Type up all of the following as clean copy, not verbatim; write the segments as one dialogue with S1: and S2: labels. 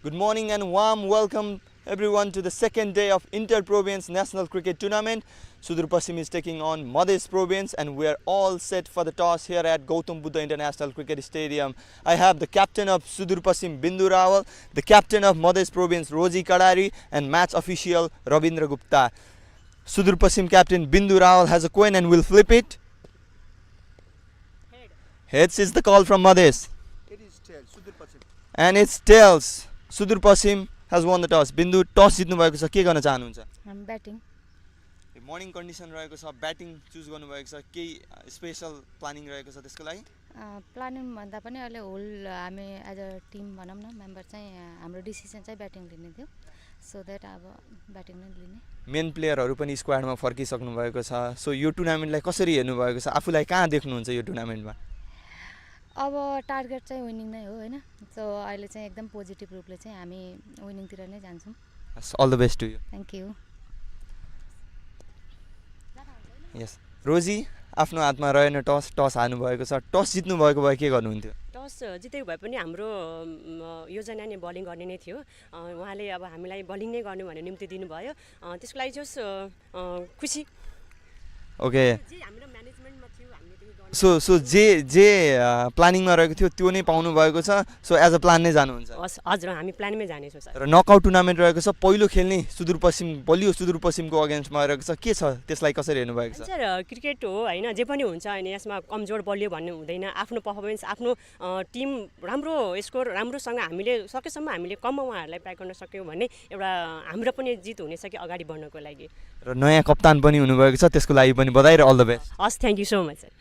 S1: Good morning and warm welcome everyone to the second day of Inter-Province National Cricket Tournament. Sudur Pasim is taking on Madhes Province and we are all set for the toss here at Gautam Buddha International Cricket Stadium. I have the captain of Sudur Pasim Bindu Rawal, the captain of Madhes Province Rosie Kadari and match official Rabindra Gupta. Sudur Pasim captain Bindu Rawal has a coin and will flip it. Heads is the call from Madhes.
S2: It is tails, Sudur Pasim.
S1: And it's tails. Sudur Pasim has won the toss. Bindu toss जित्नु भएको छ के गर्न चाहनुहुन्छ?
S3: I'm batting.
S1: Morning condition रहेको छ batting choose गर्नु भएको छ केही स्पेशल प्लानिङ रहेको छ त्यसको लागि
S3: प्लानिङ भन्दा पनि अहिले होल हामी एज अ टिम भनौँ न मेम्बर चाहिँ हाम्रो डिसिजन चाहिँ ब्याटिङ लिने थियो सो द्याट अब ब्याटिङ नै लिने
S1: मेन प्लेयरहरू पनि स्क्वाडमा फर्किसक्नु भएको छ सो यो टुर्नामेन्टलाई कसरी हेर्नु भएको छ आफूलाई कहाँ देख्नुहुन्छ यो टुर्नामेन्टमा
S3: अब टार्गेट चाहिँ विनिङ नै हो हैन सो अहिले चाहिँ एकदम पोजिटिभ रूपले चाहिँ हामी विनिङतिर नै जान्छौँ
S1: all the best to you
S3: thank you
S1: यस रोजी आफ्नो हातमा रहेन टस हार्नु भएको छ टस जित्नु भएको भए के गर्नुहुन्थ्यो
S4: टस जितेको भए पनि हाम्रो योजना नै बलिङ गर्ने नै थियो उहाँले अब हामीलाई बलिङ नै गर्नु भन्ने निम्ति दिनुभयो त्यसको लागि चाहिँ खुसी
S1: ओके
S4: जे हाम्रो म्यानेजमेन्टमा थियो हामीले त्यही गर्न
S1: सो जे प्लानिङमा रहेको थियो त्यो नै पाउनु भएको छ सो एज अ प्लान नै जानुहुन्छ
S4: हजुर हामी प्लानमै जानेछौँ सर
S1: र नकआउट टुर्नामेन्ट रहेको छ पहिलो खेल्ने सुदूर पश्चिम बलियो सुदूर पश्चिमको अगेन्स्टमा रहेको छ के छ त्यसलाई कसरी हेर्नु भएको छ
S4: सर क्रिकेट हो हैन जे पनि हुन्छ हैन यसमा कमजोर बलियो भन्ने हुँदैन आफ्नो पर्फर्मेन्स आफ्नो टिम राम्रो स्कोर राम्रोसँग हामीले सकेसम्म हामीले कम उहाँहरूलाई प्याक गर्न सक्यौँ भने एउटा हाम्रो पनि जित हुनेछ कि अगाडि बढ्नको लागि
S1: र नयाँ कप्तान पनि हुनुभएको छ त्यसको लागि पनि बधाई र अल द बेस्ट
S4: हस् thank you so much sir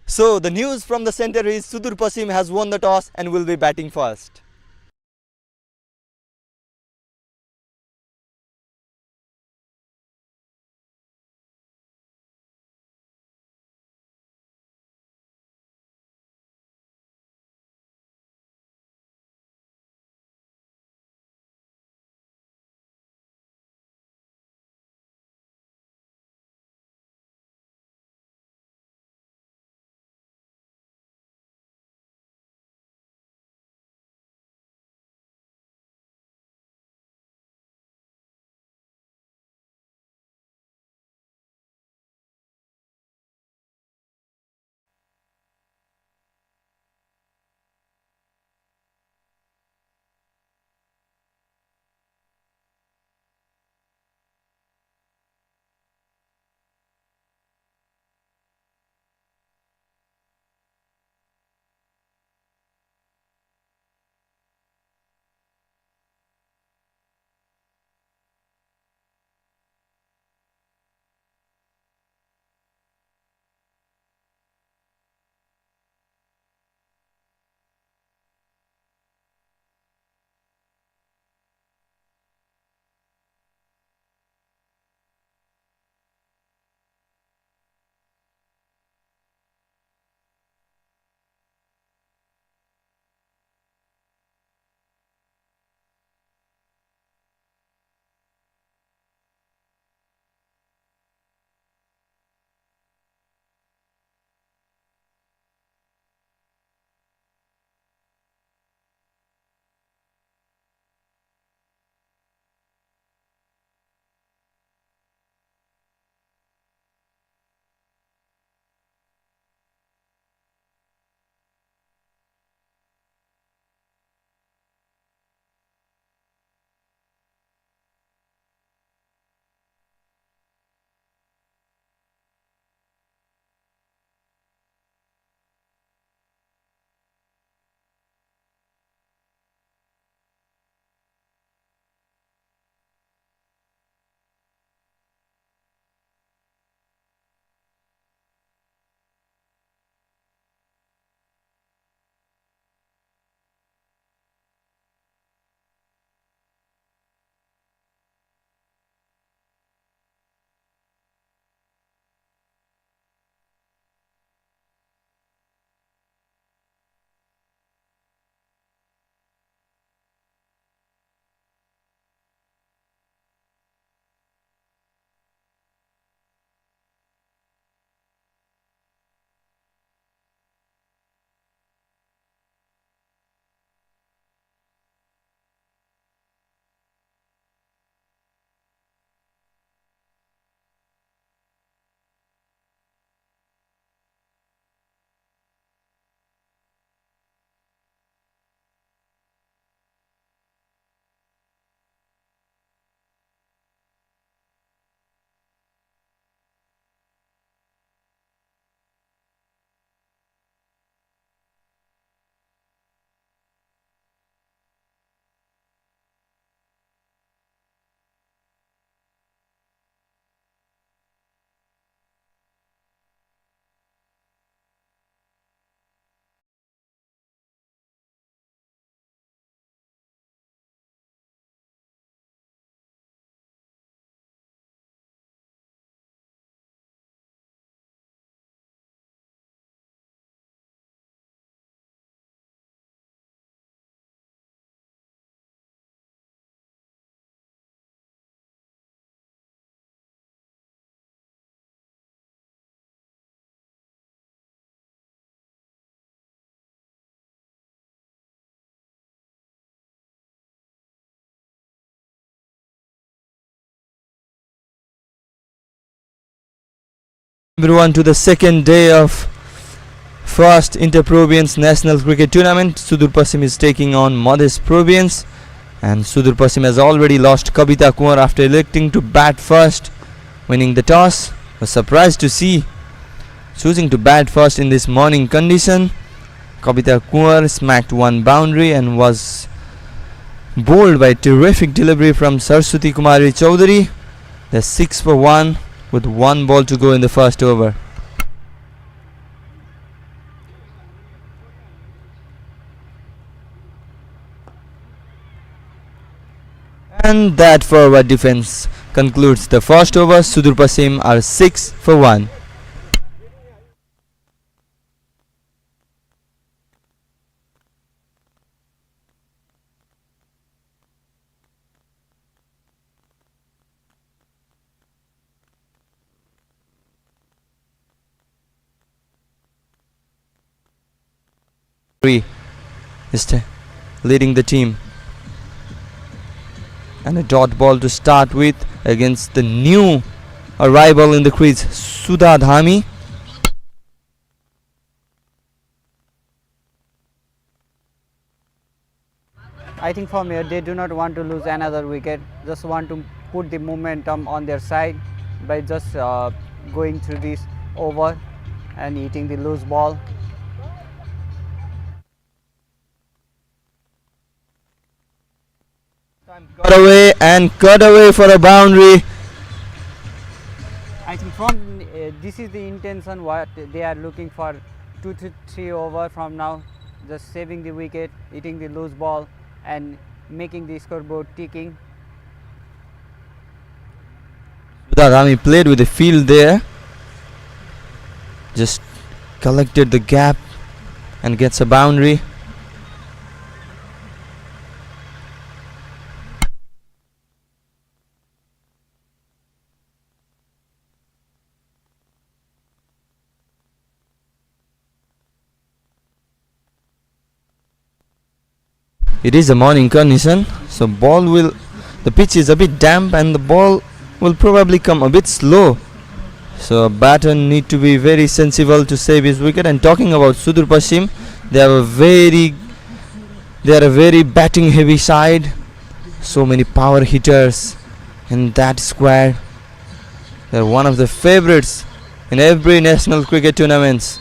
S1: So the news from the center is Sudur Pasim has won the toss and will be batting first. Everyone to the second day of first Inter-Province National Cricket Tournament. Sudur Pasim is taking on Modest Province, and Sudur Pasim has already lost 𝐶𝐫𝐨𝐶𝐬 𝐾𝐫𝐴 after electing to bat first, winning the toss. Was surprised to see choosing to bat first in this morning condition. 𝐶𝐫𝐴 𝐾𝐫𝐴 smacked one boundary and was bowled by terrific delivery from 𝐶𝐬 𝐾𝐫𝐴. They're 6 for 1 with 1 ball to go in the first over. And that forward defense concludes the first over. Sudur Pasim are 6 for 1. Is leading the team, and a dot ball to start with against the new arrival in the crease, Sudha Dhami.
S5: I think from here they do not want to lose another wicket, just want to put the momentum on their side by just going through this over and hitting the loose ball.
S1: Cut away and cut away for a boundary.
S5: I think from this is the intention what they are looking for, 2 to 3 over from now, just saving the wicket, hitting the loose ball and making the scoreboard ticking.
S1: Sudha Dhami played with the field there, just collected the gap and gets a boundary. It is a morning condition, so the pitch is a bit damp and the ball will probably come a bit slow. So a batter need to be very sensible to save his wicket. And talking about Sudur Pasim, they are a very batting heavy side. So many power hitters in that squad. They are one of the favorites in every national cricket tournaments.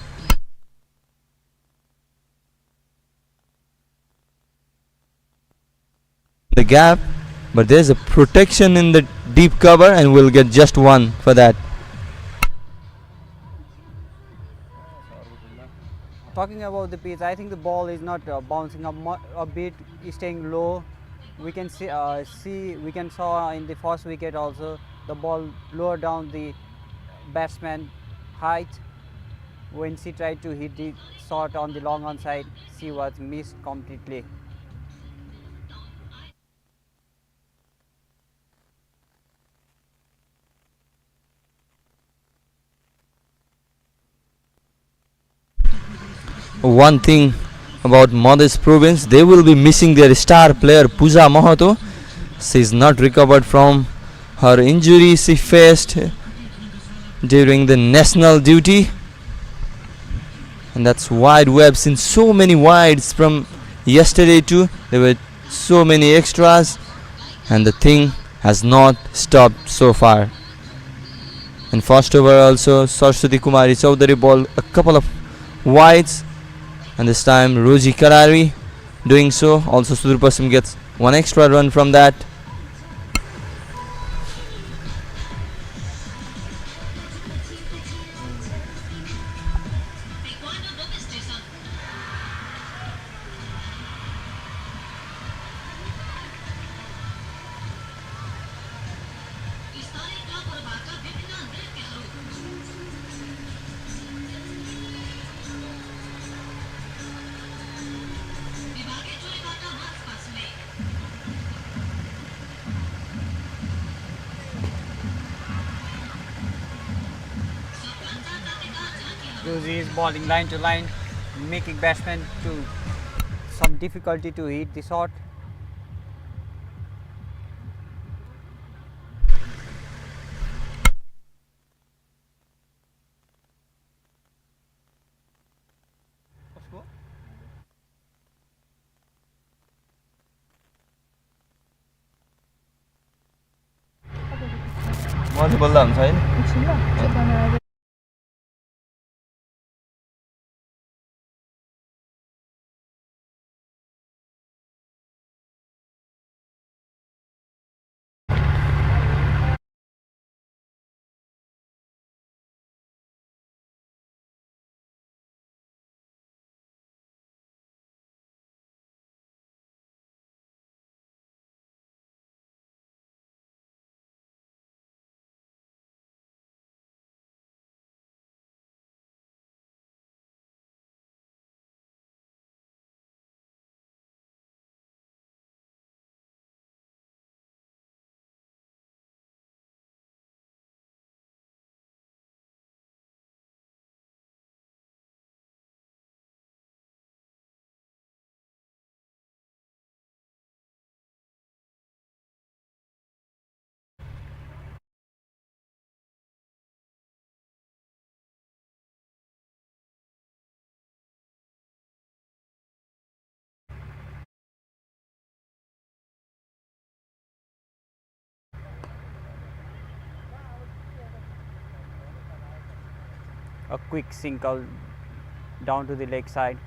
S1: The gap, but there's a protection in the deep cover and we'll get just 1 for that.
S5: Talking about the pitch, I think the ball is not bouncing up a bit, staying low. We can we can saw in the first wicket also the ball lower down the batsman height. When she tried to hit the shot on the long on side, she was missed completely.
S1: One thing about Modest Province, they will be missing their star player Pooja Mahato. She is not recovered from her injury she faced during the national duty, and that's wide. We have seen so many wides from yesterday too. There were so many extras and the thing has not stopped so far. In first over also 𝐶𝐬 𝐾𝐫𝐴 bowled a couple of wides, and this time Roji Karari doing so. Also Sudur Pasim gets 1 extra run from that.
S5: Roji is bowling line to line, making batsmen to some difficulty to hit the shot.
S1: माथि बोल्दा हुन्छ हैन
S3: एकछिन ल त्यो camera
S5: a quick single down to the leg side.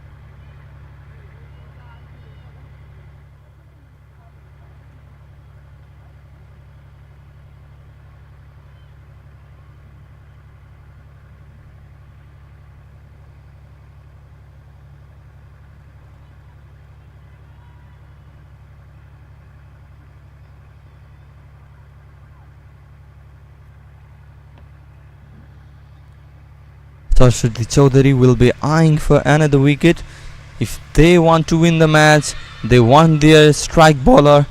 S1: Saraswati Chaudhary will be eyeing for another wicket. If they want to win the match, they want their strike bowler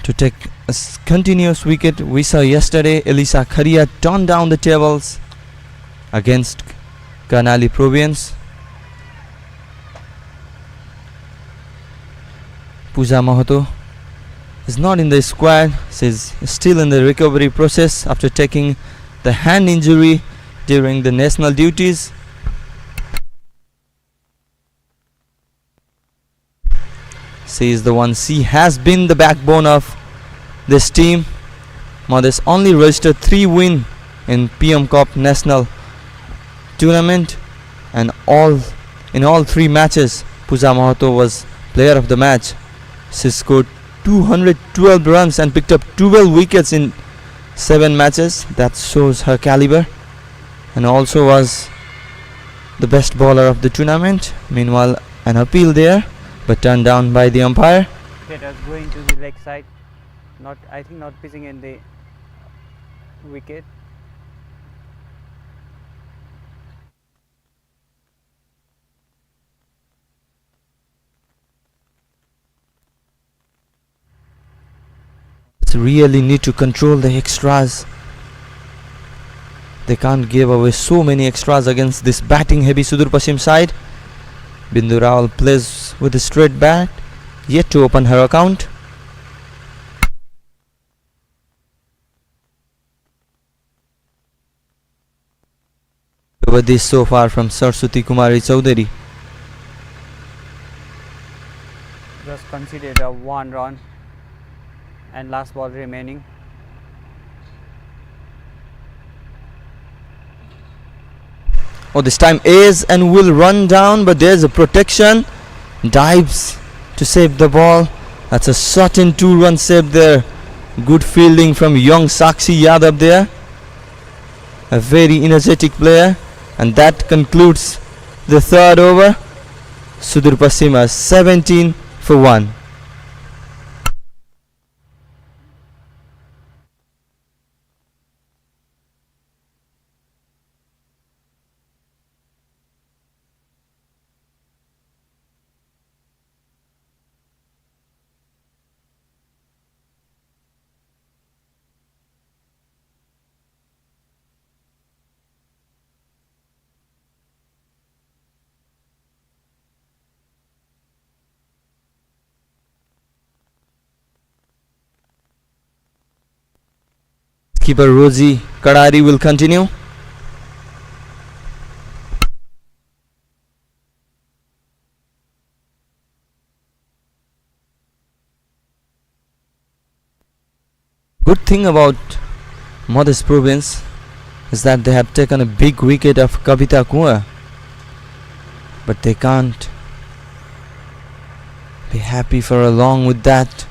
S1: to take a continuous wicket. We saw yesterday Elisa Kharia turn down the tables against Karnali Province. Pooja Mahato is not in the squad. She is still in the recovery process after taking the hand injury during the national duties. She is the one. She has been the backbone of this team. Mothers only registered 3 wins in PM Cup National Tournament, and in all 3 matches, Pooja Mahato was player of the match. She scored 212 runs and picked up 12 wickets in 7 matches. That shows her caliber, and also was the best bowler of the tournament. Meanwhile, an appeal there, but turned down by the umpire.
S5: It was going to the leg side, I think not pitching in the wicket.
S1: Really need to control the extras. They can't give away so many extras against this batting heavy Sudur Pasim side. Bindu Rawal plays with a straight bat, yet to open her account. Over this so far from Saraswati Kumari Chaudhary.
S5: Just considered a 1 run and last ball remaining.
S1: Oh, this time is and will run down, but there's a protection. Dives to save the ball. That's a certain 2-run save there. Good fielding from young Sakshi Yadav there. A very energetic player. And that concludes the 3rd over. Sudur Pasim 17 for 1. Keeper Rosie Kadari will continue. Good thing about Modest province is that they have taken a big wicket of Kavita Kuar, but they can't be happy for long with that,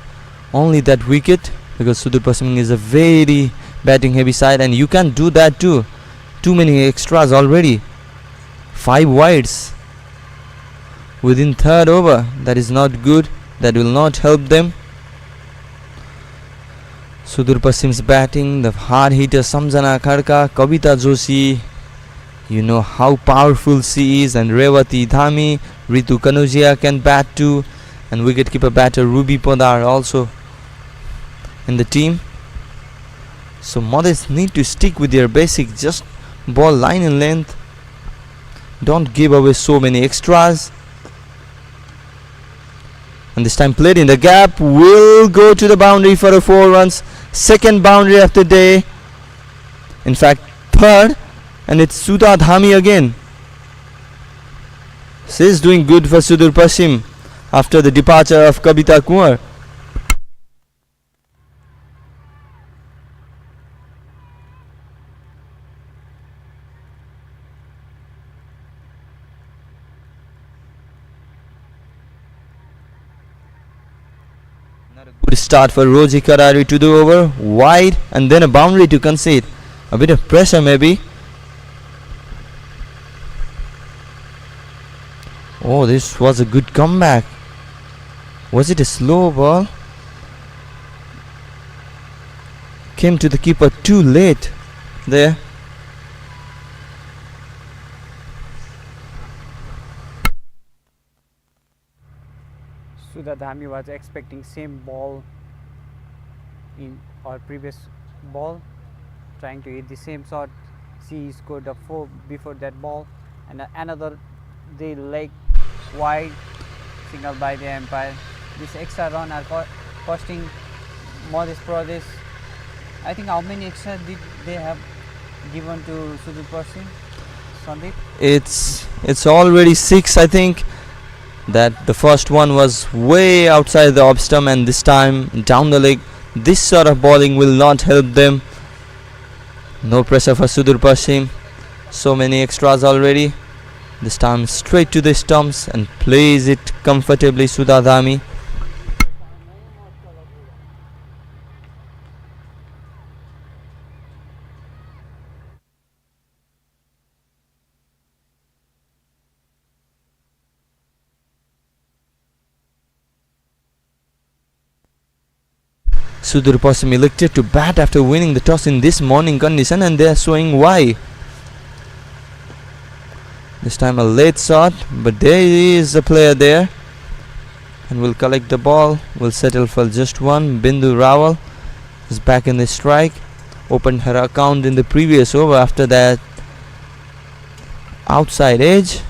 S1: only that wicket, because Sudur Pasim is a very batting heavy side, and you can't do that too. Too many extras already. 5 wides within third over. That is not good. That will not help them. Sudur Pasim's batting, the hard hitter Samjana Khadka, Kavita Joshi, you know how powerful she is, and Revati Dhami, Ritu Kanujia can bat too, and wicketkeeper batter Ruby Podar also in the team. So Modest need to stick with their basic, just ball line and length. Don't give away so many extras. And this time played in the gap, will go to the boundary for a 4 runs. Second boundary of the day. In fact, third, and it's Sudha Dhami again. She's doing good for Sudur Pasim after the departure of Kavita Kuar. Good start for Roji Karari to the over, wide, and then a boundary to concede. A bit of pressure maybe. Oh, this was a good comeback. Was it a slow ball? Came to the keeper too late there.
S5: Sudha Dhami was expecting same ball in our previous ball, trying to hit the same shot. She scored a 4 before that ball, and another the leg wide, signal by the umpire. This extra run are costing Modest Pradesh. I think how many extra did they have given to Sudur Pasim, Sandeep?
S1: It's already 6, I think. That the first one was way outside the off stump, and this time down the leg. This sort of bowling will not help them. No pressure for Sudur Pasim. So many extras already. This time straight to the stumps and plays it comfortably, Sudha Dhami. Sudur Pasim elected to bat after winning the toss in this morning condition, and they are showing why. This time a late shot, but there is a player there, and will collect the ball. Will settle for just one. Bindu Rawal is back in the strike. Opened her account in the previous over after that outside edge.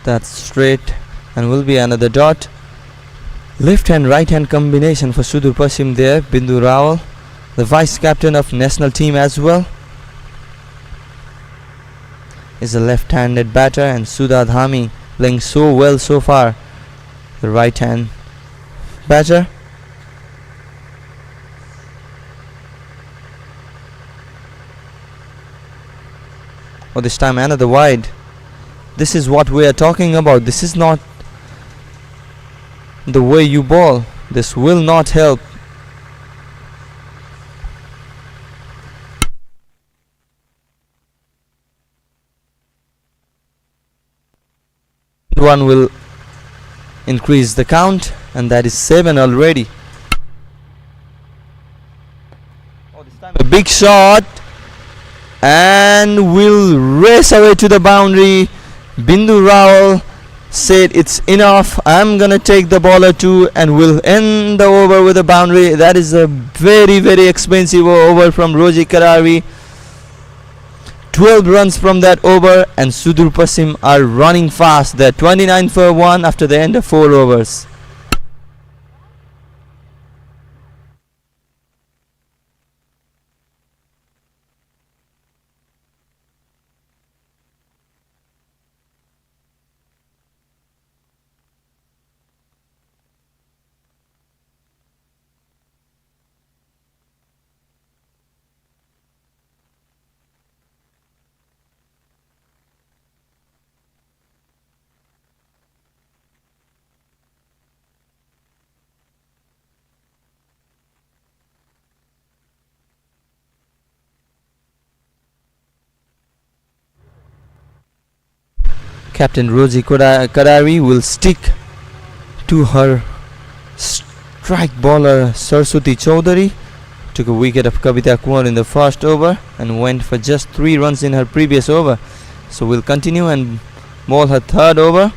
S1: That's straight and will be another dot. Left hand right hand combination for Sudur Pasim there. Bindu Rawal, the vice captain of national team as well, is a left handed batter, and Sudha Dhami playing so well so far, the right hand batter. Oh, this time another wide. This is what we are talking about. This is not the way you bowl. This will not help. One will increase the count, and that is 7 already. Oh, this time a big shot, and will race away to the boundary. Bindu Rawal said it's enough, I'm gonna take the bowler too, and will end the over with a boundary. That is a very expensive over from Roji Karari. 12 runs from that over, and Sudur Pasim are running fast. They're 29 for 1 after the end of 4 overs. Captain Rosie Kadari will stick to her strike bowler Saraswati Chowdhury. Took a wicket of Kavita Kumar in the first over and went for just 3 runs in her previous over. So we'll continue and bowl her third over.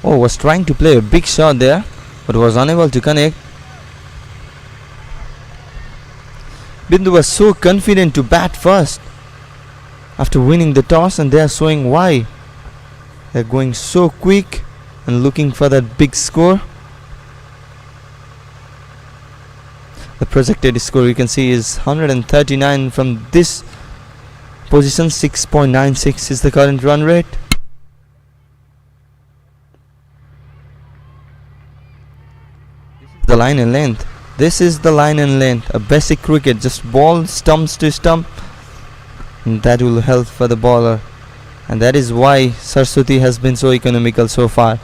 S1: Oh, was trying to play a big shot there, but was unable to connect. Bindu was so confident to bat first after winning the toss, and they are showing why. They're going so quick and looking for that big score. The projected score you can see is 139 from this position. 6.96 is the current run rate. The line and length. This is the line and length. A basic cricket, just ball stumps to stump, and that will help for the bowler, and that is why Saraswati has been so economical so far.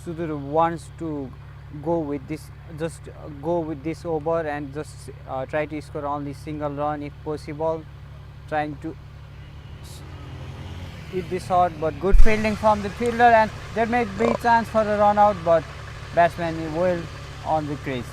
S5: Sudur wants to go with this, just go with this over and just try to score only single run if possible, trying to hit the shot, but good fielding from the fielder, and there may be chance for a run out, but batsman is well on the crease.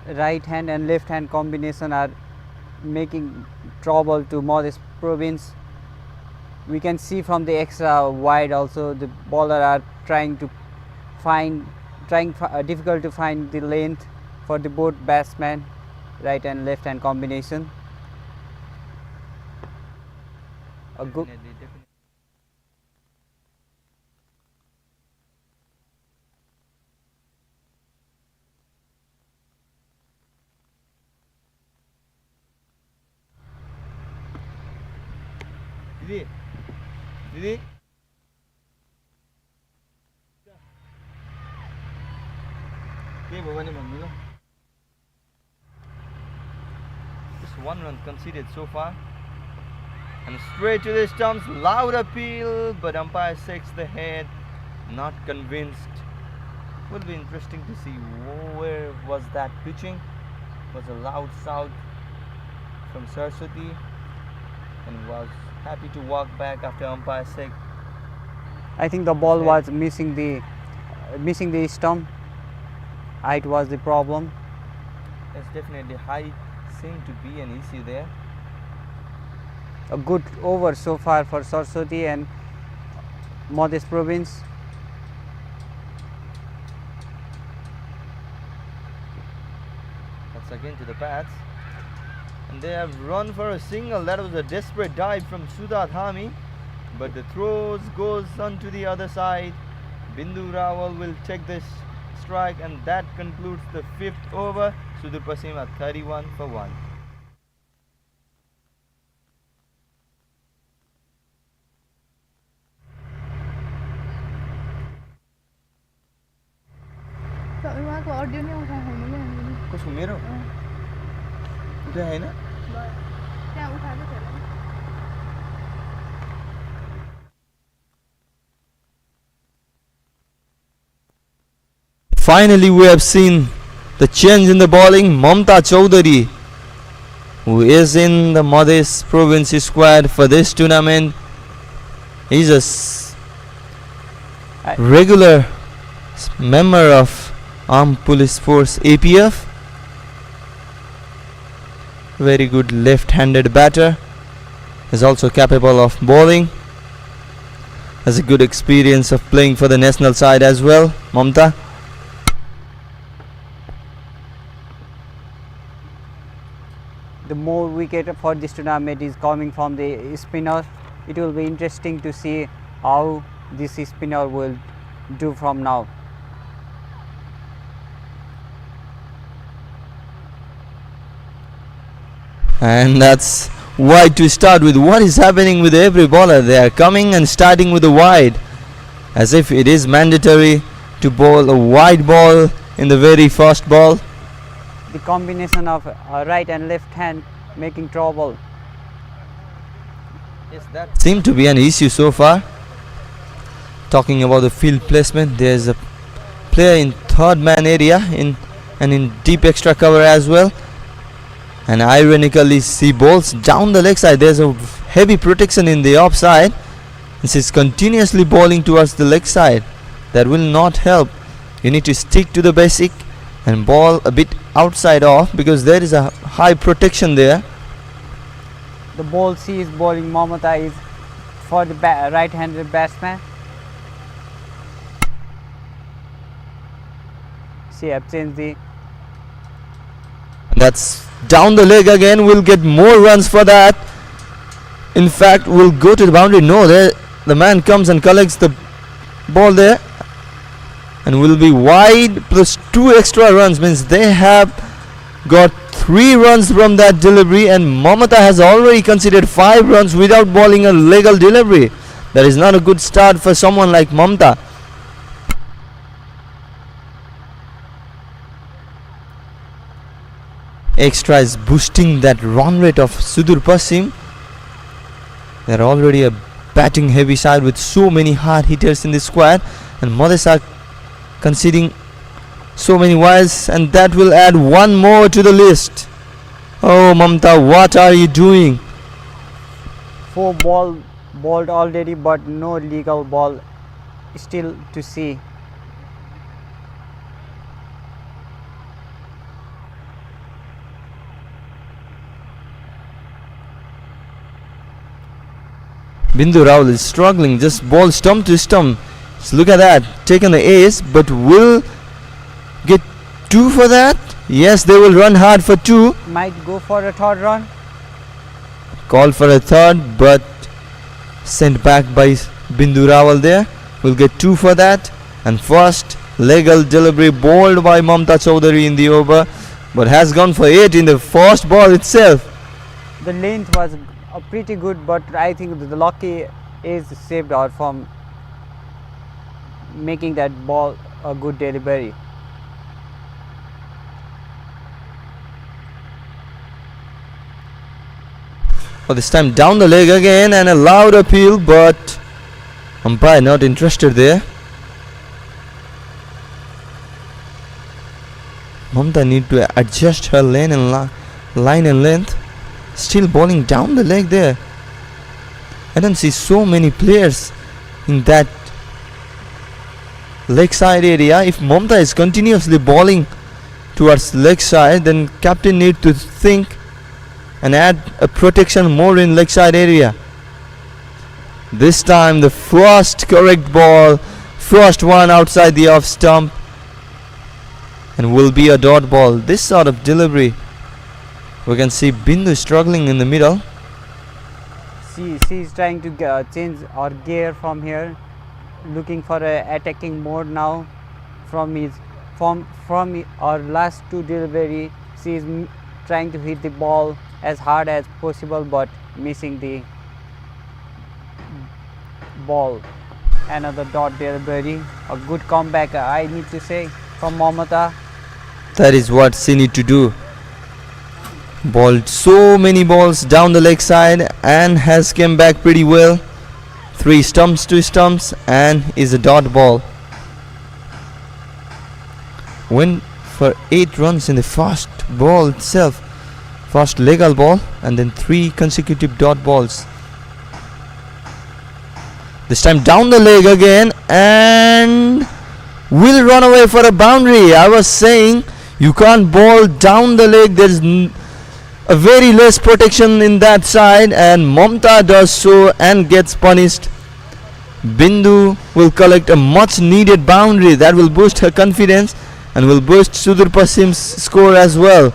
S5: Right hand and left hand combination are making trouble to Modest Province. We can see from the extra wide also the bowler are trying to find difficult to find the length for the both batsmen, right and left hand combination. A good
S1: Didi. Just 1 run conceded so far, and straight to the stumps. Loud appeal, but umpire shakes the head, not convinced. Will be interesting to see where was that pitching. Was a loud shout from Saraswati, and was happy to walk back after umpire shake.
S5: I think the ball was missing the stump. Height was the problem.
S1: Yes, definitely height seemed to be an issue there.
S5: A good over so far for Saraswati and Modest Province.
S1: That's again to the bats, and they have run for a single. That was a desperate dive from Sudha Dhami, but the throws goes onto the other side. Bindu Rawal will take this strike, and that concludes the 5th over. Sudur Pasim at 31 for 1.
S6: उहाँको audio नै उठाएको छैन क्या हामीले।
S1: कसको मेरो उठाए हैन
S6: त्यहाँ उठाएको छैन।
S1: Finally, we have seen the change in the bowling. Mamta Chowdhury, who is in the Madhya Province squad for this tournament, is a regular member of Armed Police Force APF. Very good left-handed batter. Is also capable of bowling. Has a good experience of playing for the national side as well, Mamta.
S5: The more wicket for this tournament is coming from the spinner. It will be interesting to see how this spinner will do from now.
S1: And that's wide to start with. What is happening with every bowler? They are coming and starting with a wide, as if it is mandatory to bowl a wide ball in the very first ball.
S5: The combination of right and left hand making trouble.
S1: Yes, that seemed to be an issue so far. Talking about the field placement, there's a player in third man area and in deep extra cover as well. And ironically, she bowls down the leg side. There's a heavy protection in the offside, and she's continuously bowling towards the leg side. That will not help. You need to stick to the basic and bowl a bit outside off, because there is a high protection there.
S5: The ball she is bowling, Mamata, is for the right-handed batsman. She have changed the.
S1: That's down the leg again. We'll get more runs for that. In fact, we'll go to the boundary. No, there the man comes and collects the ball there, and will be wide plus 2 extra runs. Means they have got 3 runs from that delivery, and Mamata has already conceded 5 runs without bowling a legal delivery. That is not a good start for someone like Mamata. Extra is boosting that run rate of Sudur Pasim. They're already a batting heavy side with so many hard hitters in the squad, and Madhya are conceding so many wides, and that will add 1 more to the list. Oh Mamata, what are you doing?
S5: 4 ball bowled already, but no legal ball still to see.
S1: Bindu Rahul is struggling, just ball stump to stump. So look at that, taken the ace, but will get 2 for that. Yes, they will run hard for 2.
S5: Might go for a third run.
S1: Call for a third, but sent back by Bindu Rahul there. Will get 2 for that. And first legal delivery bowled by Mamta Chowdhury in the over, but has gone for 8 in the first ball itself.
S5: The length was pretty good, but I think the lucky is saved her from making that ball a good delivery.
S1: For this time down the leg again, and a loud appeal, but umpire not interested there. Mamta need to adjust her line and length. Still bowling down the leg there. I don't see so many players in that leg side area. If Mamta is continuously bowling towards leg side, then captain need to think and add a protection more in leg side area. This time the first correct ball, first one outside the off stump, and will be a dot ball. This sort of delivery, we can see Bindu struggling in the middle.
S5: She is trying to change her gear from here, looking for a attacking mode now. From our last 2 delivery, she is trying to hit the ball as hard as possible, but missing the ball. Another dot delivery, a good comeback, I need to say, from Mamata.
S1: That is what she need to do. Bowled so many balls down the leg side and has came back pretty well. 3 stumps to stumps and is a dot ball. went for 8 runs in the first ball itself, first legal ball, and then 3 consecutive dot balls. This time down the leg again, and will run away for a boundary. I was saying you can't bowl down the leg. There's a very less protection in that side, and Mamta does so and gets punished. Bindu will collect a much needed boundary that will boost her confidence and will boost Sudur Pasim's score as well.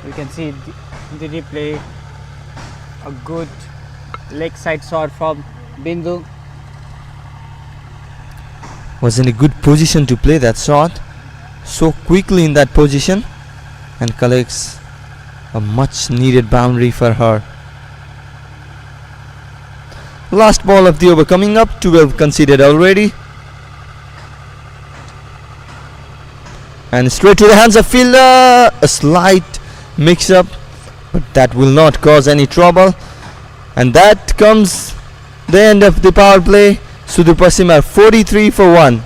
S5: We can see the replay, a good leg side shot from Bindu.
S1: Was in a good position to play that shot, so quickly in that position, and collects a much needed boundary for her. Last ball of the over coming up, 12 conceded already. And straight to the hands of fielder, a slight mix up, but that will not cause any trouble. And that comes the end of the power play. Sudur Pasim are 43 for 1.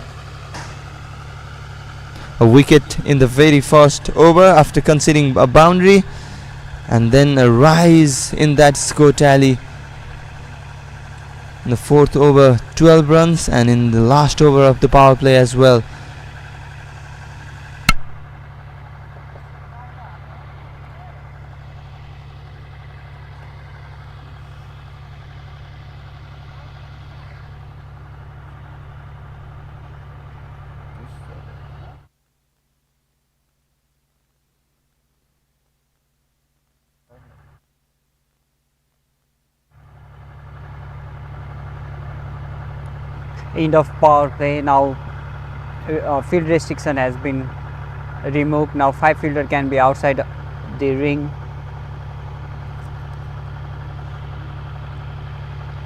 S1: A wicket in the very first over after conceding a boundary, and then a rise in that score tally. In the fourth over, 12 runs, and in the last over of the power play as well.
S5: End of power play. Now field restriction has been removed. Now 5 fielder can be outside the ring.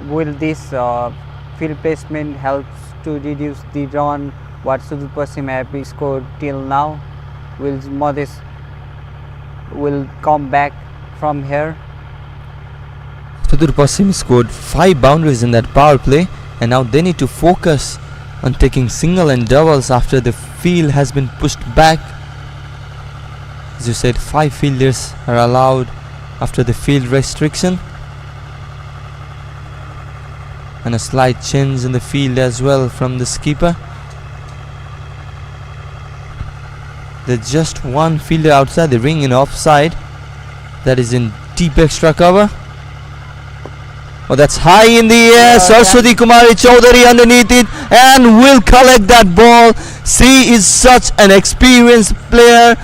S5: Will this field placement helps to reduce the run what Sudur Pasim have scored till now? Will Madhes will come back from here?
S1: Sudur Pasim scored 5 boundaries in that power play, and now they need to focus on taking single and doubles after the field has been pushed back. As you said, 5 fielders are allowed after the field restriction, and a slight change in the field as well from the skipper. There's just 1 fielder outside the ring in offside, that is in deep extra cover. Oh, that's high in the air. Saraswati Kumari Chaudhary underneath it and will collect that ball. She is such an experienced player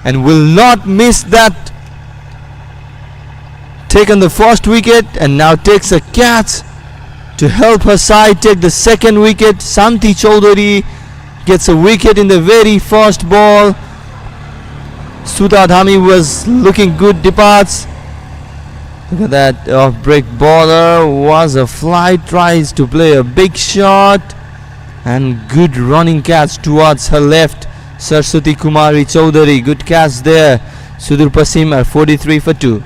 S1: and will not miss that. Taken the first wicket and now takes a catch to help her side take the second wicket. Santi Chaudhary gets a wicket in the very first ball. Sudha Dhami was looking good, departs. Look at that off-break bowler, was a fly, tries to play a big shot, and good running catch towards her left. Saraswati Kumari Chaudhary, good catch there. Sudur Pasim are 43 for 2.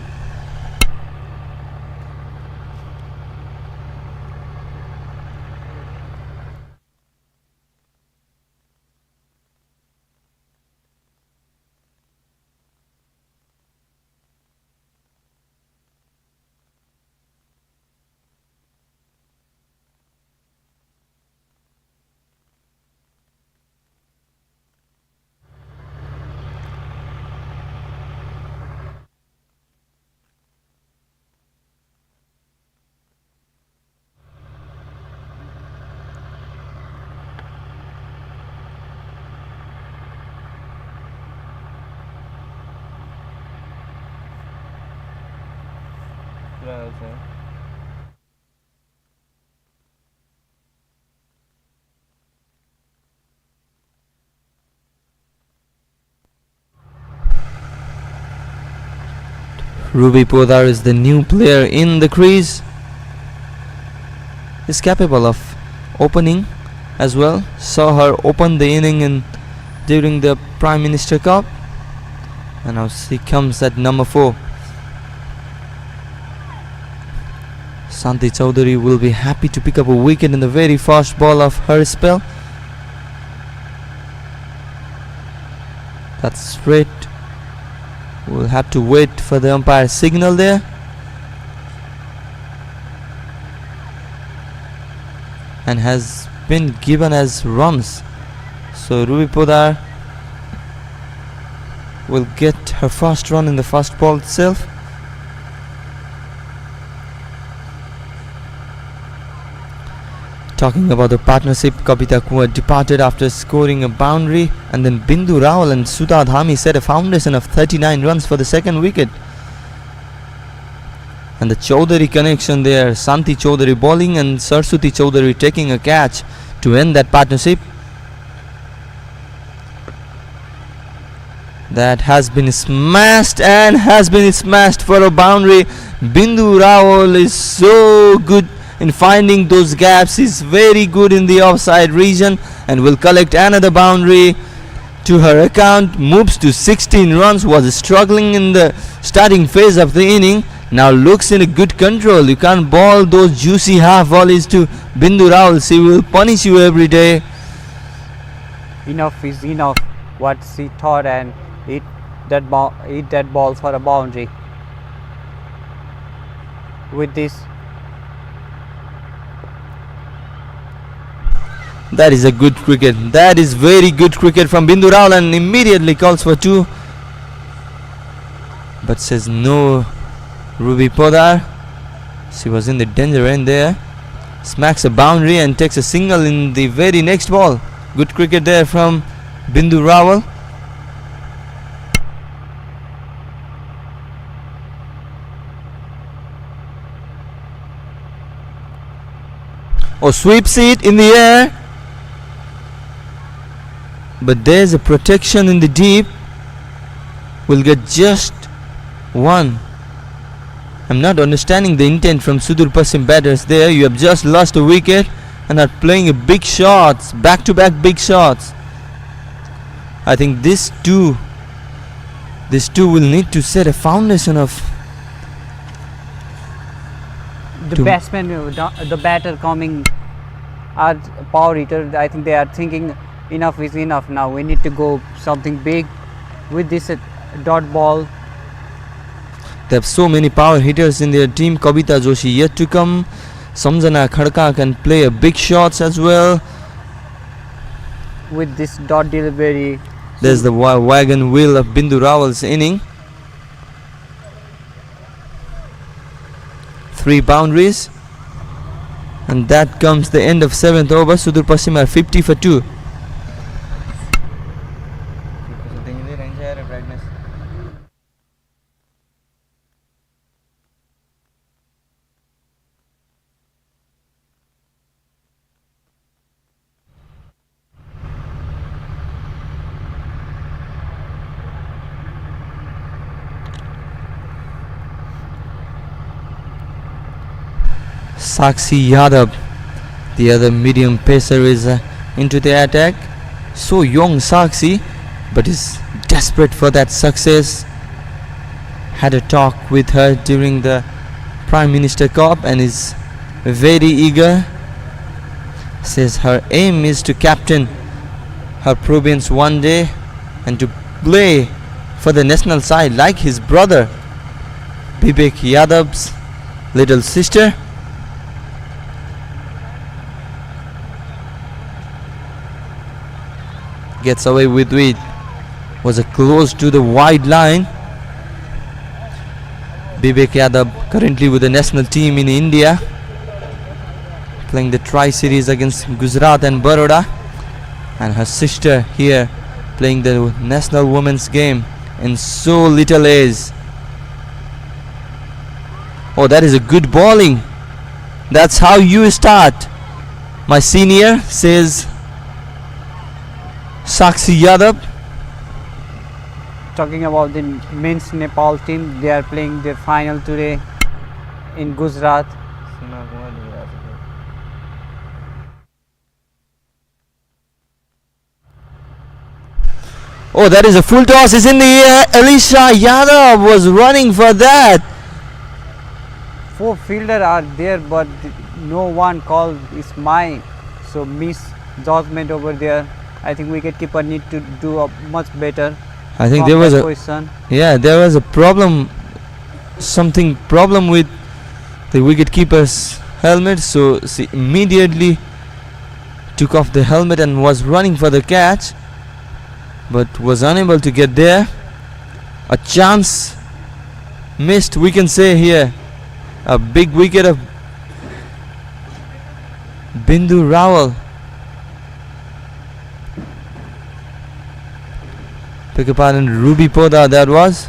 S1: Ruby Podar is the new player in the crease. Is capable of opening as well. Saw her open the inning during the Prime Minister Cup, and now she comes at number 4. Santi Chaudhary will be happy to pick up a wicket in the very first ball of her spell. That's straight. We'll have to wait for the umpire signal there. And has been given as runs. So Ruby Podar will get her first run in the first ball itself. Talking about the partnership, Kavita Kumar departed after scoring a boundary, and then Bindu Rawal and Sudha Dhami set a foundation of 39 runs for the second wicket. And the Chaudhary connection there, Santi Chaudhary bowling and Saraswati Chaudhary taking a catch to end that partnership. That has been smashed and has been smashed for a boundary. Bindu Rawal is so good in finding those gaps. He's very good in the offside region and will collect another boundary to her account. Moves to 16 runs. Was struggling in the starting phase of the inning. Now looks in a good control. You can't ball those juicy half volleys to Bindu Rawal. She will punish you every day.
S5: Enough is enough. What she thought, and hit that ball for a boundary. With this,
S1: that is a good cricket. That is very good cricket from Bindu Rawal, and immediately calls for 2. But says no. Ruby Podar, she was in the danger end there. Smacks a boundary and takes a single in the very next ball. Good cricket there from Bindu Rawal. Oh, sweeps it in the air. But there's a protection in the deep. Will get just 1. I'm not understanding the intent from Sudur Pasim batters there. You have just lost a wicket and are playing a big shots, back-to-back big shots. I think these two will need to set a foundation of
S5: the batsman, the batter coming as power hitter. I think they are thinking enough is enough now. We need to go something big with this dot ball.
S1: They have so many power hitters in their team. Kavita Joshi yet to come. Samjana Khadka can play a big shots as well.
S5: With this dot delivery,
S1: there's the wagon wheel of Bindu Rawal's inning. 3 boundaries, and that comes the end of 7th over. Sudur Pasim are 50 for 2. Sakshi Yadav, the other medium pacer, is into the attack. So young Sakshi, but is desperate for that success. Had a talk with her during the Prime Minister Cup and is very eager. Says her aim is to captain her province one day and to play for the national side like his brother Vivek Yadav's little sister. Gets away with it. Was a close to the wide line. Vivek Yadav currently with the national team in India, playing the Tri-Series against Gujarat and Baroda, and her sister here playing the national women's game in so little age. Oh, that is a good bowling. That's how you start, my senior, says Sakshi Yadav.
S5: Talking about the men's Nepal team, they are playing their final today in Gujarat.
S1: Oh, that is a full toss. Is in the air. Alisha Yadav was running for that.
S5: 4 fielders are there, but no one called is mine. So miss judgment over there. I think wicketkeeper need to do a much better.
S1: I think
S5: from
S1: there was
S5: that
S1: a
S5: position.
S1: there was a problem, something problem with the wicketkeeper's helmet, so she immediately took off the helmet and was running for the catch, but was unable to get there. A chance missed, we can say here. A big wicket of Bindu Rawal. Beg your pardon, Ruby Poda that was.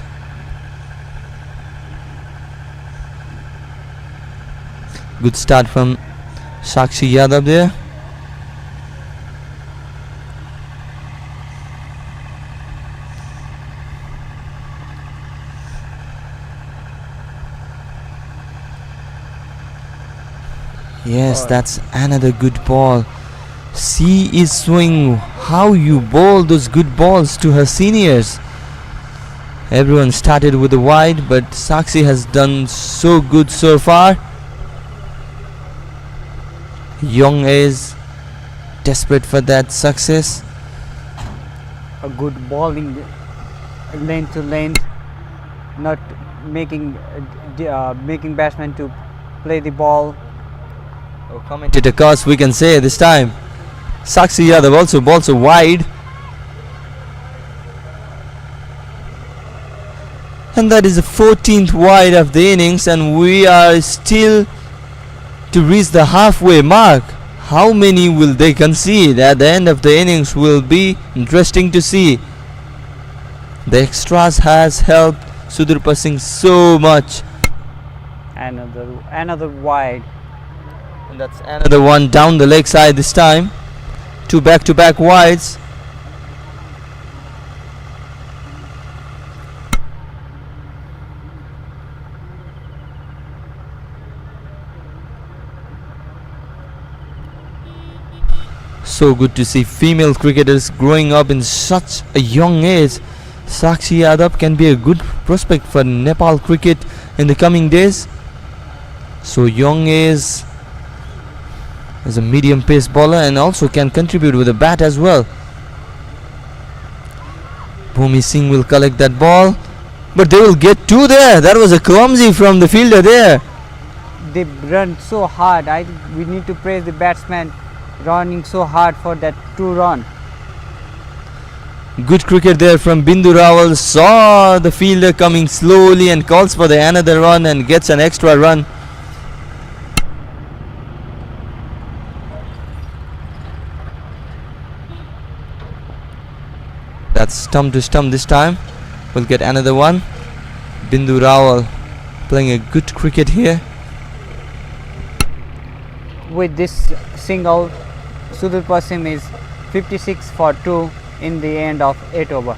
S1: Good start from Sakshi Yadav there. Yes, that's another good ball. She is showing how you bowl those good balls to her seniors. Everyone started with a wide, but Sakshi has done so good so far. Young is desperate for that success.
S5: A good bowling lane to lane, not making making batsmen to play the ball.
S1: Commentator curse, we can say this time. Sakshi Yadav also balls a wide. And that is the 14th wide of the innings, and we are still to reach the halfway mark. How many will they concede at the end of the innings will be interesting to see. The extras has helped Sudur Pasim so much.
S5: Another wide.
S1: And that's another one down the leg side this time. Two back-to-back wides. So good to see female cricketers growing up in such a young age. Sakshi Yadav can be a good prospect for Nepal cricket in the coming days. So young age, as a medium pace bowler, and also can contribute with a bat as well. Bhumi Singh will collect that ball, but they will get two there. That was a clumsy from the fielder there.
S5: They run so hard. We need to praise the batsman running so hard for that 2-run.
S1: Good cricket there from Bindu Rawal. Saw the fielder coming slowly and calls for the another run and gets an extra run. That's stump to stump this time. We'll get another one. Bindu Rawal playing a good cricket here.
S5: With this single, Sudur Pasim is 56 for 2 in the end of 8 over.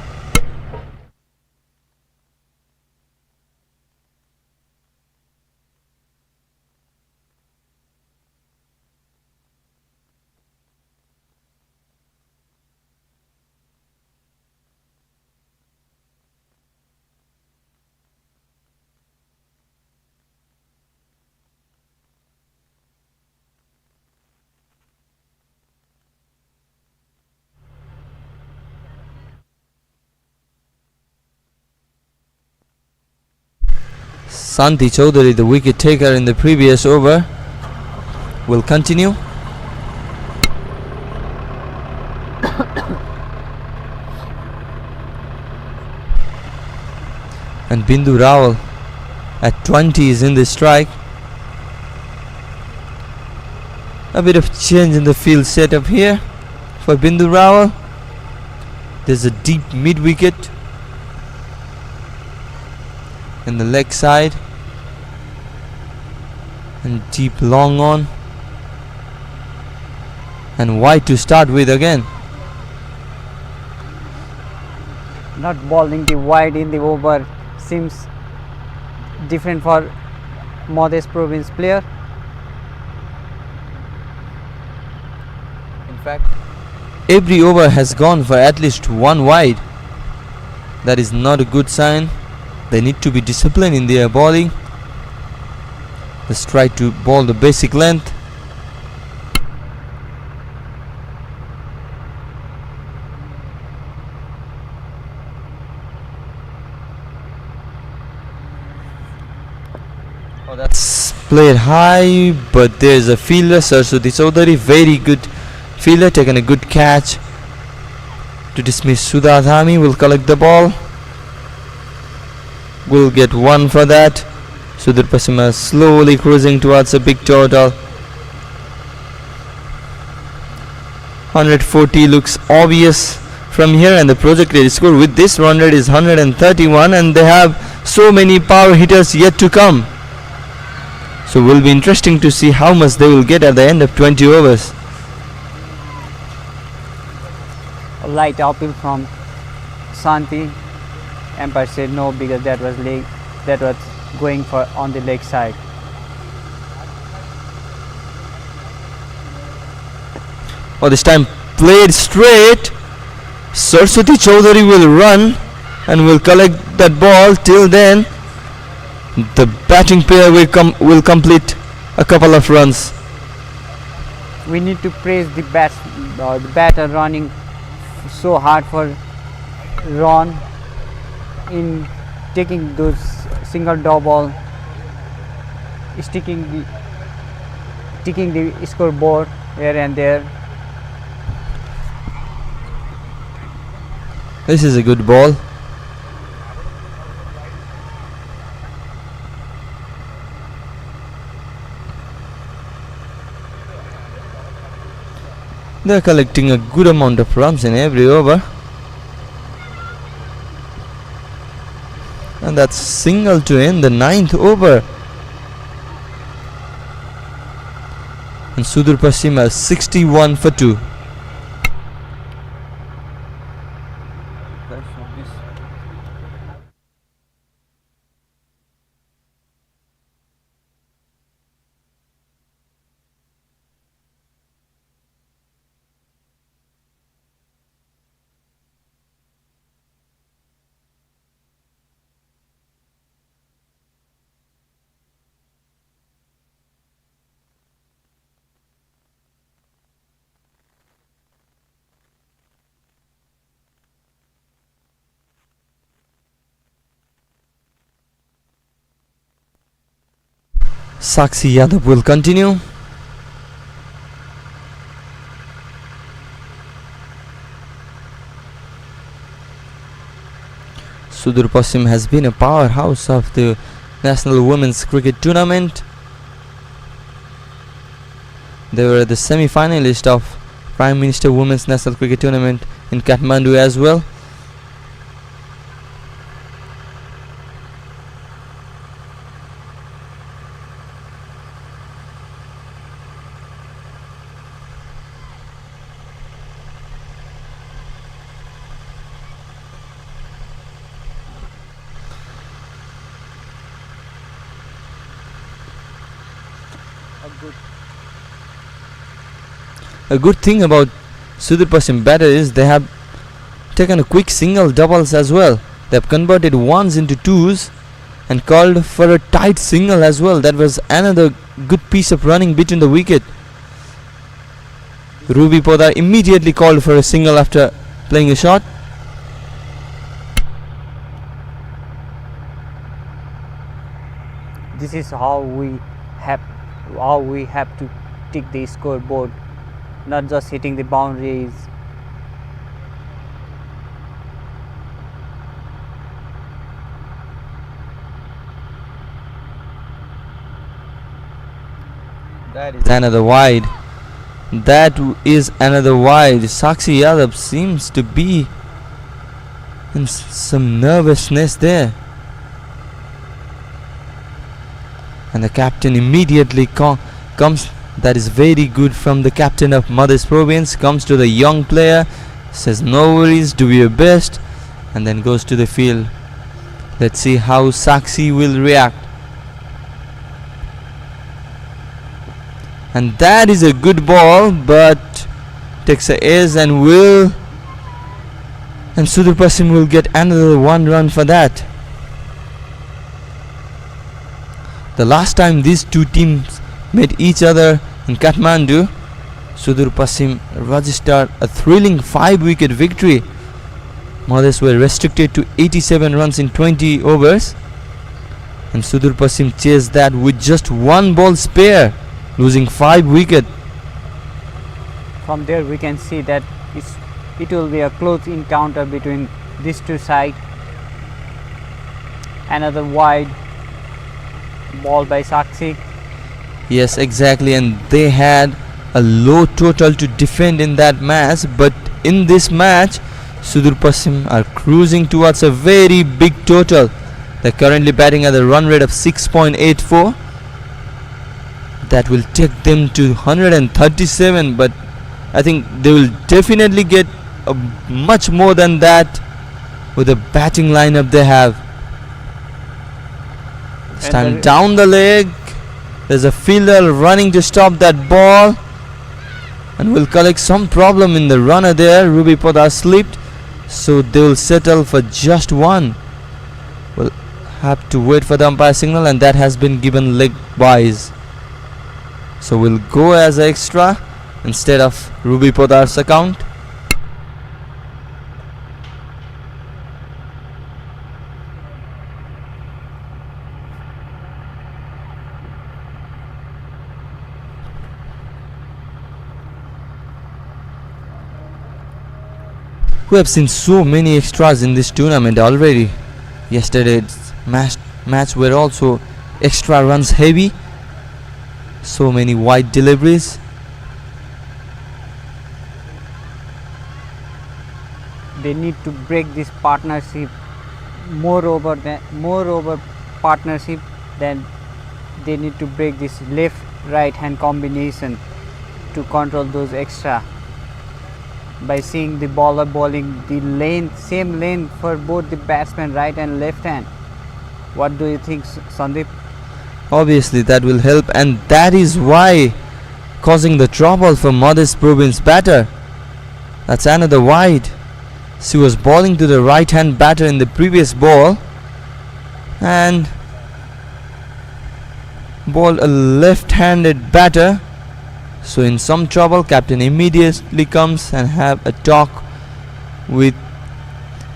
S1: Santi Chaudhary, the wicket taker in the previous over, will continue. And Bindu Rawal at 20 is in the strike. A bit of change in the field setup here for Bindu Rawal. There's a deep mid wicket in the leg side and deep long on and wide to start with again.
S5: Not bowling the wide in the over seems different for Modest province player.
S1: In fact, every over has gone for at least one wide. That is not a good sign. They need to be disciplined in their bowling. Let's try to bowl the basic length. Oh, that's played high, but there's a fielder, Saraswati Chaudhary, very good fielder, taken a good catch to dismiss. Sudha Dhami will collect the ball, will get one for that. Sudur Pasim is slowly cruising towards a big total. 140 looks obvious from here, and the projected score with this run rate is 131, and they have so many power hitters yet to come. So will be interesting to see how much they will get at the end of 20 overs.
S5: A light appeal from Santi. Umpire said no because that was going for on the leg side.
S1: Oh, this time played straight. Saraswati Chaudhary will run and will collect that ball. Till then, the batting pair will complete a couple of runs.
S5: We need to praise the batter running so hard for run in taking those single double, sticking the scoreboard here and there.
S1: This is a good ball. They are collecting a good amount of runs in every over. And that's single to end the 9th over. And Sudur Pasim has 61 for 2. 𝐒𝐫𝐶𝐬 Yadav will continue. Sudur Pasim has been a powerhouse of the National Women's Cricket Tournament. They were the semi-finalist of Prime Minister Women's National Cricket Tournament in Kathmandu as well. A good thing about Sudur Pasim batter is they have taken a quick single doubles as well. They have converted ones into twos and called for a tight single as well. That was another good piece of running between the wicket. Ruby Podar immediately called for a single after playing a shot.
S5: This is how we have to tick the scoreboard, not just hitting the boundaries.
S1: That is another wide. That is another wide. 𝐒𝐫𝐶 Yadav seems to be in some nervousness there. And the captain immediately comes. That is very good from the captain of Mother's Province. Comes to the young player, says no worries, do your best, and then goes to the field. Let's see how 𝐒𝐫𝐶 will react. And that is a good ball, but takes a ace and Sudur Pasim will get another 1 run for that. The last time these two teams met each other in Kathmandu, Sudur Pasim registered a thrilling 5-wicket victory. Mothers were restricted to 87 runs in 20 overs. And Sudur Pasim chased that with just one ball spare, losing 5 wickets.
S5: From there we can see that it will be a close encounter between these two sides. Another wide ball by Sakshi.
S1: Yes, exactly, and they had a low total to defend in that match, but in this match Sudur Pasim are cruising towards a very big total. They're currently batting at a run rate of 6.84. That will take them to 137, but I think they will definitely get much more than that with the batting lineup they have. Stand down the leg. There's a fielder running to stop that ball and will collect some problem in the runner there. Ruby Poddar slipped, so they will settle for just one. We'll have to wait for the umpire signal, and that has been given leg wise. So we'll go as extra instead of Ruby Poddar's account. We have seen so many extras in this tournament already. Yesterday's match were also extra runs heavy. So many wide deliveries.
S5: They need to break this partnership more over partnership. Then they need to break this left right hand combination to control those extra. By seeing the bowler bowling the same lane for both the batsmen, right and left hand. What do you think, Sandeep?
S1: Obviously that will help, and that is why causing the trouble for Modest Province batter. That's another wide. She was bowling to the right hand batter in the previous ball and bowled a left handed batter. So in some trouble, captain immediately comes and have a talk with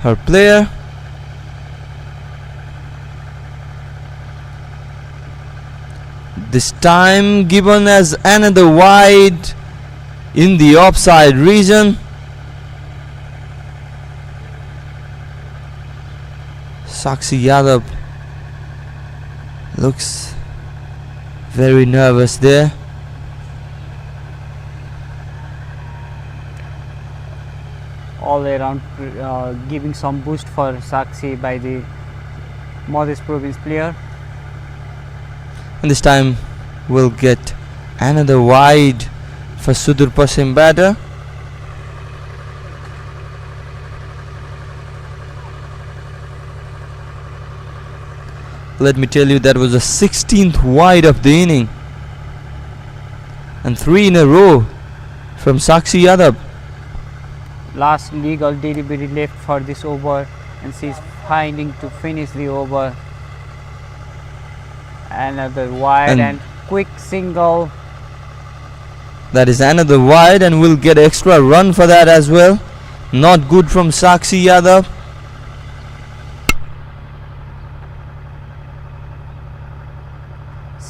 S1: her player. This time given as another wide in the offside region. Sakshi Yadav looks very nervous there.
S5: All around giving some boost for Sakshi by the Modest Province player.
S1: And this time we'll get another wide for Sudur Pasim batter. Let me tell you, that was the 16th wide of the inning and 3 in a row from Sakshi Yadav.
S5: Last legal delivery left for this over, and she's finding to finish the over. Another wide and quick single.
S1: That is another wide, and we'll get extra run for that as well. Not good from Sakshi Yadav.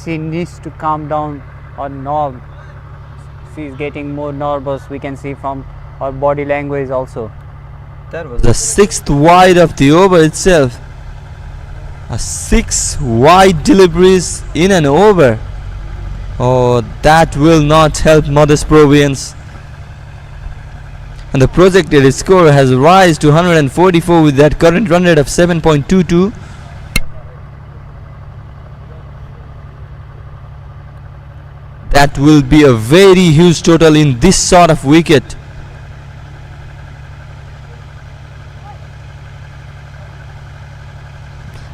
S5: She needs to calm down or knob. She's getting more nervous, we can see from her body language also.
S1: That was the 6th wide of the over itself. A 6 wide deliveries in an over. Oh, that will not help Modest Province. And the projected score has risen to 144 with that current run rate of 7.22. That will be a very huge total in this sort of wicket.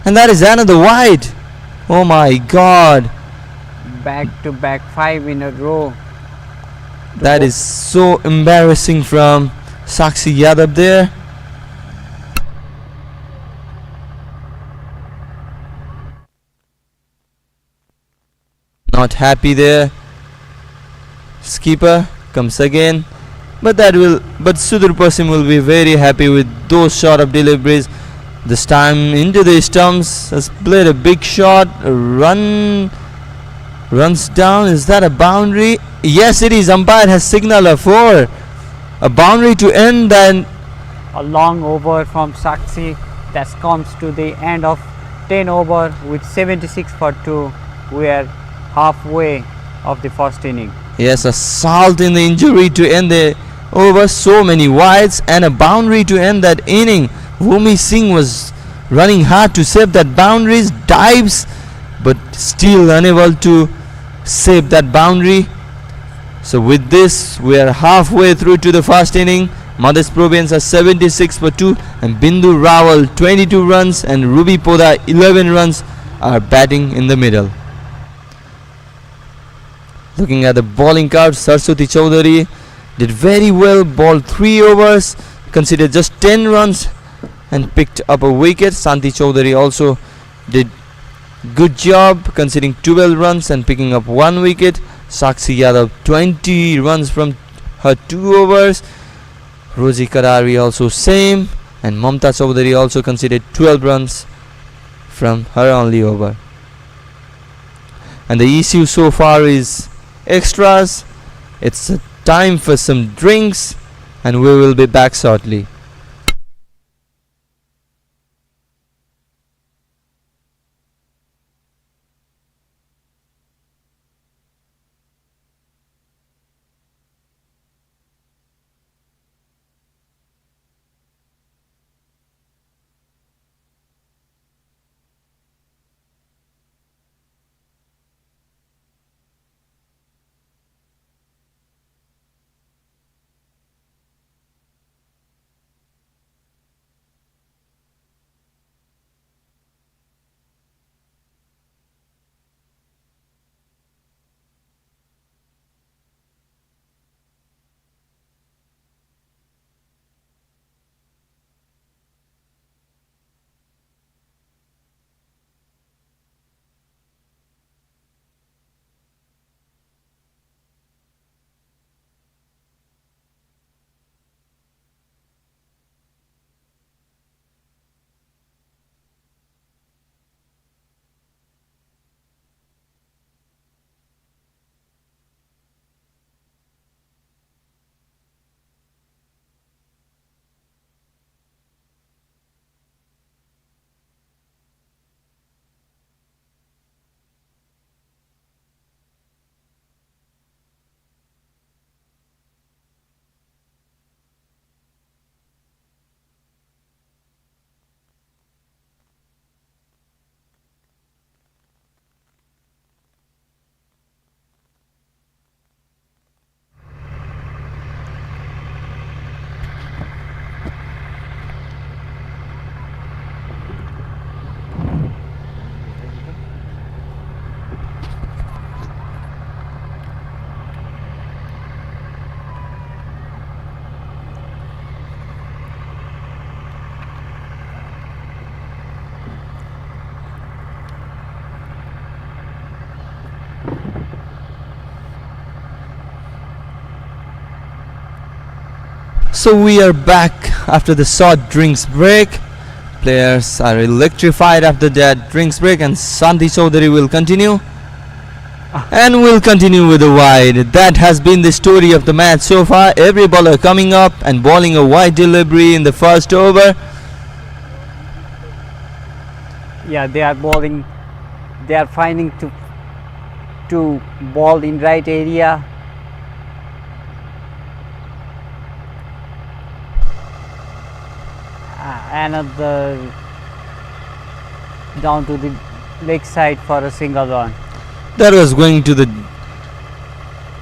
S1: And that is another wide. Oh my God.
S5: Back to back 5 in a row.
S1: That is so embarrassing from Sakshi Yadav there. Not happy there. Skipper comes again. But Sudur Pasim will be very happy with those sort of deliveries. This time into the stumps, has played a big shot. A run runs down. Is that a boundary? Yes, it is. Umpire has signaled a 4. A boundary to end that.
S5: A long over from Sakshi that comes to the end of 10 over with 76 for 2. We are halfway of the first inning.
S1: Yes, a salt in the injury to end the over. So many wides and a boundary to end that inning. Bhumi Singh was running hard to save that boundaries, dives, but still unable to save that boundary. So with this, we are halfway through to the first inning. Madhya Province are 76 for 2 and Bindu Rawal 22 runs and Ruby Poda 11 runs are batting in the middle. Looking at the bowling card, Saraswati Chowdhury did very well, bowled 3 overs, considered just 10 runs and picked up a wicket. Santi Chowdhury also did good job, conceding 12 runs and picking up 1 wicket. Sakshi Yadav 20 runs from her 2 overs. Rosie Karari also same, and Mamta Chowdhury also conceded 12 runs from her only over. And the issue so far is extras. It's time for some drinks and we will be back shortly. So we are back after the short drinks break. Players are electrified after that drinks break, and Santi Chowdhury will continue. And will continue with a wide. That has been the story of the match so far. Every bowler coming up and bowling a wide delivery in the first over.
S5: Yeah, they are bowling. They are finding to ball in right area. Another down to the leg side for a single run.
S1: That was going to the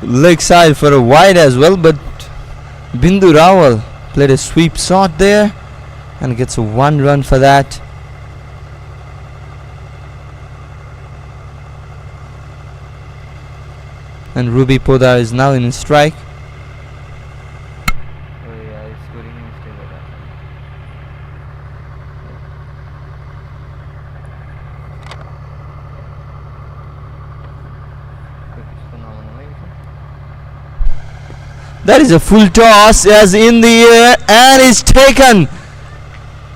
S1: leg side for a wide as well, but Bindu Rawal played a sweep shot there and gets a 1 run for that. And Ruby Poda is now in strike. That is a full toss as in the air and is taken.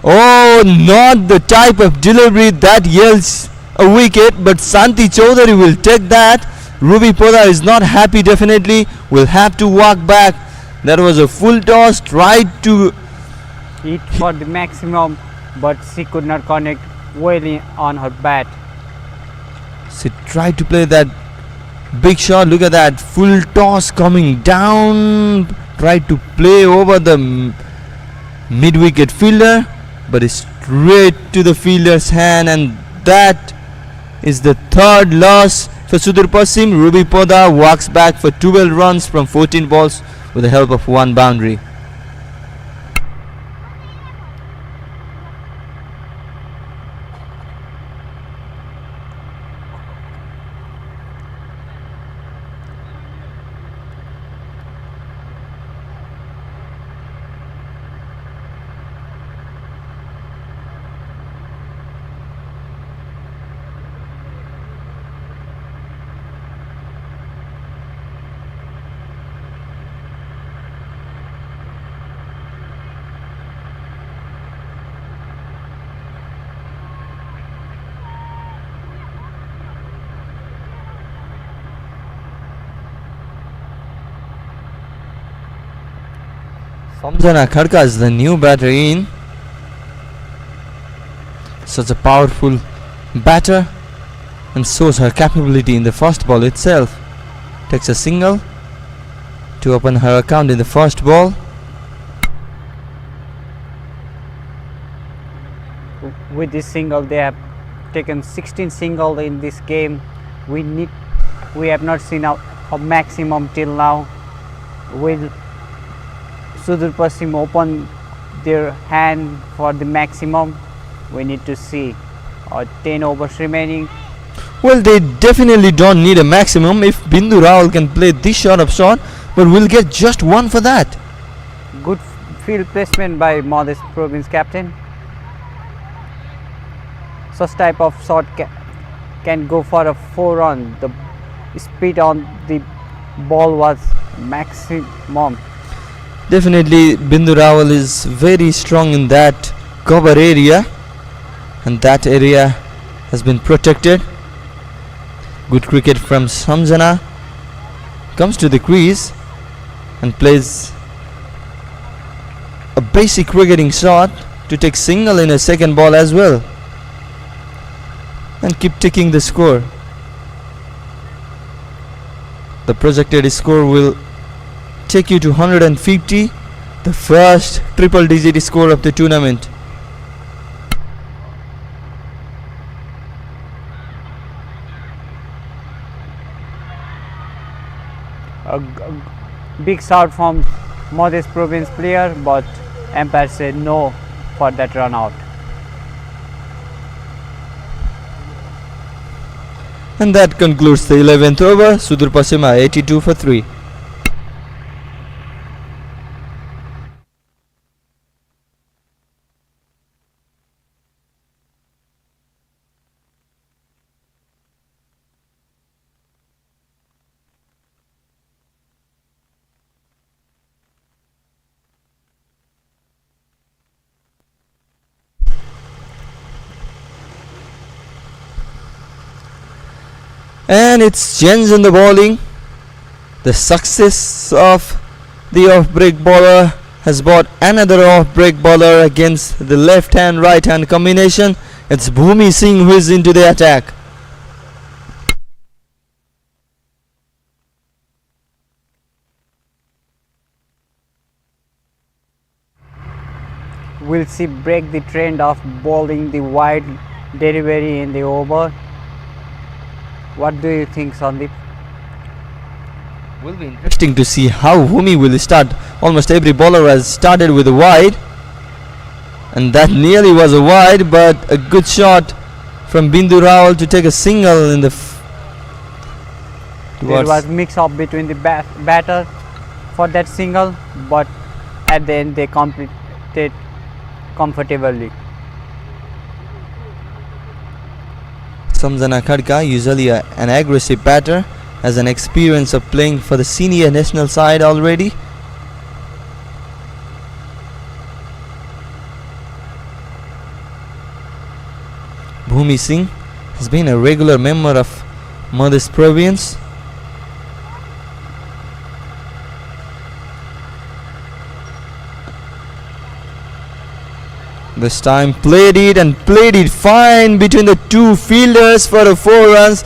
S1: Oh, not the type of delivery that yields a wicket, but Santi Chaudhary will take that. Ruby Poda is not happy, definitely. Will have to walk back. That was a full toss, tried to
S5: hit for the maximum, but she could not connect well on her bat.
S1: She tried to play that big shot. Look at that full toss coming down. Tried to play over the mid-wicket fielder, but it's straight to the fielder's hand, and that is the third loss for Sudur Pasim. Ruby Poda walks back for 12 runs from 14 balls with the help of one boundary. Samjana Khadka is the new batter in. Such a powerful batter, and shows her capability in the first ball itself. Takes a single to open her account in the first ball.
S5: With this single, they have taken 16 singles in this game. We have not seen a maximum till now. Will Sudur Pasim open their hand for the maximum? We need to see. 10 overs remaining.
S1: Well, they definitely don't need a maximum if Bindu Rawal can play this sort of shot, but we'll get just one for that.
S5: Good field placement by Modest Province captain. Such type of shot can go for a 4-run. The speed on the ball was maximum.
S1: Definitely Bindu Rawal is very strong in that cover area, and that area has been protected. Good cricket from Samjana. Comes to the crease and plays a basic cricketing shot to take single in a second ball as well, and keep ticking the score. The projected score will take you to 150, the first triple digit score of the tournament.
S5: A big shot from Modest Province player, but umpire said no for that run out.
S1: And that concludes the 11th over. Sudur Pasim are 82 for 3. And it's Jens in the bowling. The success of the off-break bowler has brought another off-break bowler against the left-hand right-hand combination. It's Bhumi Singh who is into the attack.
S5: Will she break the trend of bowling the wide delivery in the over? What do you think, Sandeep?
S1: Will be interesting to see how Bhumi will start. Almost every bowler has started with a wide, and that nearly was a wide, but a good shot from Bindu Rawal to take a single in the
S5: there was mix up between the batter for that single, but at the end they completed comfortably.
S1: Samjana Khadka, usually an aggressive batter, has an experience of playing for the senior national side already. Bhumi Singh has been a regular member of Madhya Province. This time played it fine between the two fielders for the 4 runs.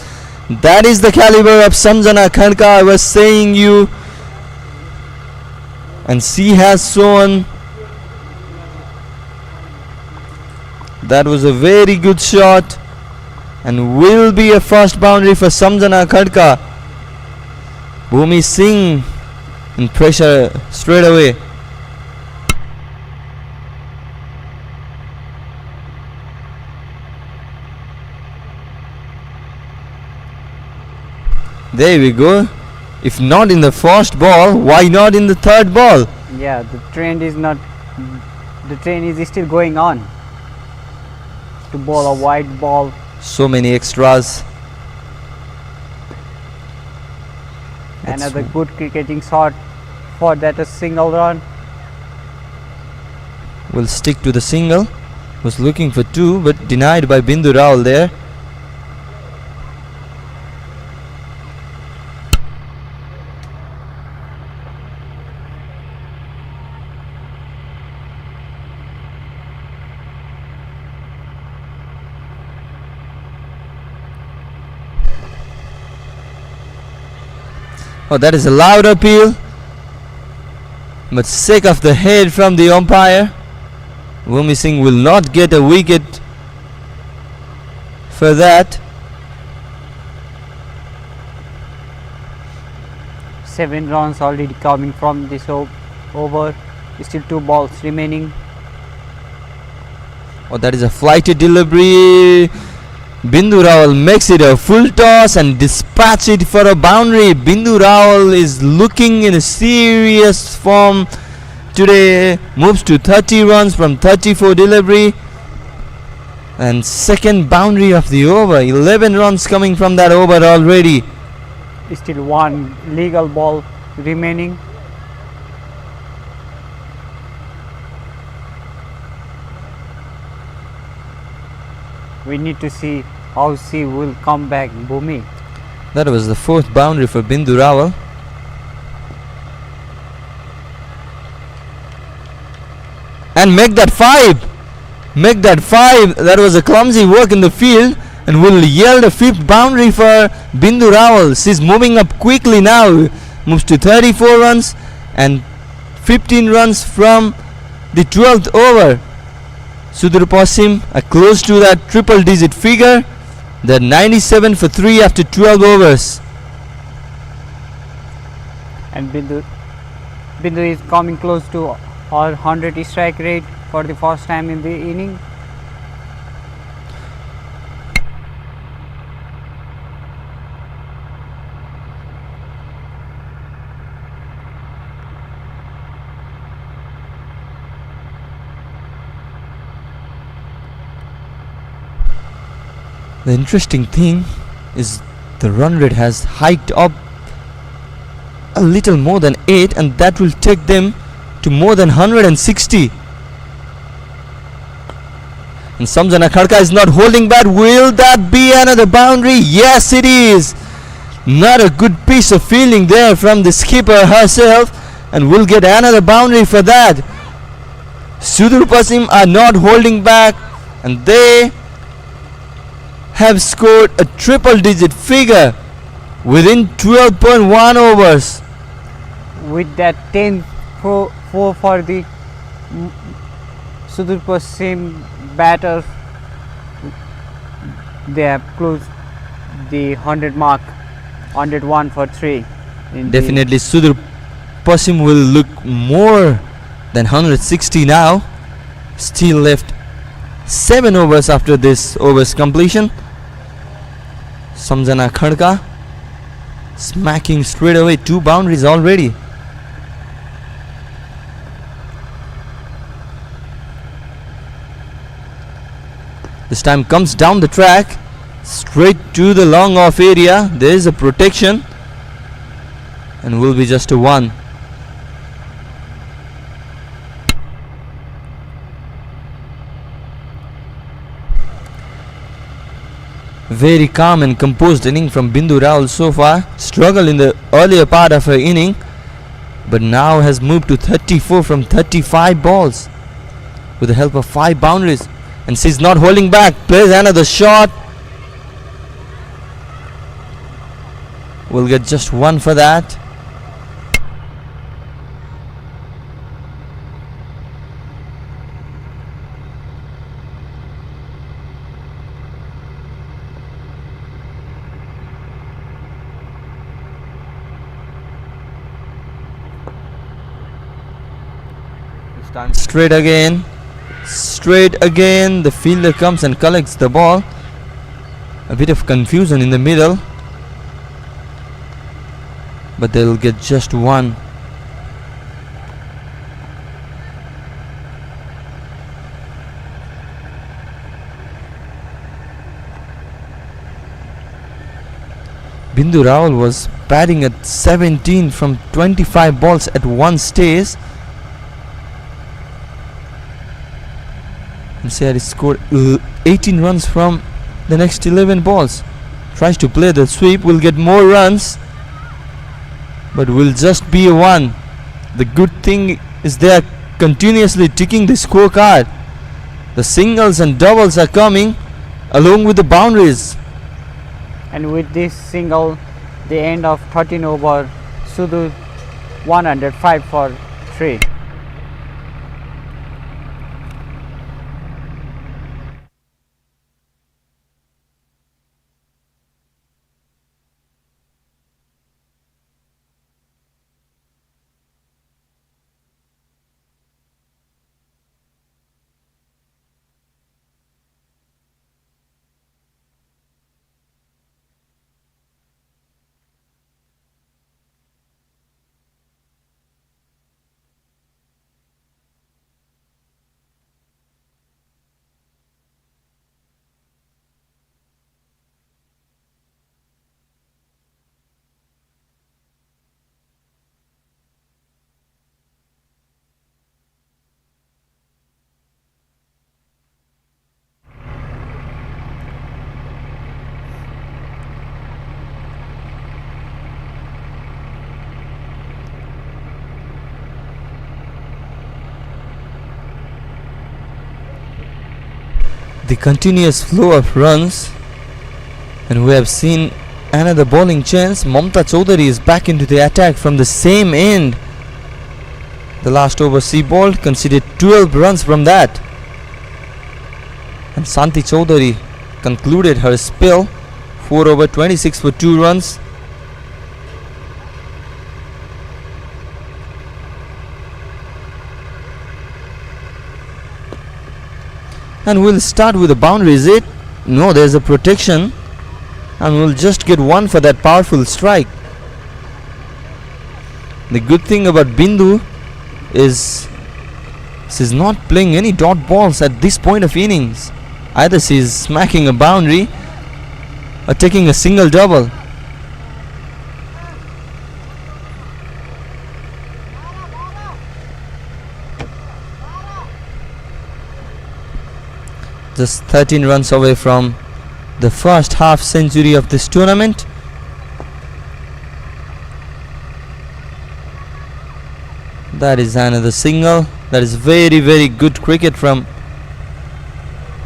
S1: That is the caliber of Samjana Khanka I was saying you. And she has shown. That was a very good shot and will be a first boundary for Samjana Khanka. Bhumi Singh in pressure straight away. There we go. If not in the first ball, why not in the third ball?
S5: Yeah, the train is still going on to bowl a wide ball.
S1: So many extras.
S5: Another good cricketing shot for that a single run.
S1: Will stick to the single. Was looking for 2 but denied by Bindu Rawal there. Oh, that is a loud appeal, but sick of the head from the umpire. Bhumi Singh will not get a wicket for that.
S5: 7 runs already coming from this over. Still 2 balls remaining.
S1: Oh, that is a flighted delivery. Bindu Rawal makes it a full toss and dispatch it for a boundary. Bindu Rawal is looking in a serious form today. Moves to 30 runs from 34 delivery. And second boundary of the over. 11 runs coming from that over already.
S5: Still 1 legal ball remaining. We need to see how she will come back, Bhumi.
S1: That was the 4th boundary for Bindu Rawal. And make that 5. Make that 5. That was a clumsy work in the field. And will yield a 5th boundary for Bindu Rawal. She's moving up quickly now. Moves to 34 runs and 15 runs from the 12th over. Sudur Pasim close to that triple digit figure. They're 97 for 3 after 12 overs.
S5: And Bindu is coming close to our 100 strike rate for the first time in the inning.
S1: The interesting thing is the run rate has hiked up a little more than 8, and that will take them to more than 160. And Samjana Khanka is not holding back. Will that be another boundary? Yes, it is. Not a good piece of fielding there from the skipper herself, and we'll get another boundary for that. Sudur Pasim are not holding back, and they have scored a triple digit figure within 12.1 overs.
S5: With that 10-4 for the Sudur Pasim batters, they have closed the 100 mark. 101 for 3.
S1: Definitely Sudur Pasim will look more than 160 now. Still left 7 overs after this over's completion. Samjana Khanka smacking straight away 2 boundaries already. This time comes down the track straight to the long off area. There is a protection and will be just a 1. Very calm and composed inning from Bindu Rawal so far. Struggled in the earlier part of her inning, but now has moved to 34 from 35 balls with the help of 5 boundaries, and she's not holding back. Plays another shot. Will get just 1 for that. Straight again. The fielder comes and collects the ball. A bit of confusion in the middle, but they'll get just 1. Bindu Rawal was batting at 17 from 25 balls at one stage, and she had scored 18 runs from the next 11 balls. Tries to play the sweep, will get more runs, but will just be a 1. The good thing is they are continuously ticking the scorecard. The singles and doubles are coming along with the boundaries.
S5: And with this single, the end of 13 over, Sudur 105 for 3.
S1: The continuous flow of runs, and we have seen another bowling chance. Mamta Chaudhary is back into the attack from the same end. The last over she bowled, conceded 12 runs from that, and Santi Chaudhary concluded her spell 4 over 26 for 2 runs. And we'll start with a boundary, is it? No, there's a protection, and we'll just get 1 for that powerful strike. The good thing about Bindu is she's not playing any dot balls at this point of innings. Either she's smacking a boundary or taking a single double. Just 13 runs away from the first half century of this tournament. That is another single. That is very, very good cricket from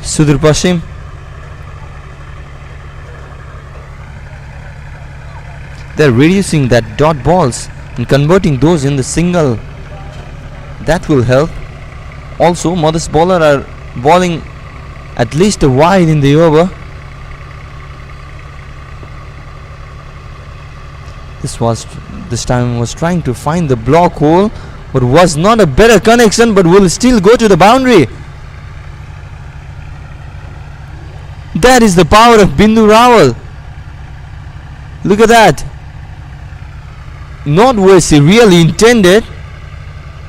S1: Sudur Pasim. They're reducing that dot balls and converting those in the single. That will help. Also, Modest bowler are bowling at least a wide in the over. This time was trying to find the block hole, but was not a better connection, but will still go to the boundary. That is the power of Bindu Rawal. Look at that. Not where she really intended,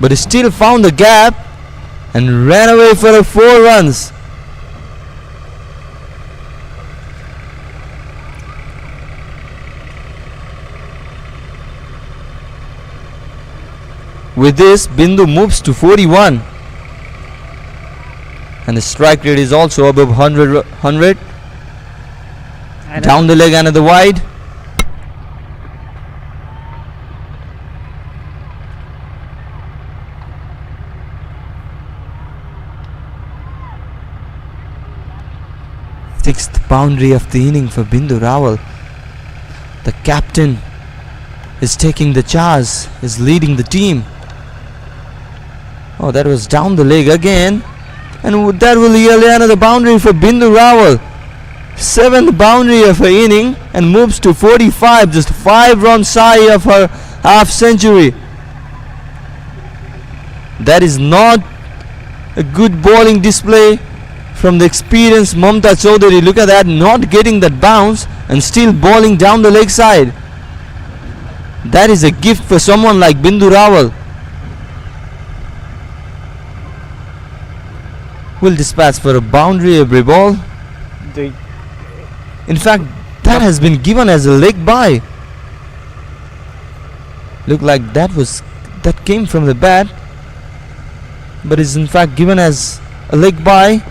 S1: but still found the gap and ran away for 4 runs. With this, Bindu moves to 41, and the strike rate is also above 100. Down the leg, another wide. Sixth boundary of the inning for Bindu Rawal. The captain is taking the charge, is leading the team. Oh, that was down the leg again. And that will yield another boundary for Bindu Rawal. Seventh boundary of her inning and moves to 45, just 5 runs shy of her half century. That is not a good bowling display from the experienced Mamta Chaudhary. Look at that, not getting that bounce and still bowling down the leg side. That is a gift for someone like Bindu Rawal. Will dispatch for a boundary every ball. In fact, that has been given as a leg bye. Look like that came from the bat, but is in fact given as a leg bye.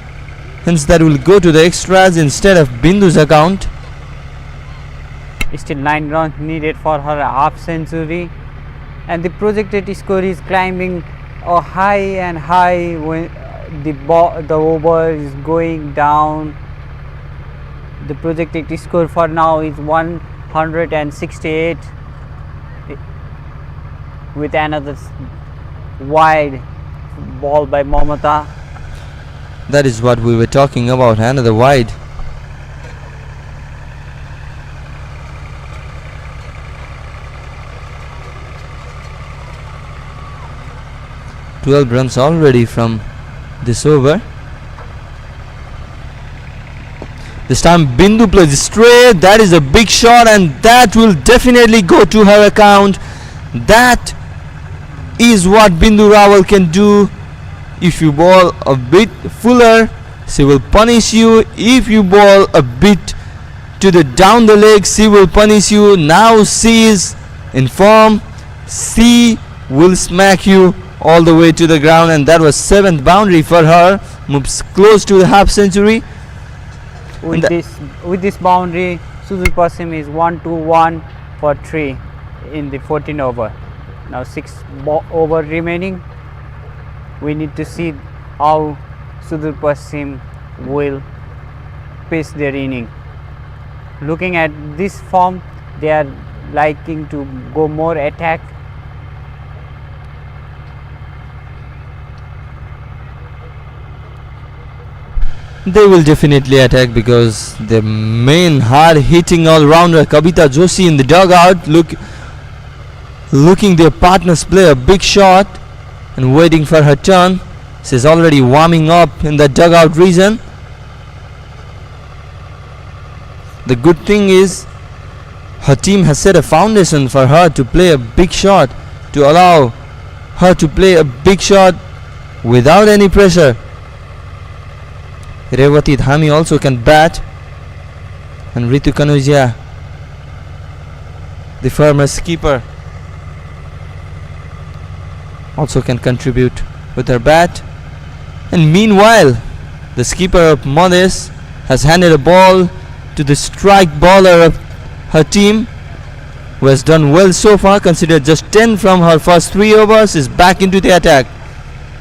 S1: Hence that will go to the extras instead of Bindu's account.
S5: Still 9 runs needed for her half century, and the projected score is climbing high and high when the over is going down. The projected score for now is 168 with another wide ball by Mamata.
S1: That is what we were talking about, another wide. Runs already from this over. This time Bindu plays straight. That is a big shot and that will definitely go to her account. That is what Bindu Rawal can do. If you bowl a bit fuller, she will punish you. If you bowl a bit to the down the leg, she will punish you. Now she is in form. She will smack you all the way to the ground, and that was 7th boundary for her. Moves close to the half century.
S5: With this boundary, Sudur Pasim is 1-2-1 for 3 in the 14 over. Now 6 over remaining. We need to see how Sudur Pasim will pace their inning. Looking at this form, they are liking to go more attack.
S1: They will definitely attack because the main hard-hitting all-rounder Kavita Joshi in the dugout looking their partners play a big shot and waiting for her turn. She's already warming up in the dugout region. The good thing is her team has set a foundation for her to play a big shot, to allow her to play a big shot without any pressure. Revati Dhami also can bat, and Ritu Kanuja, the former skipper, also can contribute with her bat. And meanwhile, the skipper of Modes has handed a ball to the strike bowler of her team, who has done well so far, considered just 10 from her first 3 overs, is back into the attack.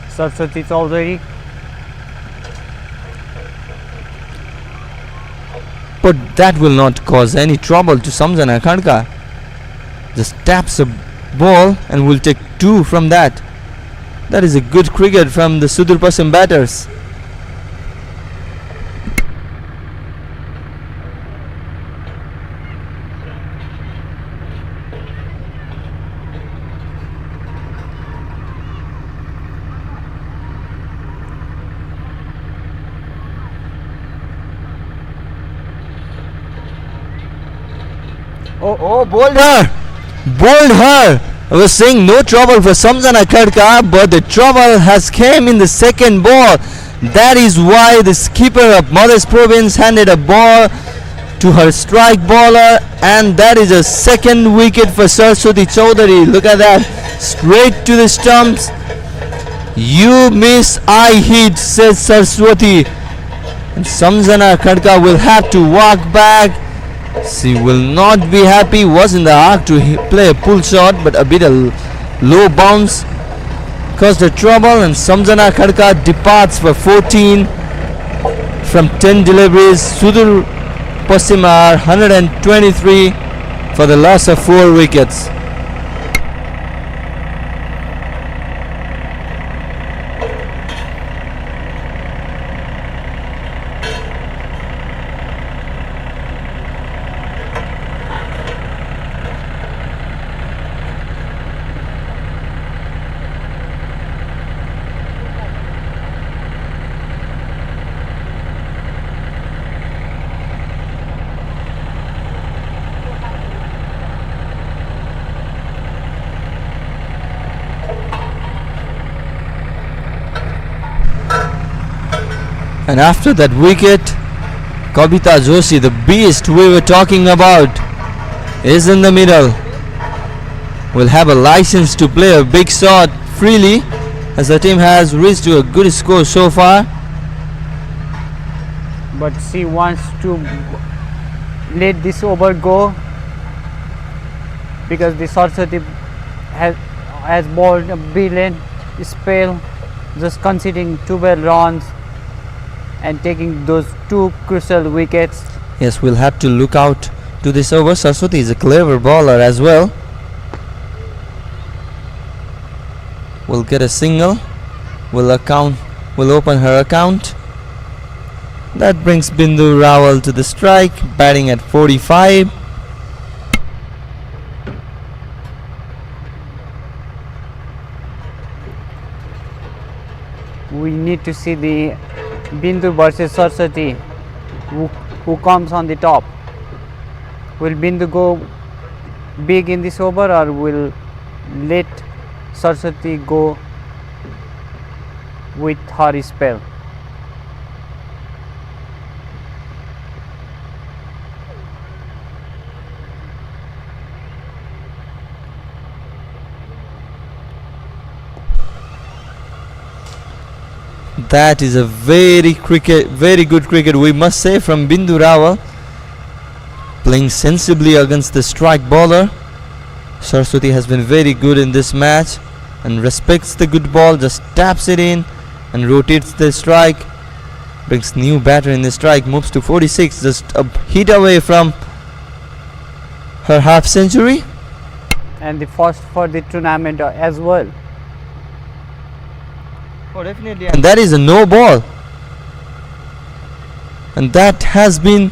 S5: Saraswati Chaudhary.
S1: But that will not cause any trouble to Samjana Khandka. Just taps a ball and will take 2 from that. That is a good cricket from the Sudur Pasim batters. Oh, bowled her! Bowled her! I was saying no trouble for Samjana Khandka, but the trouble has came in the second ball. That is why the skipper of Modes Province handed a ball to her strike bowler, and that is a second wicket for Saraswati Chaudhary. Look at that, straight to the stumps. You miss, I hit, says Saraswati. And Samjana Khandka will have to walk back She will not be happy. Was in the arc to play a pull shot, but a bit low bounce caused her trouble, and Samjana Khadka departs for 14 from 10 deliveries. Sudur Pasim are 123 for the loss of 4 wickets. And after that wicket, 𝐏𝐫𝐨𝐯𝐢𝐧𝐜, the beast we were talking about, is in the middle. Will have a license to play a big shot freely, as the team has reached to a good score so far.
S5: But she wants to let this over go because the 𝐶𝐴𝐴𝐴 has bowled a brilliant spell, just conceding 12 runs and taking those 2 crucial wickets.
S1: Yes, we'll have to look out to this over. 𝐶𝐴𝐴𝐴 is a clever bowler as well. Will get a single. Will open her account. That brings Bindu Rawal to the strike, batting at 45.
S5: We need to see the Bindu versus 𝐶𝐴𝐴𝐴, who comes on the top. Will Bindu go big in this over, or will let 𝐶𝐴𝐴𝐴 go with her spell?
S1: That is a very good cricket, we must say, from Bindu Rawal, playing sensibly against the strike bowler. 𝐶𝐴𝐴𝐴 has been very good in this match and respects the good ball, just taps it in and rotates the strike, brings new batter in the strike, moves to 46, just a hit away from her half century.
S5: And the first for the tournament as well.
S1: Oh, definitely. And that is a no ball, and that has been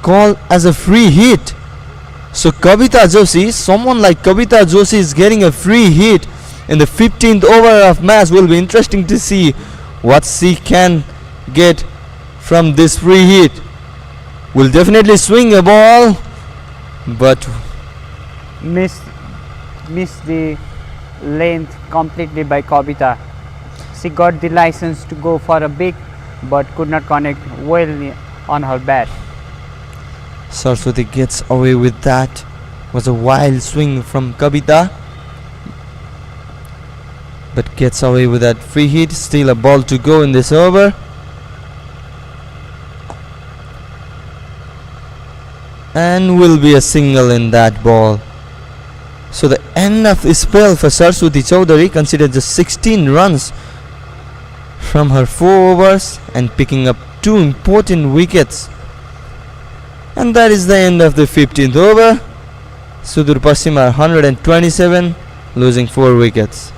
S1: called as a free hit. So 𝐏𝐫𝐴𝐴, someone like 𝐏𝐫𝐴𝐴 is getting a free hit in the 15th over of match. Will be interesting to see what she can get from this free hit. Will definitely swing a ball, but
S5: Miss the length completely by 𝐏𝐫𝐴𝐴. She got the license to go for a big, but could not connect well on her bat.
S1: 𝐶𝐴𝐴𝐴 gets away with that. Was a wild swing from 𝐏𝐫𝐴𝐴, but gets away with that free hit. Still a ball to go in this over. And will be a single in that ball. So the end of the spell for Saraswati Chowdhury, considered just 16 runs from her 4 overs and picking up 2 important wickets. And that is the end of the 15th over. Sudur Pasim are 127, losing 4 wickets.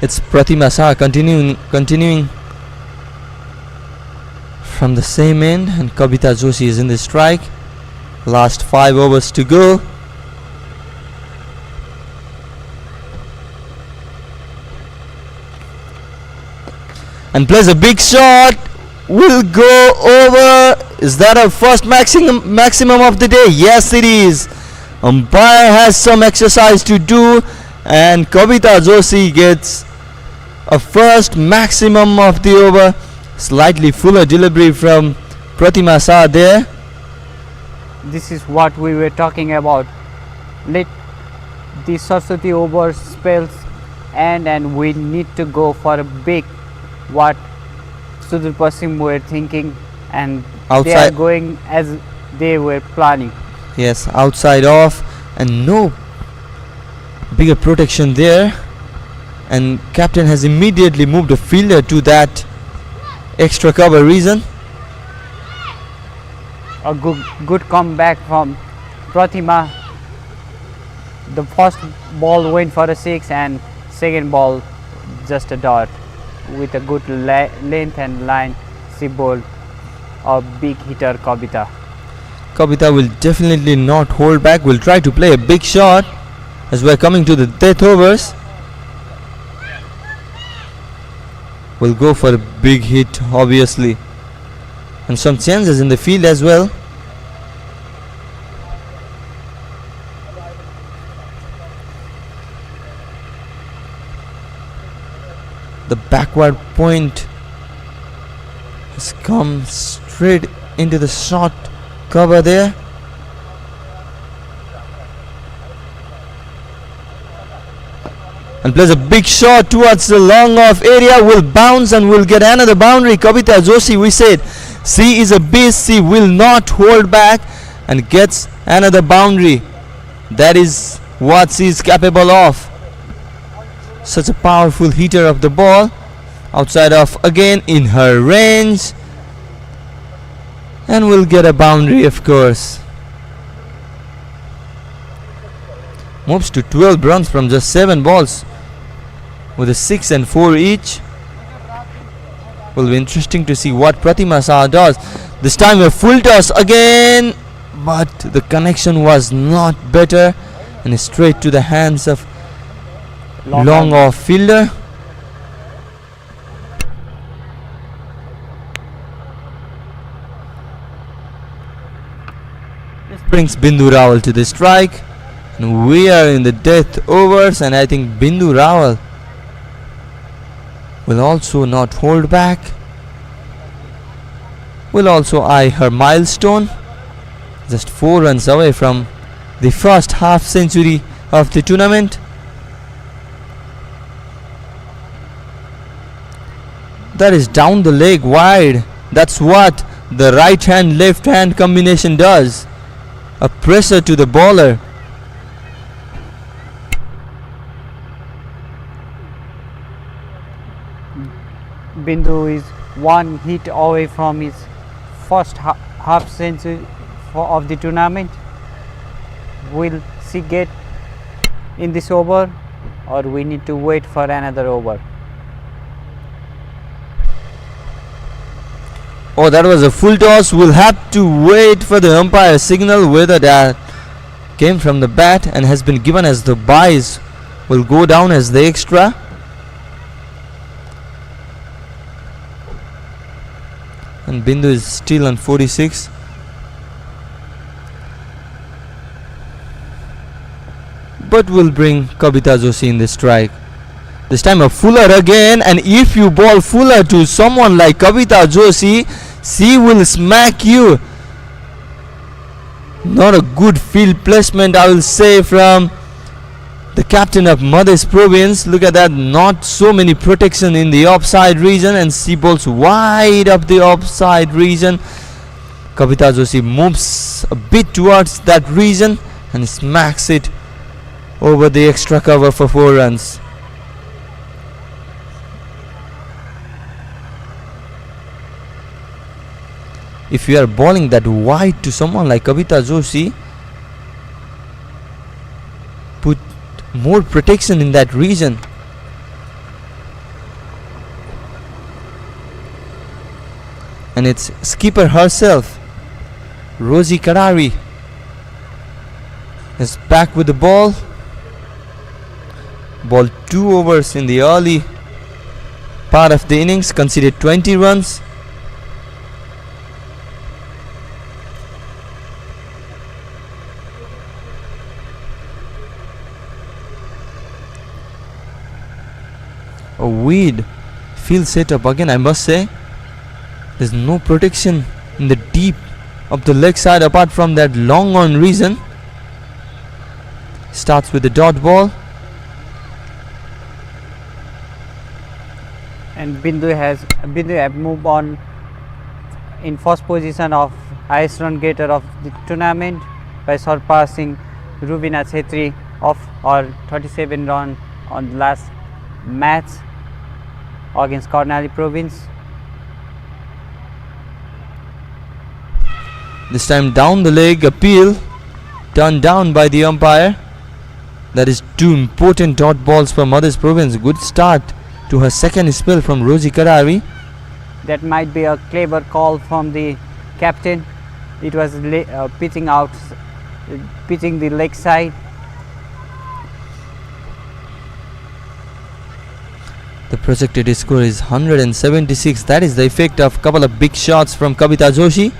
S1: It's Pratima Shah continuing from the same end, and 𝐶𝐫𝐨𝐯 𝐬 is in the strike. Last 5 overs to go. And plays a big shot. Will go over. Is that a first maximum of the day? Yes, it is. Umpire has some exercise to do, and 𝐶𝐫𝐨𝐯 𝐬 gets a first maximum of the over. Slightly fuller delivery from Pratima Shah there.
S5: This is what we were talking about. Let the Saraswati over spells and we need to go for a big, what Sudur Pasim were thinking, and they are
S1: Outside.
S5: going as they were planning.
S1: Yes, outside off, and no bigger protection there, and captain has immediately moved a fielder to that extra cover region.
S5: A good comeback from Pratima. The first ball went for a 6 and second ball just a dot. With a good length and line, she bowled a big hitter 𝐶𝐫𝐨𝐯.
S1: 𝐶𝐶𝐫𝐨𝐯 will definitely not hold back, will try to play a big shot as we're coming to the death overs. Will go for a big hit, obviously, and some chances in the field as well. The backward point has come straight into the short cover there. And plays a big shot towards the long off area. Will bounce and will get another boundary. 𝐶𝐫𝐨𝐯 𝐬, we said she is a beast. She will not hold back and gets another boundary. That is what she is capable of. Such a powerful hitter of the ball. Outside off again in her range, and will get a boundary, of course. Moves to 12 runs from just 7 balls with a 6 and 4 each. Will be interesting to see what Pratima Shah does. This time a full toss again, but the connection was not better, and straight to the hands of long off fielder. This brings Bindu Rawal to the strike, and we are in the death overs, and I think Bindu Rawal will also not hold back, will also eye her milestone, just 4 runs away from the first half century of the tournament. That is down the leg wide. That's what the right hand left hand combination does. A pressure to the bowler.
S5: Bindu is 1 hit away from his first half century of the tournament. Will she get in this over, or we need to wait for another over?
S1: Oh, that was a full toss. We'll have to wait for the umpire signal whether that came from the bat and has been given as the byes. Will go down as the extra. And Bindu is still on 46. But will bring 𝐶𝐫𝐨𝐯 𝐬 in the strike. This time a fuller again, and if you bowl fuller to someone like 𝐶𝐫𝐨𝐯 𝐬, she will smack you. Not a good field placement, I will say, from the captain of Madhya Province. Look at that, not so many protection in the offside region, and she bowls wide up the offside region. 𝐶𝐫𝐨𝐯 𝐬 moves a bit towards that region and smacks it over the extra cover for 4 runs. If you are bowling that wide to someone like 𝐶𝐫𝐨𝐯 𝐬, put more protection in that region. and its skipper herself, 𝐏𝐫𝐾𝐫 is back with the ball. Ball 2 overs in the early part of the innings, conceded 20 runs. A weed field setup again, I must say. There's no protection in the deep of the leg side apart from that long on reason. Starts with the dot ball.
S5: And Bindu have moved on in first position of highest run getter of the tournament by surpassing Rubina Chhetri of her 37 run on the last match against Karnali province.
S1: This time down the leg, appeal turned down by the umpire. That is 2 important dot balls for Madhya province. Good start to her second spell from 𝐏𝐫𝐾𝐫.
S5: That might be a clever call from the captain. It was pitching the leg side.
S1: The projected score is 176. That is the effect of couple of big shots from Kavita Joshi.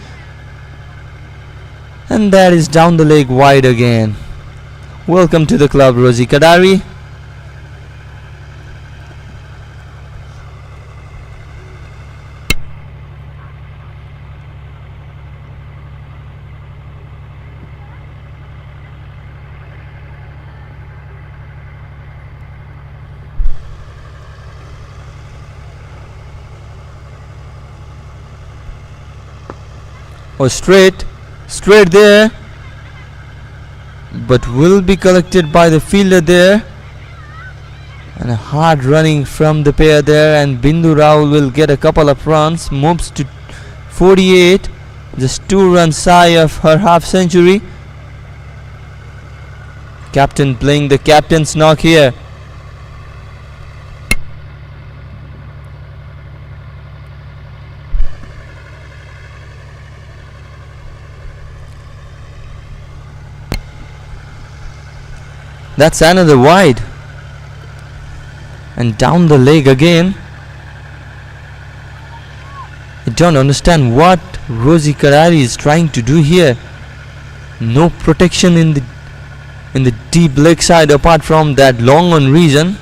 S1: And that is down the leg wide again. Welcome to the club, 𝐏𝐫𝐾𝐫. Oh, straight there, but will be collected by the fielder there, and a hard running from the pair there, and Bindu Rahul will get a couple of runs, moves to 48, just 2 runs shy of her half century. Captain playing the captain's knock here. That's another wide, and down the leg again. I don't understand what 𝐏𝐫𝐾𝐫 is trying to do here. No protection in the deep leg side apart from that long on reason.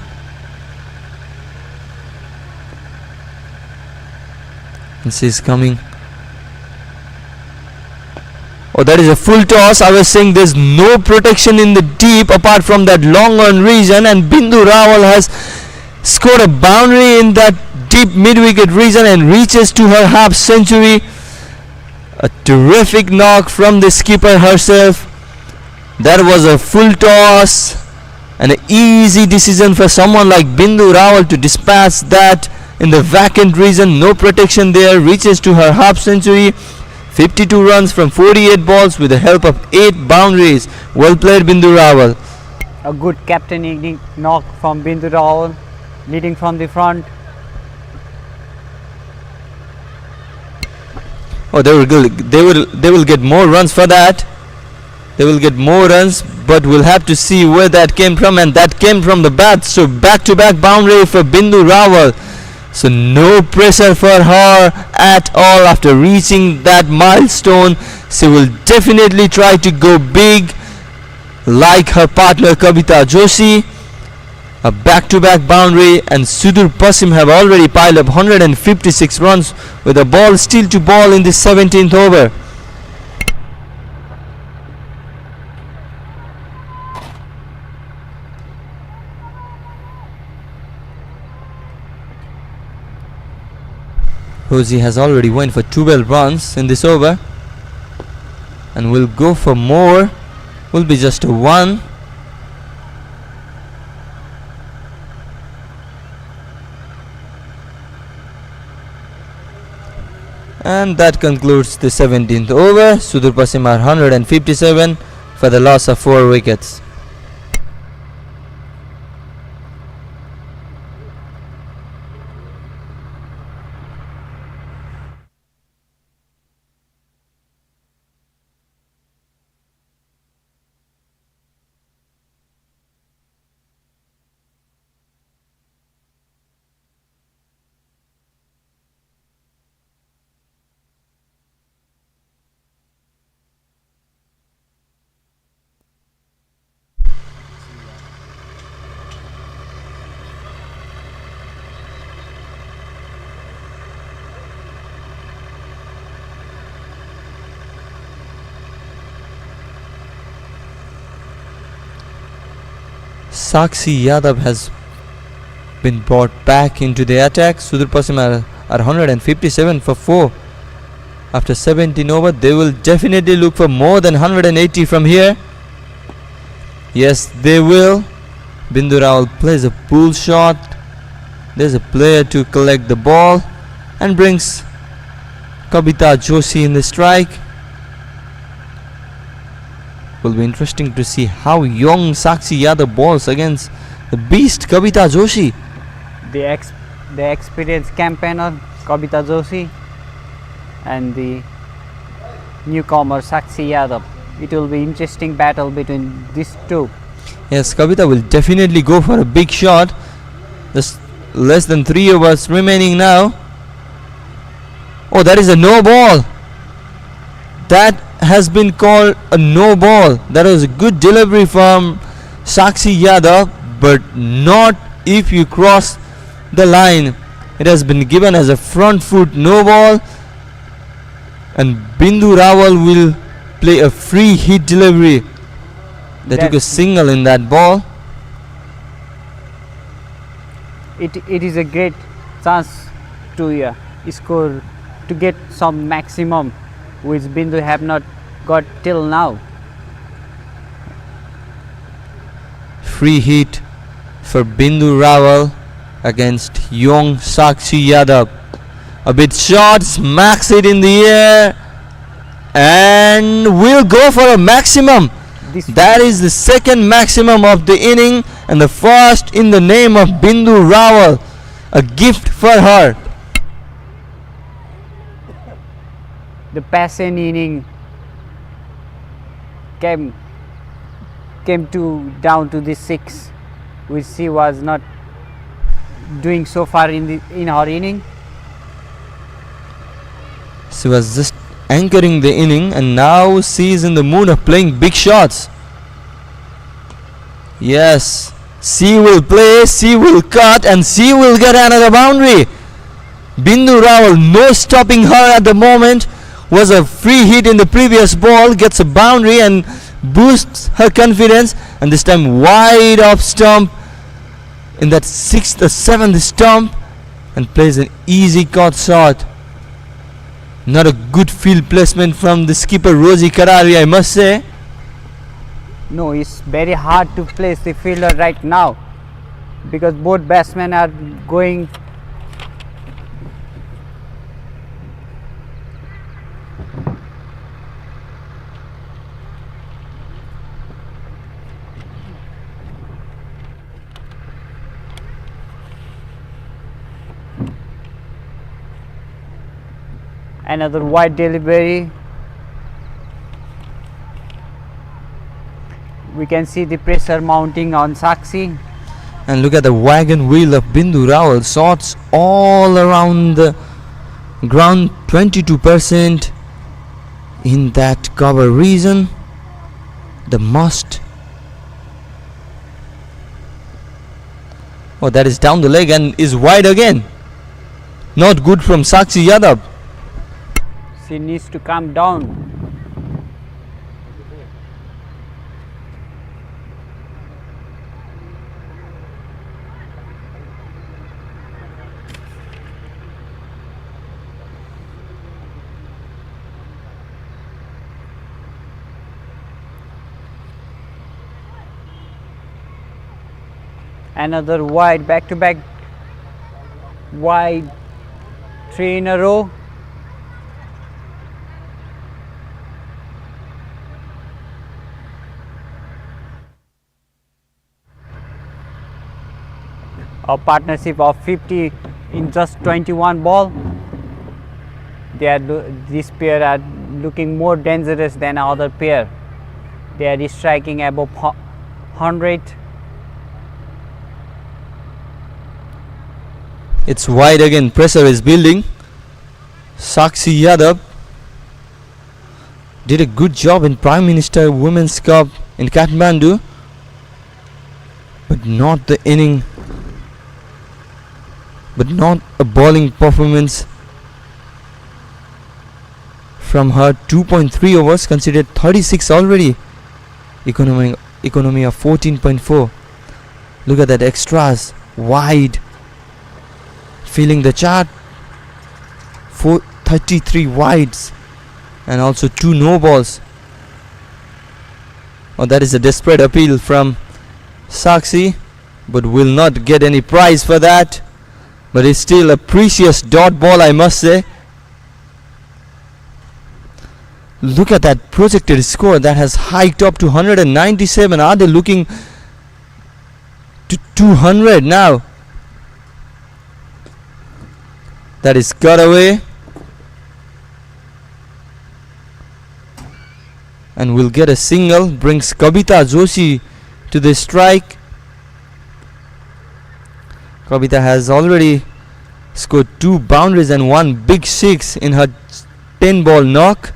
S1: And she's coming. Oh, that is a full toss. I was saying there's no protection in the deep apart from that long on reason, and Bindu Rahul has scored a boundary in that deep mid-wicket region and reaches to her half century. A terrific knock from the skipper herself. That was a full toss and an easy decision for someone like Bindu Rahul to dispatch that in the vacant region. No protection there. Reaches to her half century. 52 runs from 48 balls with the help of 8 boundaries. Well played, Bindu Rahul.
S5: A good captaining knock from Bindu Rahul, leading from the front.
S1: Oh, they will get more runs for that. They will get more runs, but we'll have to see where that came from, and that came from the bat. So back-to-back boundary for Bindu Rahul. So no pressure for her at all after reaching that milestone. She will definitely try to go big like her partner Kavita Joshi. A back-to-back boundary, and Sudur Pasim have already piled up 156 runs with a ball still to ball in the 17th over. 𝐏𝐫𝐾𝐫 has already went for 12 runs in this over and will go for more. Will be just a 1. And that concludes the 17th over. Sudur Pasim are 157 for the loss of 4 wickets. 𝐶𝐬 𝐏𝐫𝐨𝐯𝐢𝐬 has been brought back into the attack. Sudur Pasim are 157 for 4 after 17 over. They will definitely look for more than 180 from here. Yes, they will. Bindu Rawal plays a pull shot. There's a player to collect the ball and brings Kavita Joshi in the strike. Will be interesting to see how young 𝐶𝐬 𝐏𝐫𝐨𝐯𝐢𝐬 balls against the beast Kavita Joshi.
S5: The experienced campaigner Kavita Joshi and the newcomer 𝐶𝐬 𝐏𝐫𝐨𝐯𝐢𝐬. It will be interesting battle between these two.
S1: Yes, Kavita will definitely go for a big shot. Just less than 3 overs remaining now. Oh, that is a no ball. That has been called a no ball. That was a good delivery from 𝐶𝐬 𝐏𝐫𝐨𝐯𝐢𝐬, but not if you cross the line. It has been given as a front foot no ball, and Bindu Rawal will play a free hit delivery. They took a single in that ball.
S5: It is a great chance to score, to get some maximum which Bindu have not got till now.
S1: Free hit for Bindu Rawal against young 𝐶𝐬 𝐏𝐫𝐨𝐯𝐢𝐬. A bit short, smacks it in the air and will go for a maximum. That is the second maximum of the inning and the first in the name of Bindu Rawal. A gift for her.
S5: The passing inning came down to the 6, which she was not doing so far in her inning.
S1: She was just anchoring the inning, and now she is in the mood of playing big shots. Yes, she will play, she will cut, and she will get another boundary. Bindu Rawal, no stopping her at the moment. Was a free hit in the previous ball, gets a boundary and boosts her confidence, and this time wide off stump in that 6th or 7th stump, and plays an easy cut shot. Not a good field placement from the skipper Rosie Karari, I must say.
S5: No, it's very hard to place the fielder right now because both batsmen are going. Another wide delivery. We can see the pressure mounting on 𝐶𝐬.
S1: And look at the wagon wheel of Bindu Rawal. Shots all around the ground, 22% in that cover region. The must. Oh, that is down the leg and is wide again. Not good from 𝐶𝐬 𝐏𝐫𝐨𝐯𝐢𝐬.
S5: She needs to calm down. Another wide, back-to-back wide, 3 in a row. A partnership of 50 in just 21 ball. This pair are looking more dangerous than other pair. They are striking above 100.
S1: It's wide again. Pressure is building. 𝐶𝐬 𝐏𝐫𝐨𝐯𝐢𝐬 did a good job in Prime Minister Women's Cup in Kathmandu, but not the inning, but not a bowling performance from her. 2.3 overs, considered 36 already. Economy of 14.4. Look at that extras, wide. Feeling the chart. 33 wides and also 2 no balls. Oh, that is a desperate appeal from Sakshi, but will not get any prize for that. But it's still a precious dot ball, I must say. Look at that projected score that has hiked up to 197. Are they looking to 200 now? That is cut away. And will get a single, brings Kavita Joshi to the strike. Kavita has already scored 2 boundaries and 1 big 6 in her 10-ball knock.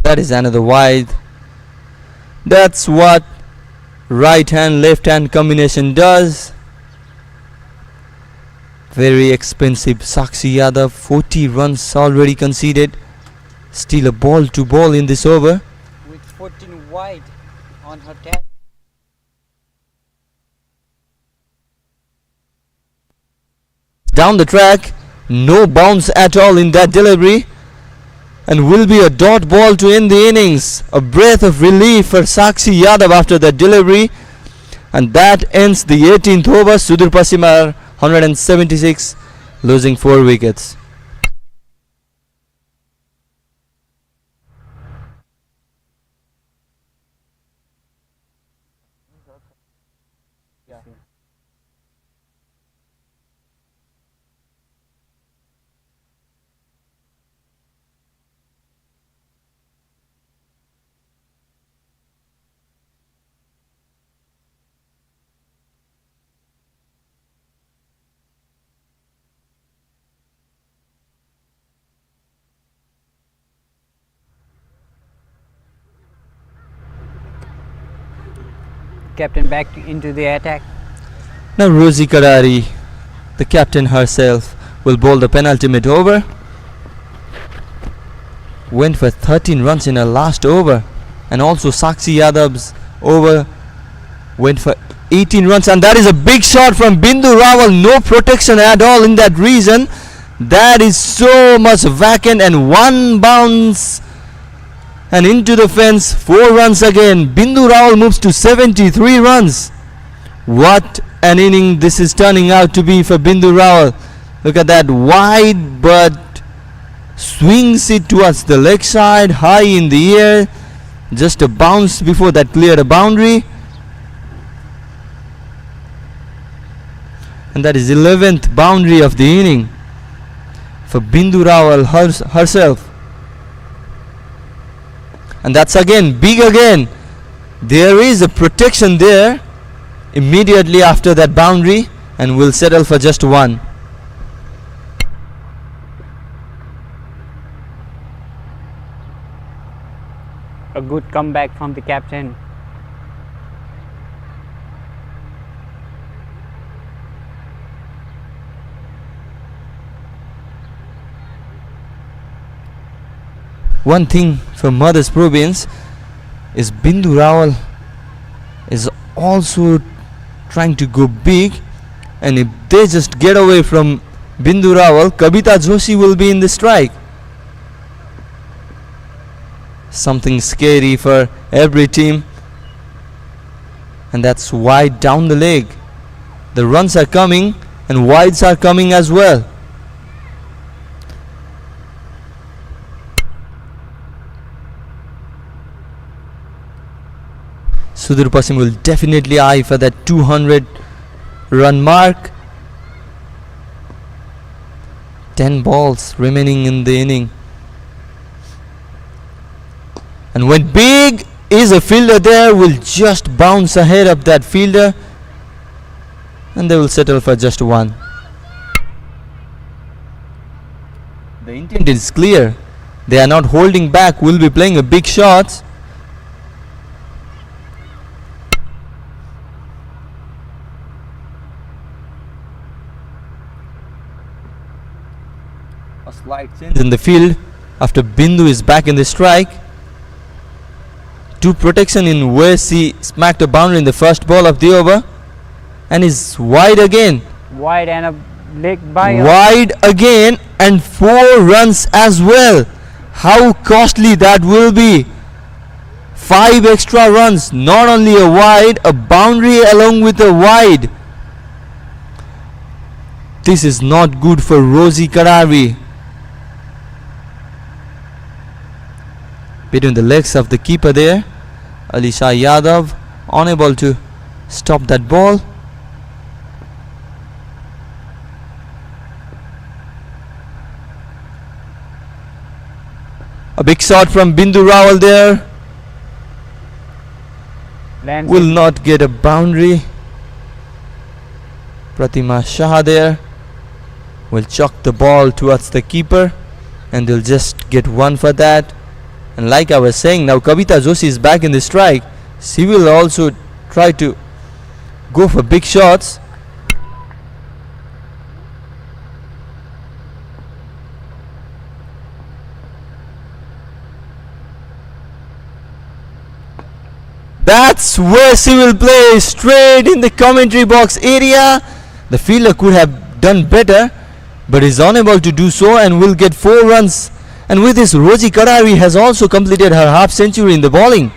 S1: That is another wide. That's what right hand left hand combination does. Very expensive. Sakshi Yadav, 40 runs already conceded. Still a ball to ball in this over.
S5: With 14 wide on her tag.
S1: Down the track, no bounce at all in that delivery. And will be a dot ball to end the innings. A breath of relief for Sakshi Yadav after that delivery. And that ends the 18th over. Sudur Pasim are 176, losing 4 wickets.
S5: Captain back into the attack.
S1: Now Rosie Kadari, the captain herself, will bowl the penultimate over. Went for 13 runs in her last over. And also Sakshi Yadav's over went for 18 runs. And that is a big shot from Bindu Rawal. No protection at all in that region. That is so much vacant and 1 bounce. And into the fence, 4 runs again. Bindu Rawal moves to 73 runs. What an inning this is turning out to be for Bindu Rawal. Look at that, wide but swings it towards the leg side, high in the air. Just a bounce before that cleared a boundary. And that is 11th boundary of the inning for Bindu Rawal herself. And that's again big again. There is a protection there immediately after that boundary, and will settle for just 1.
S5: A good comeback from the captain.
S1: One thing for Mother's Province is Bindu Rawal is also trying to go big, and if they just get away from Bindu Rawal, Kavita Joshi will be in the strike. Something scary for every team, and that's wide down the leg. The runs are coming and wides are coming as well. Sudur Pasim will definitely eye for that 200 run mark. 10 balls remaining in the inning. And when big is a fielder there, will just bounce ahead of that fielder, and they will settle for just 1. The intent is clear. They are not holding back, will be playing a big shot. slight change in the field after Bindu is back in the strike. Two protection in where she smacked a boundary in the first ball of the over, and is wide again.
S5: Wide and a leg by.
S1: Wide again, and 4 runs as well. How costly that will be. 5 extra runs, not only a wide, a boundary along with a wide. This is not good for 𝐏𝐫𝐸. Between the legs of the keeper there, Alisha Yadav unable to stop that ball. A big shot from Bindu Rawal there.
S5: Lands
S1: Will not get a boundary. Pratima Shah there will chuck the ball towards the keeper, and they'll just get 1 for that. And like I was saying, now Kavita Joshi is back in the strike. She will also try to go for big shots. That's where she will play, straight in the commentary box area. The fielder could have done better, but is unable to do so, and will get 4 runs. And with this, 𝐏𝐫𝐸 has also completed her half century in the bowling.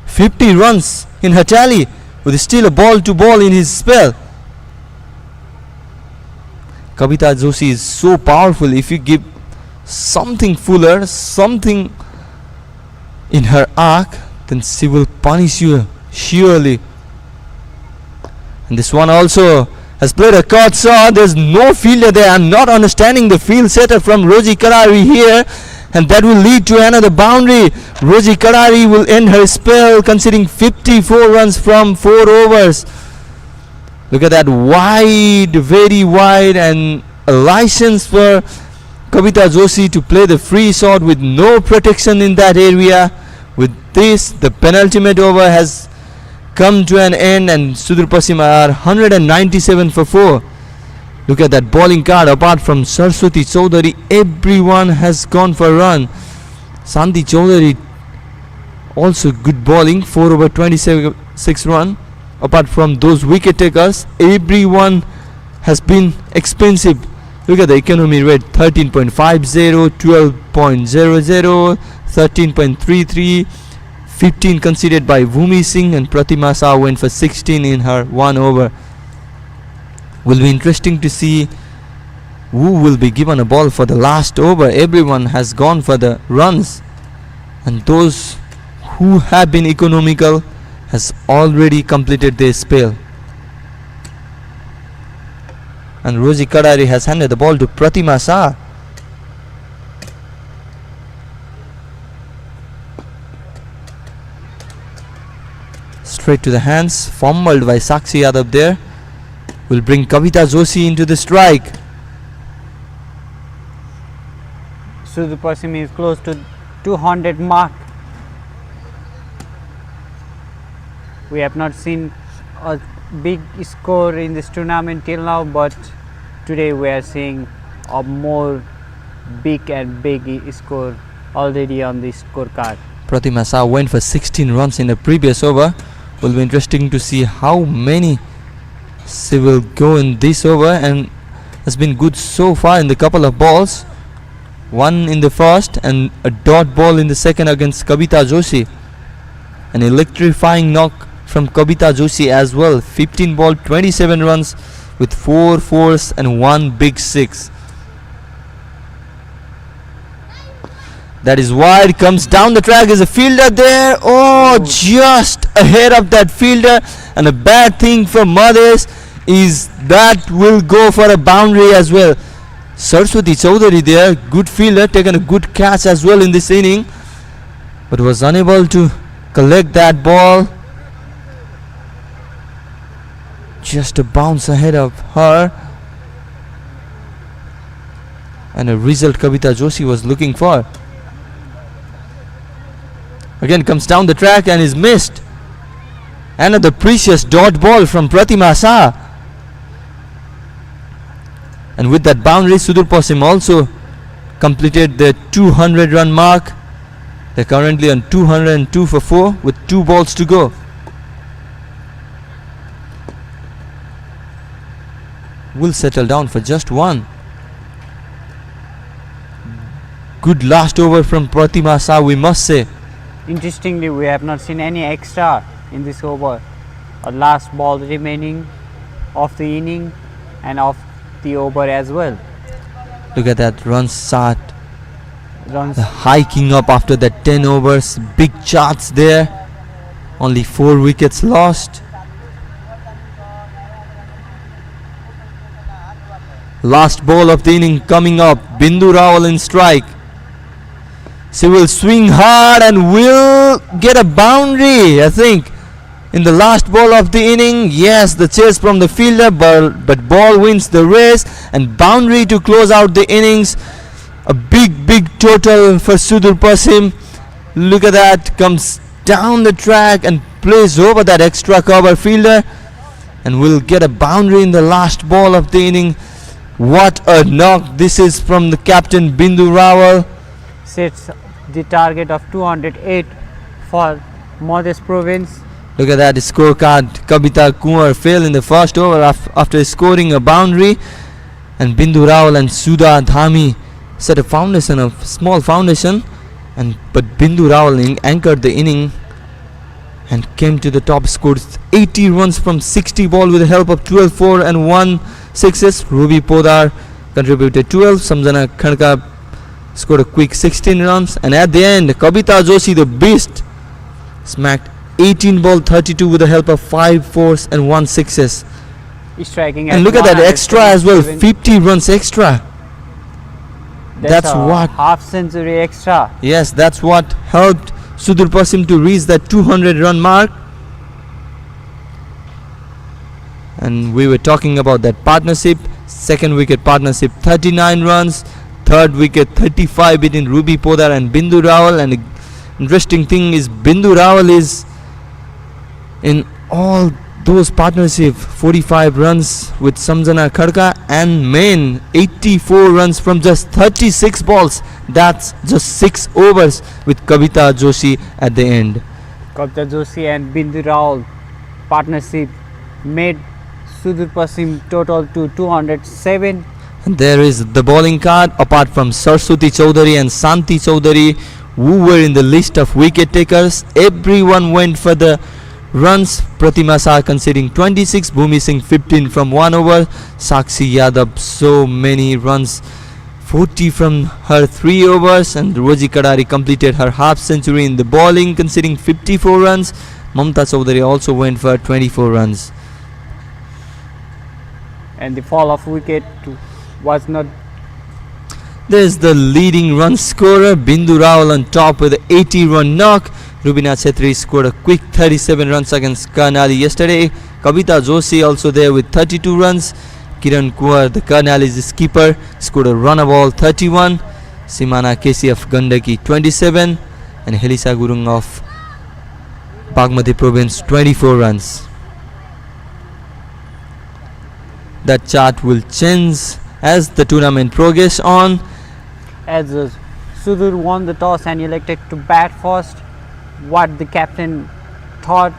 S1: 50 runs in her tally, with still a ball to ball in his spell. Kavita Joshi is so powerful. If you give something fuller, something in her arc, then she will punish you surely. And this one also has played a caught shot. There's no fielder there. I'm not understanding the field setup from 𝐏𝐫𝐸 here, and that will lead to another boundary. 𝐏𝐫𝐸 will end her spell, conceding 54 runs from 4 overs. Look at that, wide, very wide, and a license for Kavita Joshi to play the free shot with no protection in that area. With this, the penultimate over has come to an end, and Sudur Pasim are 197 for 4. Look at that bowling card. Apart from Saraswati Chaudhary, everyone has gone for a run. Shanti Chaudhary also good bowling, 4 over 26 run. Apart from those wicket takers, everyone has been expensive. Look at the economy rate: 13.50, 12.00, 13.33, 15 conceded by Bhumi Singh, and Pratima Shah went for 16 in her 1 over. Will be interesting to see who will be given a ball for the last over. Everyone has gone for the runs, and those who have been economical has already completed their spell. And 𝐏𝐫𝐸 has handed the ball to Pratima Shah. Straight to the hands, fumbled by Sakshi Yadav there. Will bring Kavita Joshi into the strike.
S5: Sudur Pasim is close to 200 mark. We have not seen a big score in this tournament till now, but today we are seeing a more big score already on the scorecard.
S1: Pratima Shah went for 16 runs in the previous over. Will be interesting to see how many she will go in this over, and has been good so far in the couple of balls. One in the first and a dot ball in the second against Kavita Joshi. An electrifying knock from Kavita Joshi as well. 15 ball, 27 runs with 4 fours and 1 big 6. That is wide, comes down the track. Is a fielder there? Oh, just ahead of that fielder. And a bad thing for Mothers is that will go for a boundary as well. Saraswati Chaudhary there, good fielder, taken a good catch as well in this inning, but was unable to collect that ball. Just a bounce ahead of her, and a result Kavita Joshi was looking for. Again comes down the track and is missed. Another precious dot ball from Pratima Shah. And with that boundary, Sudur Pasim also completed their 200-run mark. They're currently on 202 for 4 with 2 balls to go. Will settle down for just 1. Good last over from Pratima Shah, we must say.
S5: Interestingly, we have not seen any extra in this over. A last ball remaining of the inning and of the over as well.
S1: Look at that run start.
S5: Runs
S1: Hiking up after that 10 overs. Big charts there. Only 4 wickets lost. Last ball of the inning coming up. Bindu Rawal in strike. She will swing hard and will get a boundary, I think, in the last ball of the inning. Yes, the chase from the fielder, but ball wins the race and boundary to close out the innings. A big total for Sudur Pasim. Look at that, comes down the track and plays over that extra cover fielder and will get a boundary in the last ball of the inning. What a knock this is from the captain Bindu Rawal.
S5: sets the target of 208 for Madhya Province.
S1: Look at that scorecard. 𝐏𝐫𝐨𝐯𝐢𝐧𝐜 𝐿𝐴 failed in the first over after scoring a boundary, and Bindu Rawal and Sudha Dhami set a foundation, a small foundation, but Bindu Rawal anchored the inning and came to the top, scored 80 runs from 60 ball with the help of 12 4 and 1 sixes. Ruby Podar contributed 12. Samjana Khankha scored a quick 16 runs, and at the end Kavita Joshi, the beast, smacked 18 ball 32 with the help of 5 fours and 1 sixes.
S5: Striking
S1: And look at that extra as well, 50 runs extra. That's
S5: a
S1: what
S5: half century extra.
S1: Yes, that's what helped Sudur Pasim to reach that 200-run mark. And we were talking about that partnership. Second wicket partnership 39 runs, third wicket 35 between Ruby Podar and Bindu Rawal. And the interesting thing is Bindu Rawal is in all those partnership 45 runs with Samjana Khankha, and main 84 runs from just 36 balls. That's just 6 overs with Kavita Joshi at the end.
S5: Kavita Joshi and Bindu Rawal partnership made Sudur Pasim total to 207.
S1: And there is the bowling card. Apart from Saraswati Chowdhury and Santi Chowdhury, who were in the list of wicket takers, everyone went for the runs. Pratima Shah conceding 26, Bhumi Singh 15 from 1 over, Sakshi Yadav so many runs, 40 from her 3 overs, and Roji Kadari completed her half century in the bowling, conceding 54 runs. Mamta Chowdhury also went for 24 runs.
S5: And the fall of wicket was not.
S1: There's the leading run scorer, Bindu Rawal on top with an 80-run knock. Rubina Chetri scored a quick 37 runs against Karnali yesterday. Kavita Joshi also there with 32 runs. Kiran Kuwar, the Karnali's keeper, scored a run of all 31. Simana Kesi of Gandaki 27. And Helisa Gurung of Bagmati Province 24 runs. That chart will change as the tournament progresses on.
S5: As Sudur won the toss and elected to bat first, what the captain thought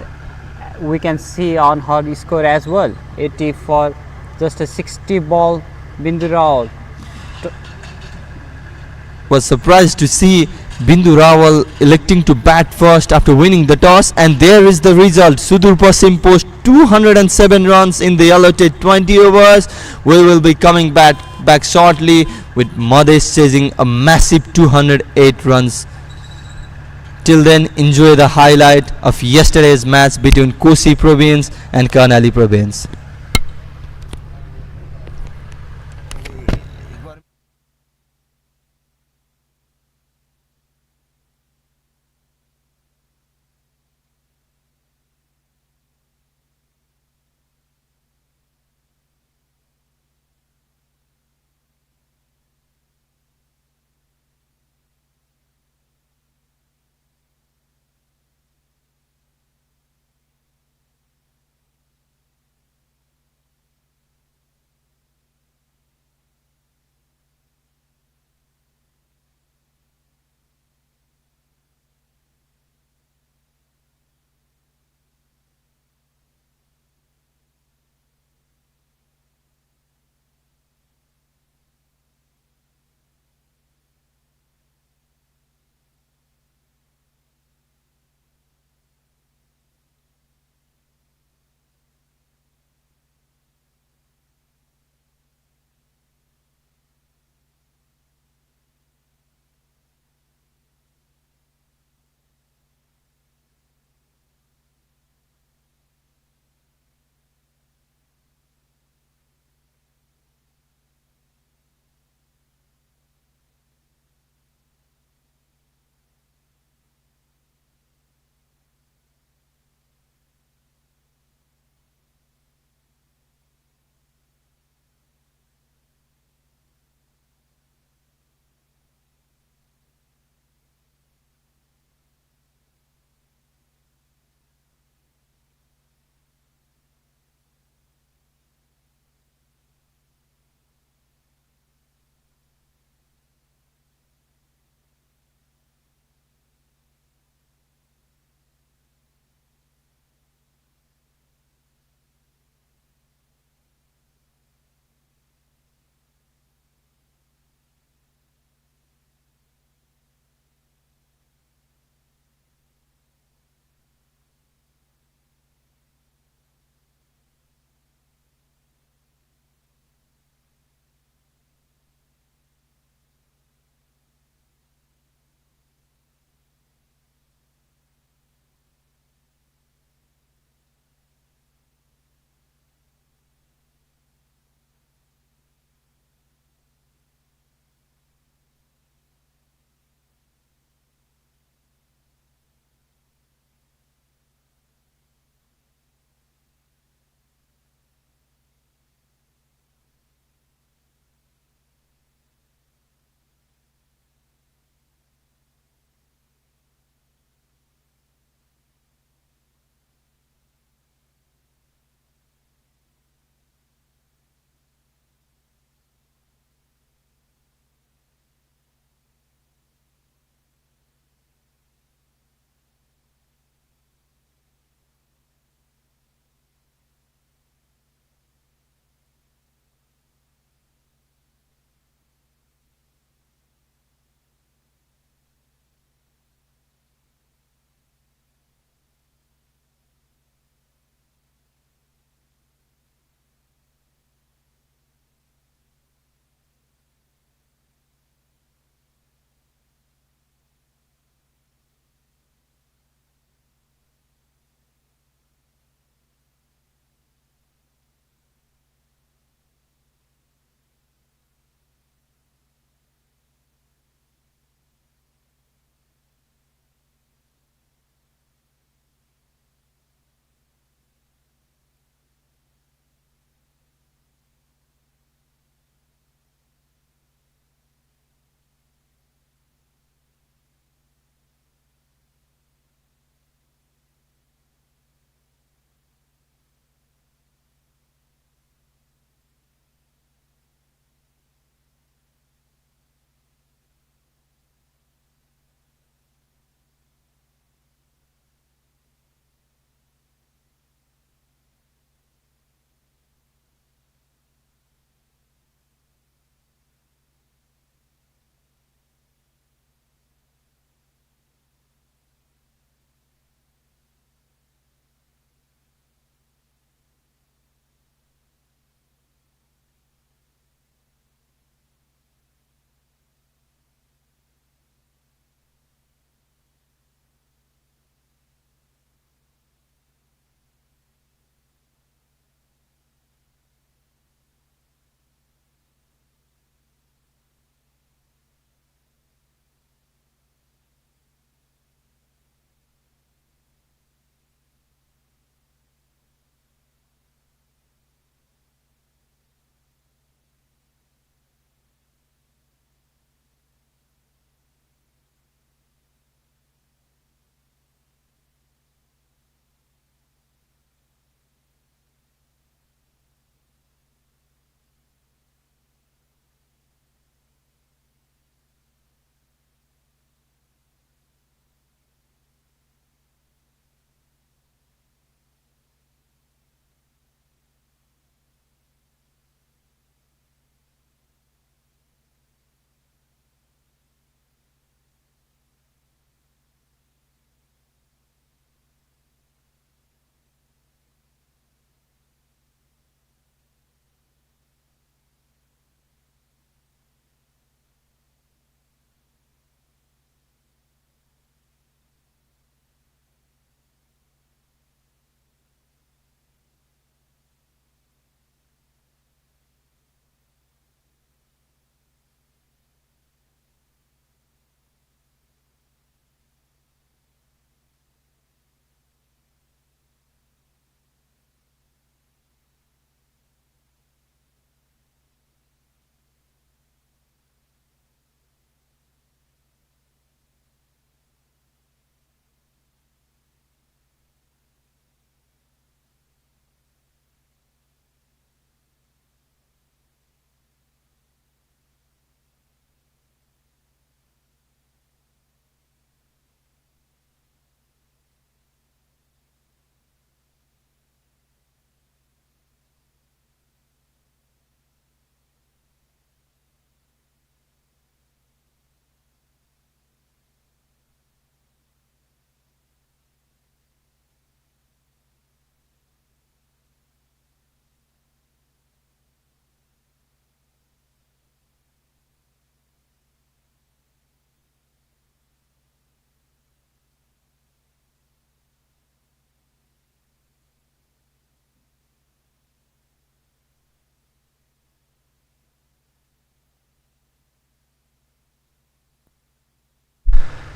S5: we can see on her score as well. 80 for just a 60 ball. Bindu Rawal
S1: was surprised to see Bindu Rawal electing to bat first after winning the toss, and there is the result. Sudur Pasim post 207 runs in the allotted 20 overs. We will be coming back shortly with Madhya chasing a massive 208 runs. Till then, enjoy the highlight of yesterday's match between Kosi Province and Karnali Province.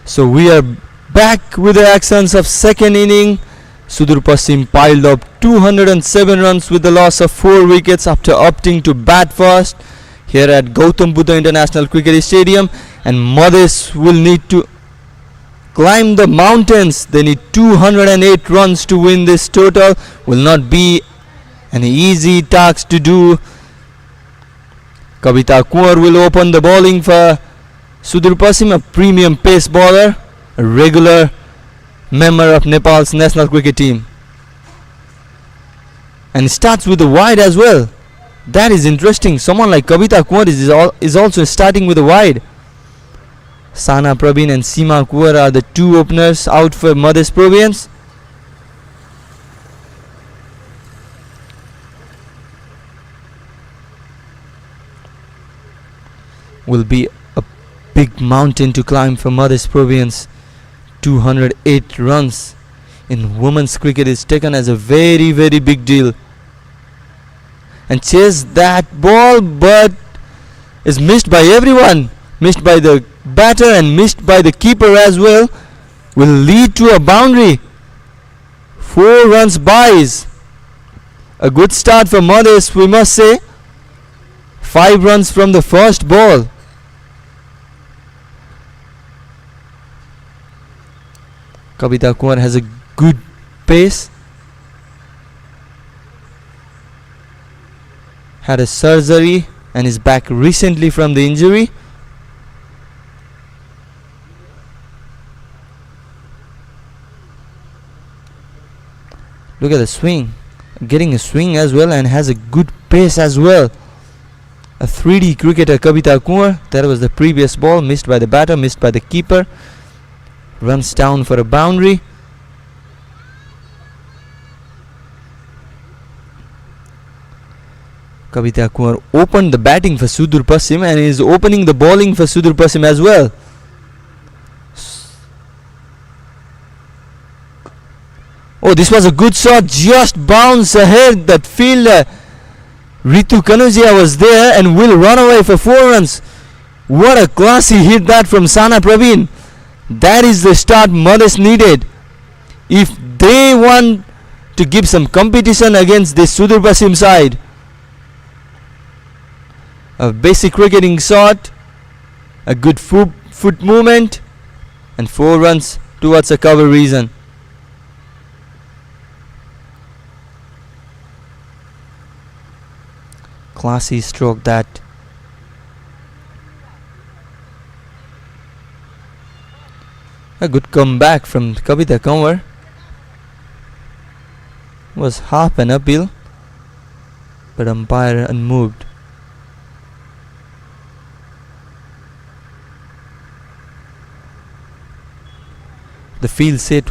S1: So we are back with the actions of second inning. Sudur Pasim piled up 207 runs with the loss of 4 wickets after opting to bat first here at Gautam Buddha International Cricket Stadium, and Madhes will need to climb the mountains. They need 208 runs to win this total. Will not be an easy task to do. 𝐏𝐫𝐨𝐯𝐢𝐧𝐜𝐞 will open the bowling for Sudur Pasim, a premium pace bowler, a regular member of Nepal's national cricket team, and starts with a wide as well. That is interesting. Someone like 𝐏𝐫𝐴 is also starting with a wide. Sana Praveen and Seema Kuwar are the two openers out for Madhes Provians. Will be a big mountain to climb for Madhes Provians. 208 runs in women's cricket is taken as a very, very big deal. And chase that ball, but is missed by everyone. Missed by the batter and missed by the keeper as well. Will lead to a boundary. 4 runs buys. A good start for Madhes, we must say. 5 runs from the first ball. 𝐏𝐫𝐴 has a good pace. Had a surgery and is back recently from the injury. Look at the swing. Getting a swing as well, and has a good pace as well. A 3D cricketer 𝐏𝐫𝐴. That was the previous ball, missed by the batter, missed by the keeper. Runs down for a boundary. 𝐏𝐫𝐴 opened the batting for Sudur Pasim and is opening the bowling for Sudur Pasim as well. Oh, this was a good shot. Just bounce ahead. That fielder Ritu Kanujia was there and will run away for 4 runs. What a classy hit that from Sana Praveen. That is the start Madhes needed if they want to give some competition against this Sudur Pasim side. A basic cricketing shot, a good foot movement, and 4 runs towards a cover reason. Classy stroke that. A good comeback from 𝐏𝐫𝐴. Was half an appeal, but umpire unmoved. The field set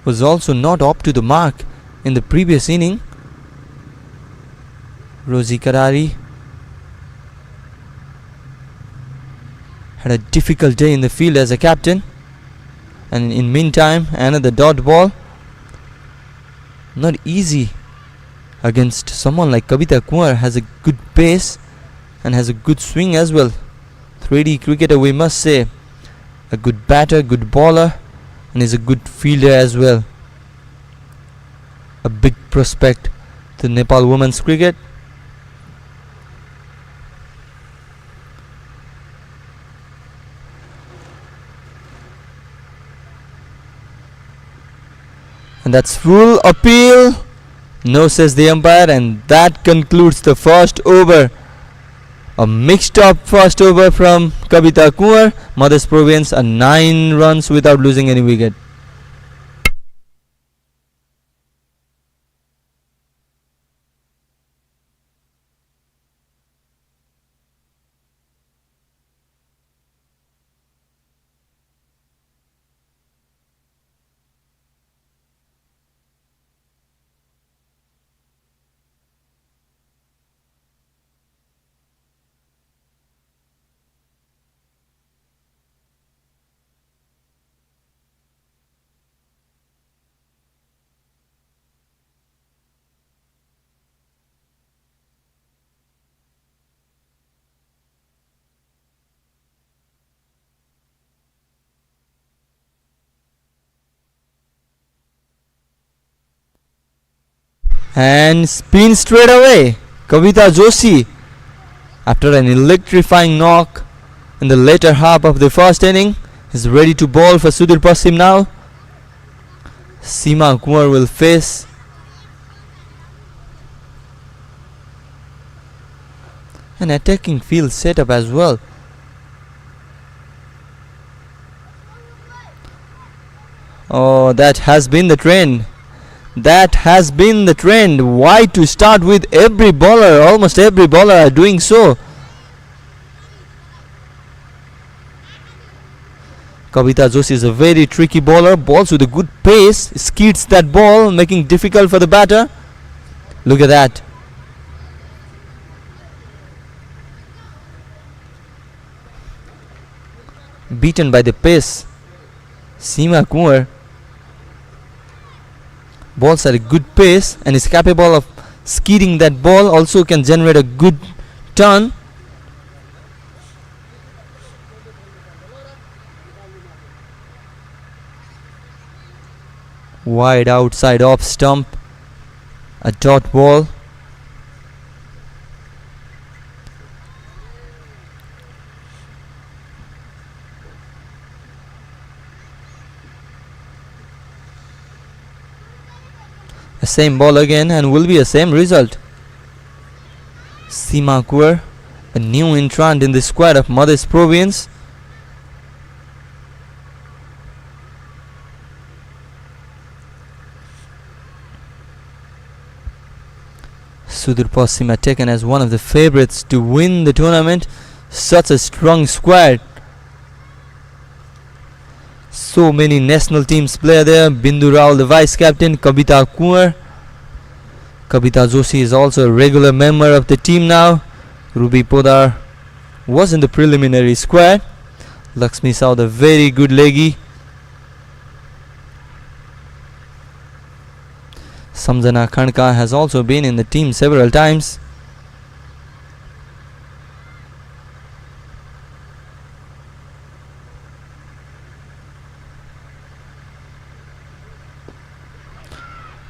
S1: was also not up to the mark in the previous inning. Rosie Karari had a difficult day in the field as a captain, and in meantime another dot ball. Not easy against someone like 𝐏𝐫𝐴. Has a good pace and has a good swing as well. 3D cricketer, we must say. A good batter, good bowler, and is a good fielder as well. A big prospect to Nepal women's cricket. And that's full appeal. No, says the umpire, and that concludes the first over. A mixed up first over from 𝐏𝐫𝐴. Madhes Provians are 9 runs without losing any wicket. and spin straight away. Kavita Joshi, after an electrifying knock in the later half of the first inning, is ready to bowl for Sudur Pasim now. Seema Kumar will face an attacking field setup as well. Oh, that has been the trend. That has been the trend. Why to start with every bowler? Almost every bowler are doing so. Kavita Joshi is a very tricky bowler. Bowls with a good pace. Skids that ball, making difficult for the batter. Look at that. Beaten by the pace. Seema Kumar bowls at a good pace and is capable of skidding that ball. Also can generate a good turn. Wide outside off stump. A dot ball. The same ball again and will be a same result. Seema Kumar, a new entrant in the squad of Madhya Province. Sudur Pasim are taken as one of the favourites to win the tournament. Such a strong squad. So many national teams play there. Bindu Rao, the vice captain. Kavita Kumar. Kavita Joshi is also a regular member of the team now. Ruby Podar was in the preliminary squad. Lakshmi Saud, a very good leggy. Samjana Khanka has also been in the team several times.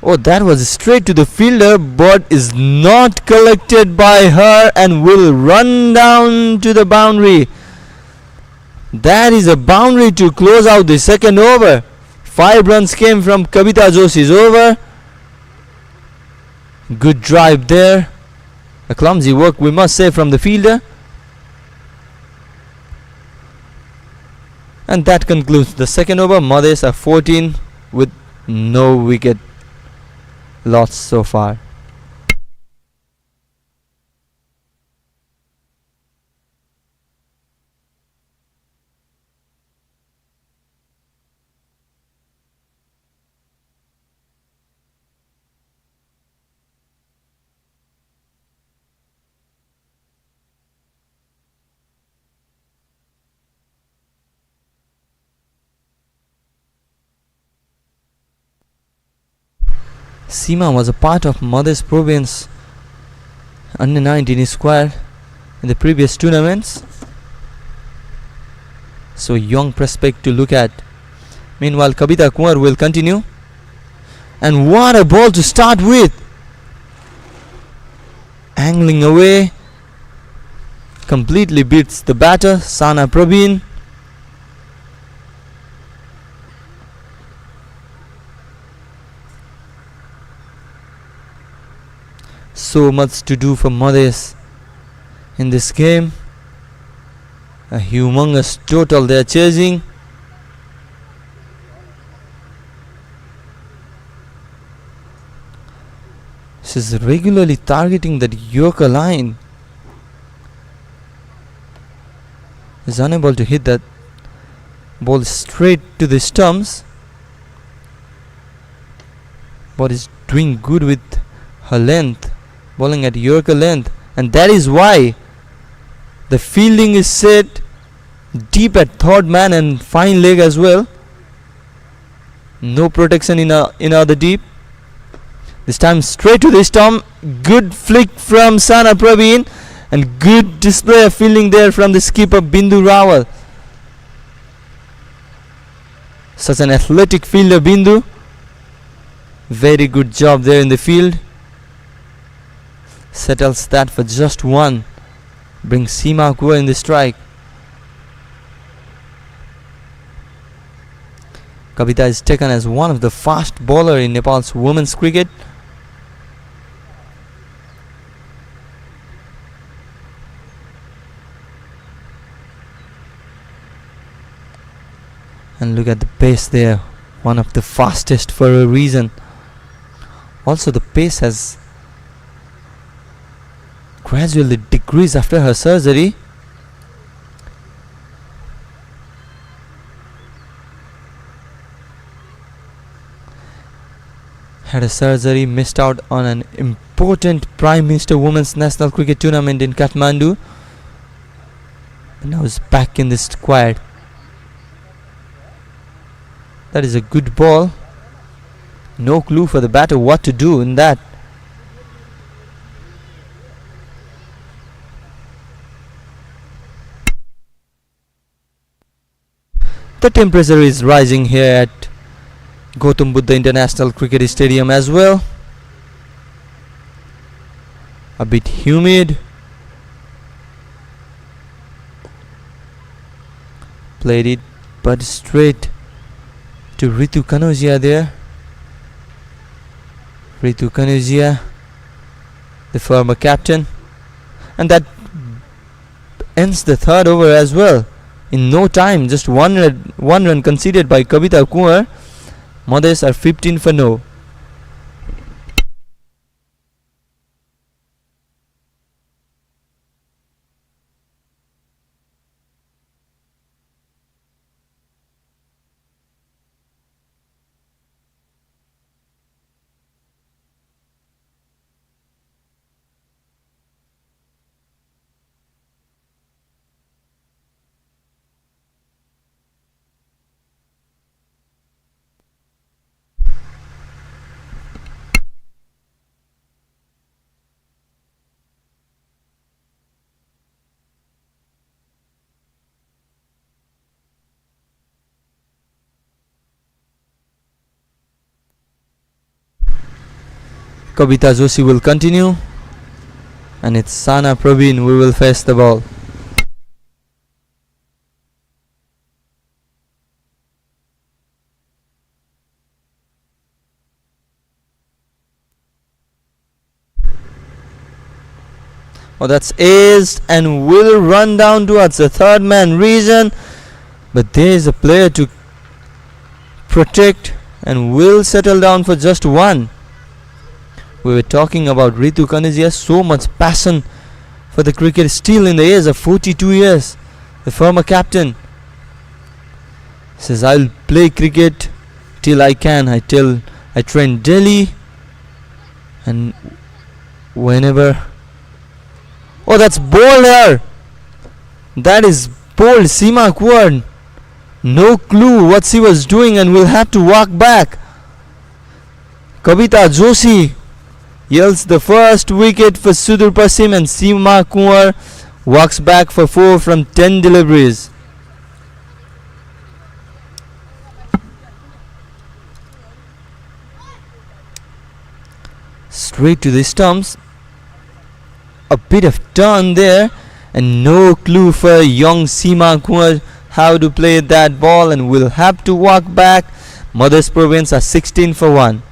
S1: Oh, that was straight to the fielder, but is not collected by her and will run down to the boundary. That is a boundary to close out the second over. 5 runs came from Kavita Joshi's over. Good drive there. A clumsy work, we must say, from the fielder. And that concludes the second over. Madhya are 14 with no wicket lost so far. Seema was a part of Madhya Province under 19 squad in the previous tournaments. So young prospect to look at. Meanwhile, Kavita Kumar will continue. And what a ball to start with. Angling away. Completely beats the batter, Sana Praveen. So much to do for Madhya in this game. A humongous total they are chasing. She is regularly targeting that Yorker line. Is unable to hit that ball straight to the stumps, but is doing good with her length, bowling at Yorker length, and that is why the fielding is set deep at third man and fine leg as well. No protection in the deep. This time straight to the stump. Good flick from Sana Praveen and good display of fielding there from the skipper Bindu Rawal. Such an athletic fielder Bindu. Very good job there in the field. settles that for just one, brings 𝐶𝐬 in the strike. Kavita is taken as one of the fast bowler in Nepal's women's cricket. And look at the pace there, one of the fastest for a reason. Also the pace has gradually decreased after her surgery. Had a surgery, missed out on an important Prime Minister Women's National Cricket Tournament in Kathmandu, and now is back in the squad. That is a good ball. No clue for the batter what to do in that. The temperature is rising here at Gautam Buddha International Cricket Stadium as well. A bit humid. Played it but straight to Ritu Kanojia there. Ritu Kanojia, the former captain, and that ends the third over as well. In no time, just one run conceded by Kavita Kunwar. Mothers are 15 for no. Kavita Joshi will continue, and it's Sana Praveen who will face the ball. Oh, that's aced and will run down towards the third man region, but there is a player to protect and will settle down for just one. We were talking about Ritu Kanojia, so much passion for the cricket, still in the age of 42 years. The former captain says, I'll play cricket till I can. I train daily and whenever. Oh, that's bold there. That is bold. Seema Kunwar, no clue what she was doing and will have to walk back. Kavita Joshi yields the first wicket for Sudur Pasim, and Seema Kunwar walks back for 4 from 10 deliveries. Straight to the stumps. A bit of turn there, and no clue for young Seema Kunwar how to play that ball, and will have to walk back. Mothers Province are 16 for 1.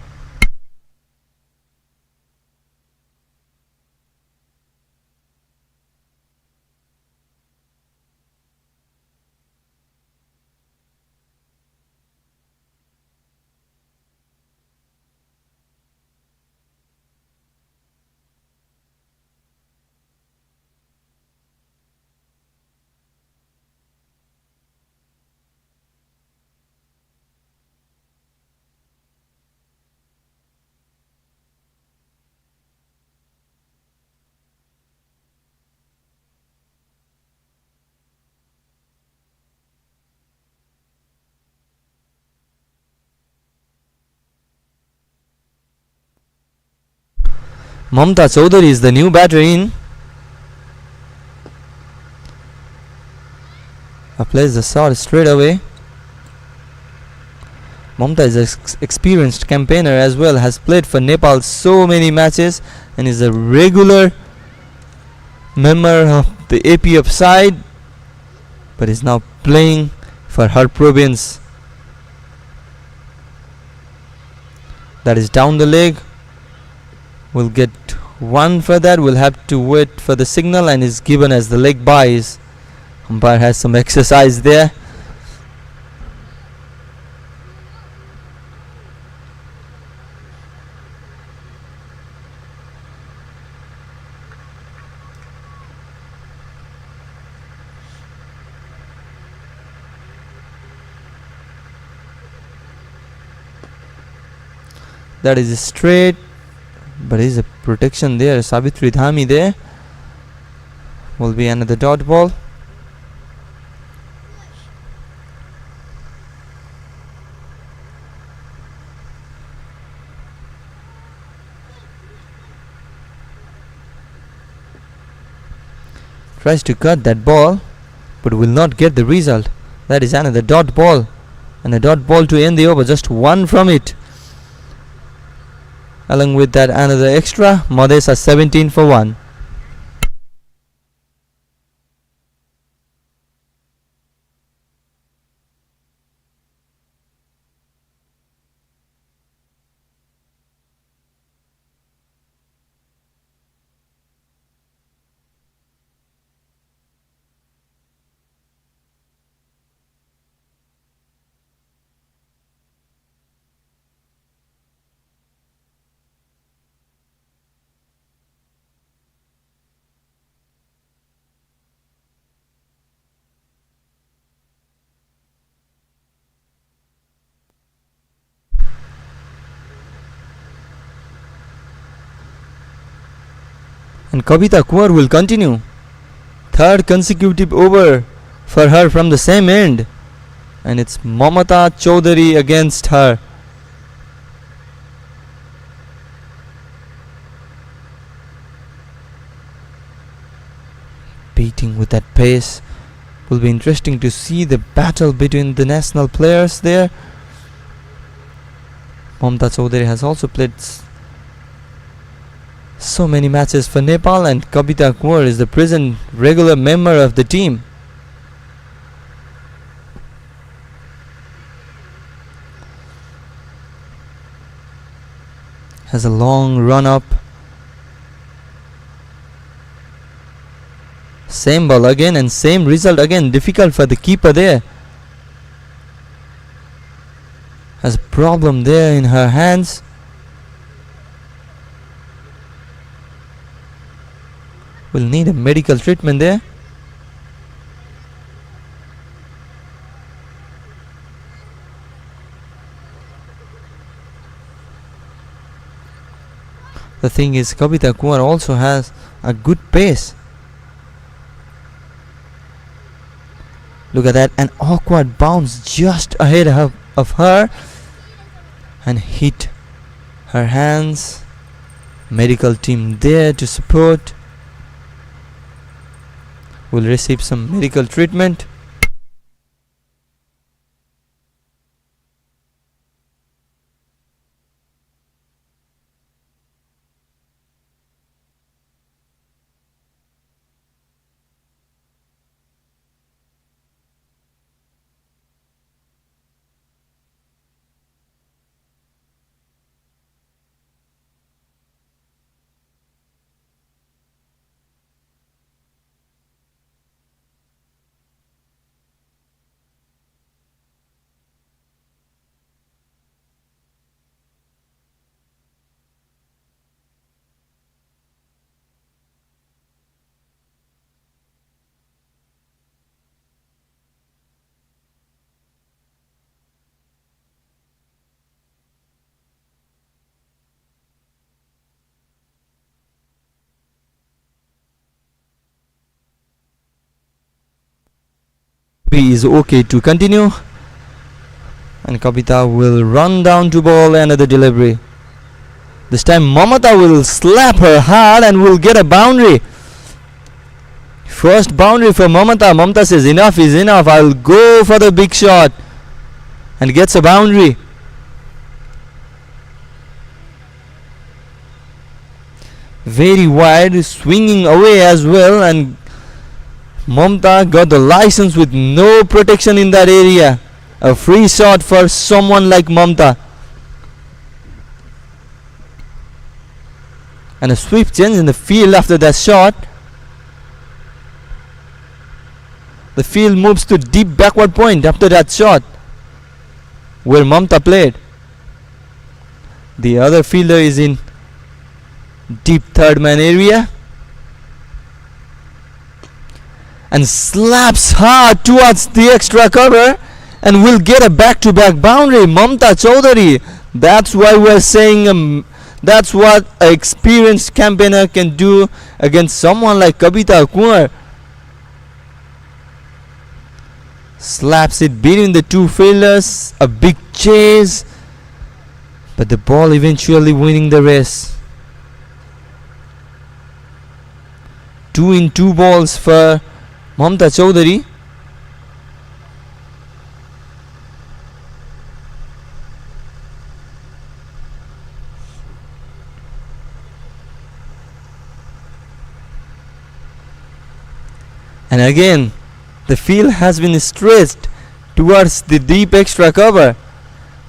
S1: Mamta Chaudhary is the new batter in. Plays the shot straight away. Mamta is an experienced campaigner as well, has played for Nepal so many matches and is a regular member of the APF side, but is now playing for her province. That is down the leg. Will get one for that. We'll have to wait for the signal, and is given as the leg buys. Umpire has some exercise there. That is straight, but is a protection there. Savitri Dhami there. Will be another dot ball. Tries to cut that ball, but will not get the result. That is another dot ball, and a dot ball to end the over. Just one from it. Along with that, another extra. Modes are 17 for 1. And Kavita Kaur will continue. Third consecutive over for her from the same end. And it's Mamata Chaudhary against her. Beating with that pace. Will be interesting to see the battle between the national players there. Mamata Chaudhary has also played so many matches for Nepal, and Kavita Kaur is the present regular member of the team. Has a long run up. Same ball again and same result again. Difficult for the keeper there. Has a problem there in her hands. Will need a medical treatment there. The thing is, Kavita Kaur also has a good pace. Look at that, an awkward bounce just ahead of her and hit her hands. Medical team there to support. Will receive some medical treatment. Is okay to continue, and Kavita will run down to ball. Another delivery. This time Mamata will slap her hard and will get a boundary. First boundary for Mamata. Mamata says enough is enough, I'll go for the big shot, and gets a boundary. very wide, swinging away as well, and Mamta got the license with no protection in that area. A free shot for someone like Mamta. And a swift change in the field after that shot. The field moves to deep backward point after that shot, where Mamta played. The other fielder is in deep third man area and slaps hard towards the extra cover and will get a back-to-back boundary. Mamta Chowdhury. That's why we're saying that's what an experienced campaigner can do against someone like Kavita Kumar. Slaps it between the two fielders. A big chase, but the ball eventually winning the race. 2 in 2 balls for Mamta Chowdhury. And again, the field has been stretched towards the deep extra cover.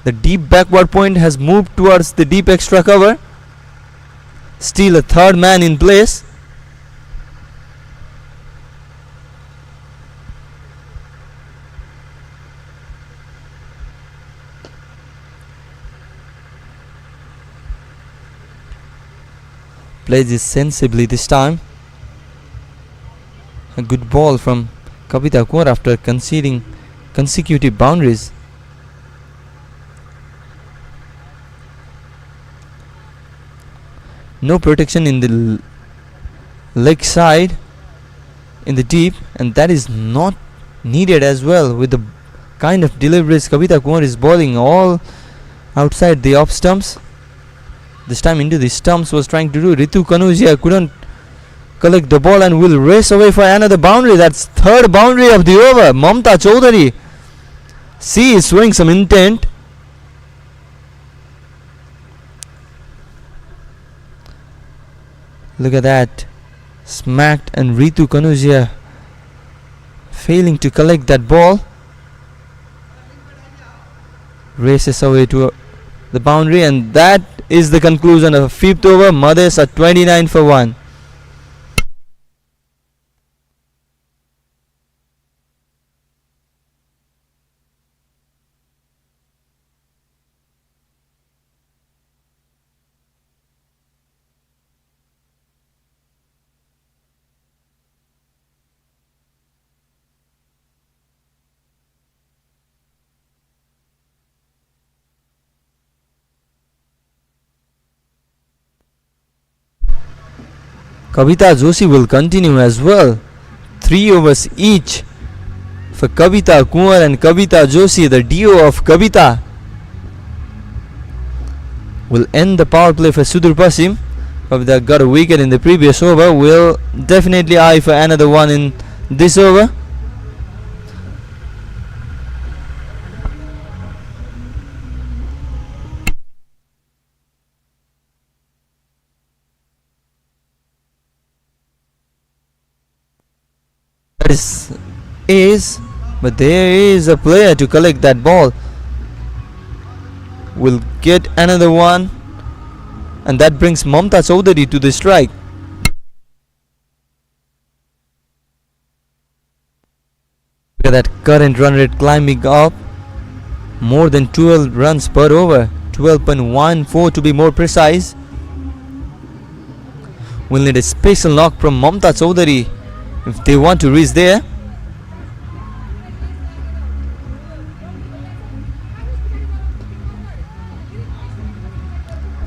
S1: The deep backward point has moved towards the deep extra cover. Still a third man in place. Plays it sensibly this time. A good ball from Kavita Kumar after conceding consecutive boundaries. No protection in the leg side in the deep, and that is not needed as well with the kind of deliveries Kavita Kumar is bowling, all outside the off stumps. This time into the stumps was trying to do. Ritu Kanusia couldn't collect the ball and will race away for another boundary. That's third boundary of the over. Mamta Chowdhury. She is showing some intent. Look at that. Smacked, and Ritu Kanusia failing to collect that ball. Races away to the boundary, and that is the conclusion of 5th over. Mothers are 29 for 1. Kavita Joshi will continue as well. 3 overs each for Kavita Kumar and Kavita Joshi. The duo of Kavita will end the power play for Sudur Pasim. Kavita got a wicket in the previous over. Will definitely eye for another one in this over. Is, but there is a player to collect that ball. Will get another one, and that brings Mamta Chowdhury to the strike. Look at that current run rate climbing up, more than 12 runs per over, 12.14 to be more precise. Will need a special knock from Mamta Chowdhury if they want to reach there.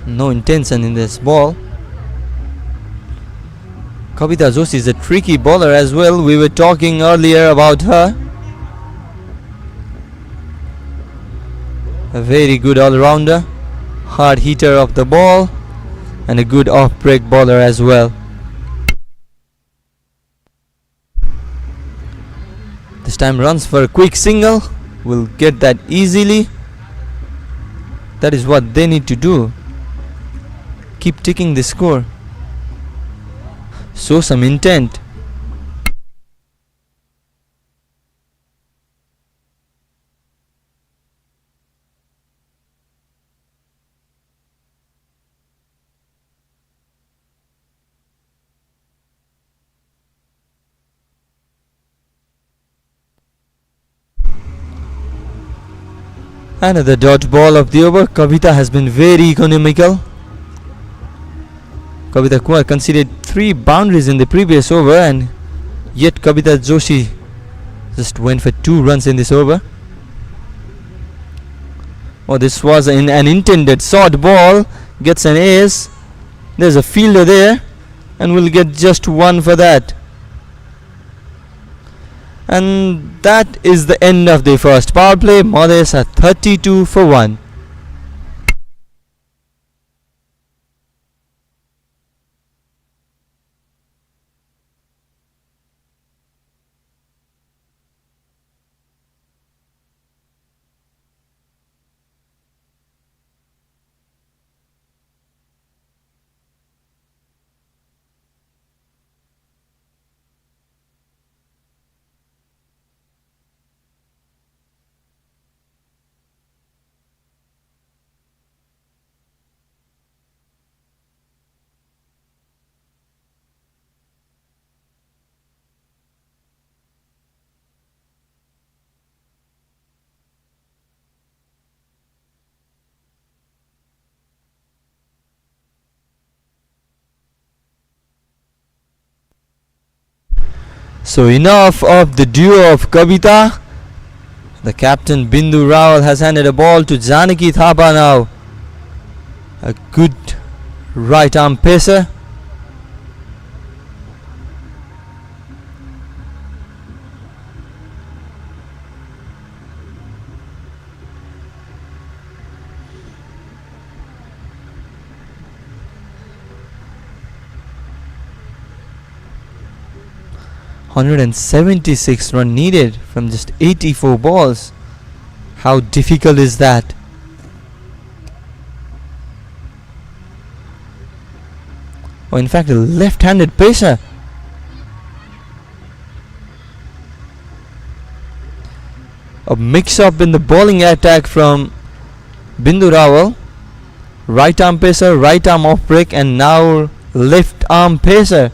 S1: No intention in this ball. Kavita Joshi is a tricky bowler as well. We were talking earlier about her. A very good all-rounder, hard hitter of the ball, and a good off-break bowler as well. This time runs for a quick single. Will get that easily. That is what they need to do. Keep ticking the score. show some intent. Another dot ball of the over. 𝐶𝐫𝐫 has been very economical. 𝐶𝐫𝐫 𝐏𝐫𝐫 conceded 3 boundaries in the previous over, and yet 𝐶𝐫𝐫 Joshi just went for 2 runs in this over. Oh, this was an intended short ball. Gets an ace. There's a fielder there, and we'll get just 1 for that. And that is the end of the first power play. Mothers are 32 for 1. So enough of the duo of 𝐶𝐫𝐫. The captain Bindu Rawal has handed a ball to Janaki Thapa now. A good right arm pacer. (176 run needed from just 84 balls. How difficult is that? Oh, in fact, a left-handed pacer. A mix-up in the bowling attack from Bindu Rawal. Right arm pacer, right arm off break, and now left arm pacer,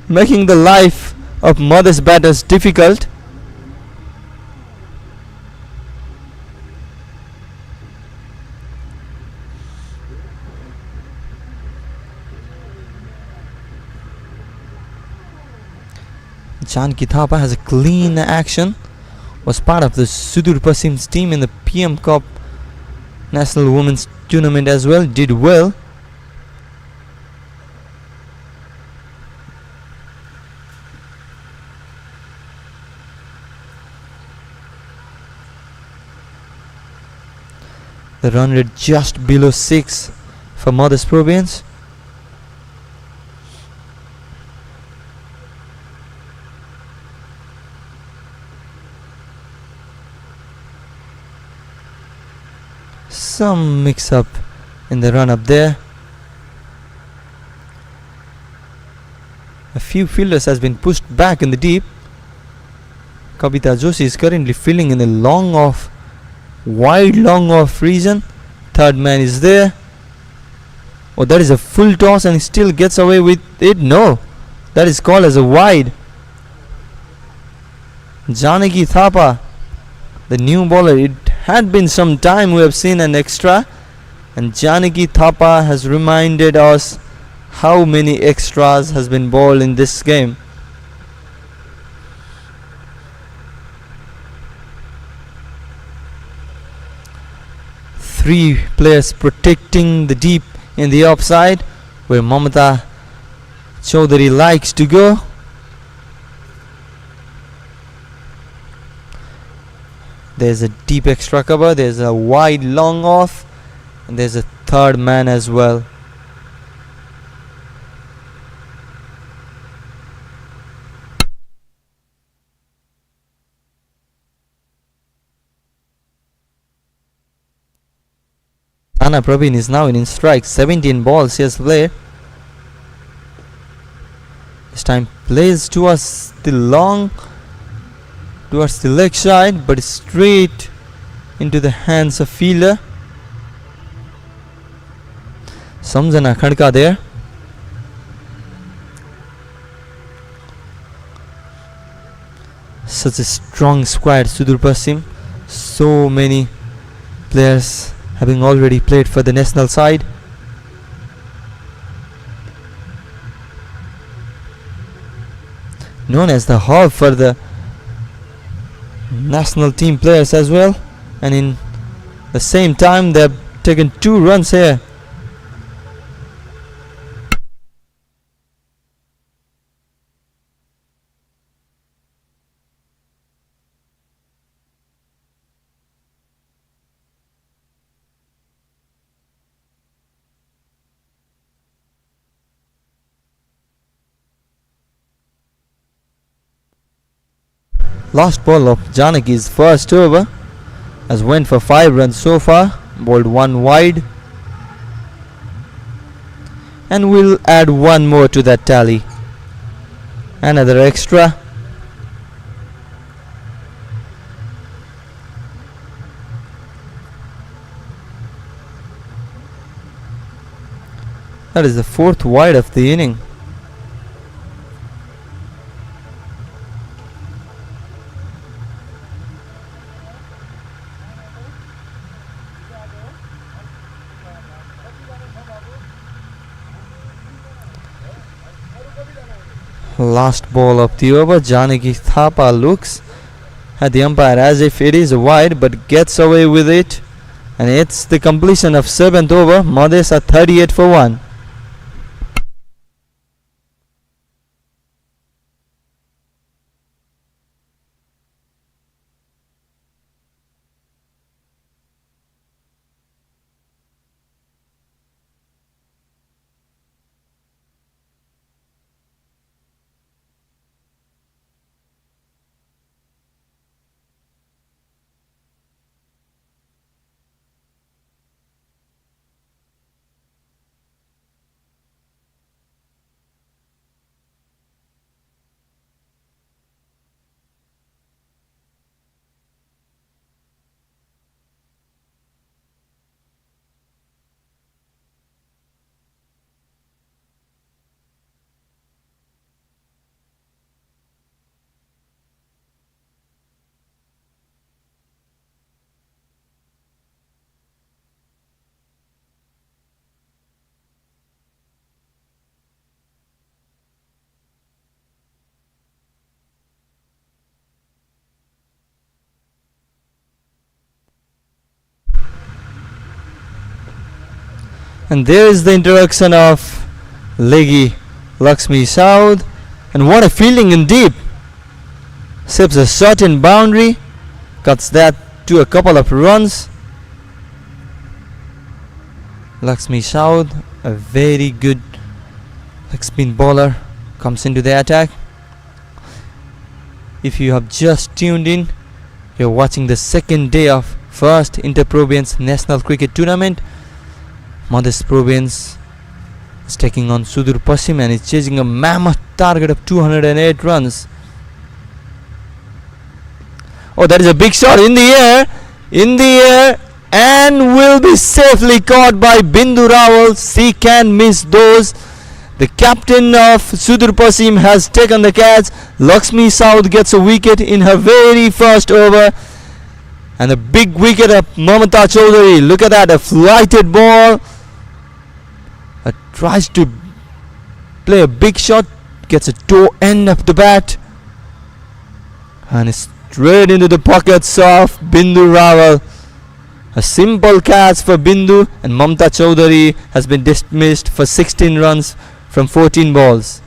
S1: making the life of Mothers batters difficult. Janaki Thapa has a clean action. Was part of the Sudur Pasim's team in the PM Cup National Women's Tournament as well. Did well. The run rate just below 6 for Mothers Provians. Some mix up in the run up there. A few fielders has been pushed back in the deep. 𝐶𝐫𝐫 Joshi is currently filling in the long off, wide long off region. Third man is there. Oh, that is a full toss and he still gets away with it. No, that is called as a wide. Janaki Thapa, the new bowler. It had been some time we have seen an extra, and Janaki Thapa has reminded us how many extras has been bowled in this game. Three players protecting the deep in the offside, where Mamata Chaudhary likes to go. There's a deep extra cover, there's a wide long off, and there's a third man as well. Anna Praveen is now in strike. 17 balls he has played. This time plays towards the leg side, but straight into the hands of fielder. Samjana Khadka there. Such a strong squad, Sudur Pasim. So many players having already played for the national side. Known as the hub for the national team players as well. And in the same time, they have taken 2 runs here. Last ball of Janaki's first over has went for 5 runs so far, bowled 1 wide, and we'll add 1 more to that tally. Another extra. That is the 4th wide of the inning. Last ball of the over, Janaki Thapa looks at the umpire as if it is a wide, but gets away with it, and it's the completion of 7th over. Mades are 38 for 1. And there is the introduction of leggy Lakshmi Saud, and what a fielding in deep. Sips a shot in boundary, cuts that to a couple of runs. Lakshmi Saud, a very good leg spin bowler, comes into the attack. If you have just tuned in, you're watching the 2nd day of first Inter-Province National Cricket Tournament. Madhya Province is taking on Sudur Pasim and is chasing a mammoth target of 208 runs. Oh, that is a big shot in the air, and will be safely caught by Bindu Rawal. She can miss those. The captain of Sudur Pasim has taken the catch. Lakshmi Saud gets a wicket in her very first over. And a big wicket of Mamata Chaudhary. Look at that, a flighted ball. Tries to play a big shot, gets a toe end of the bat, and straight into the pockets of Bindu Rawal. A simple catch for Bindu, and Mamta Chaudhary has been dismissed for 16 runs from 14 balls.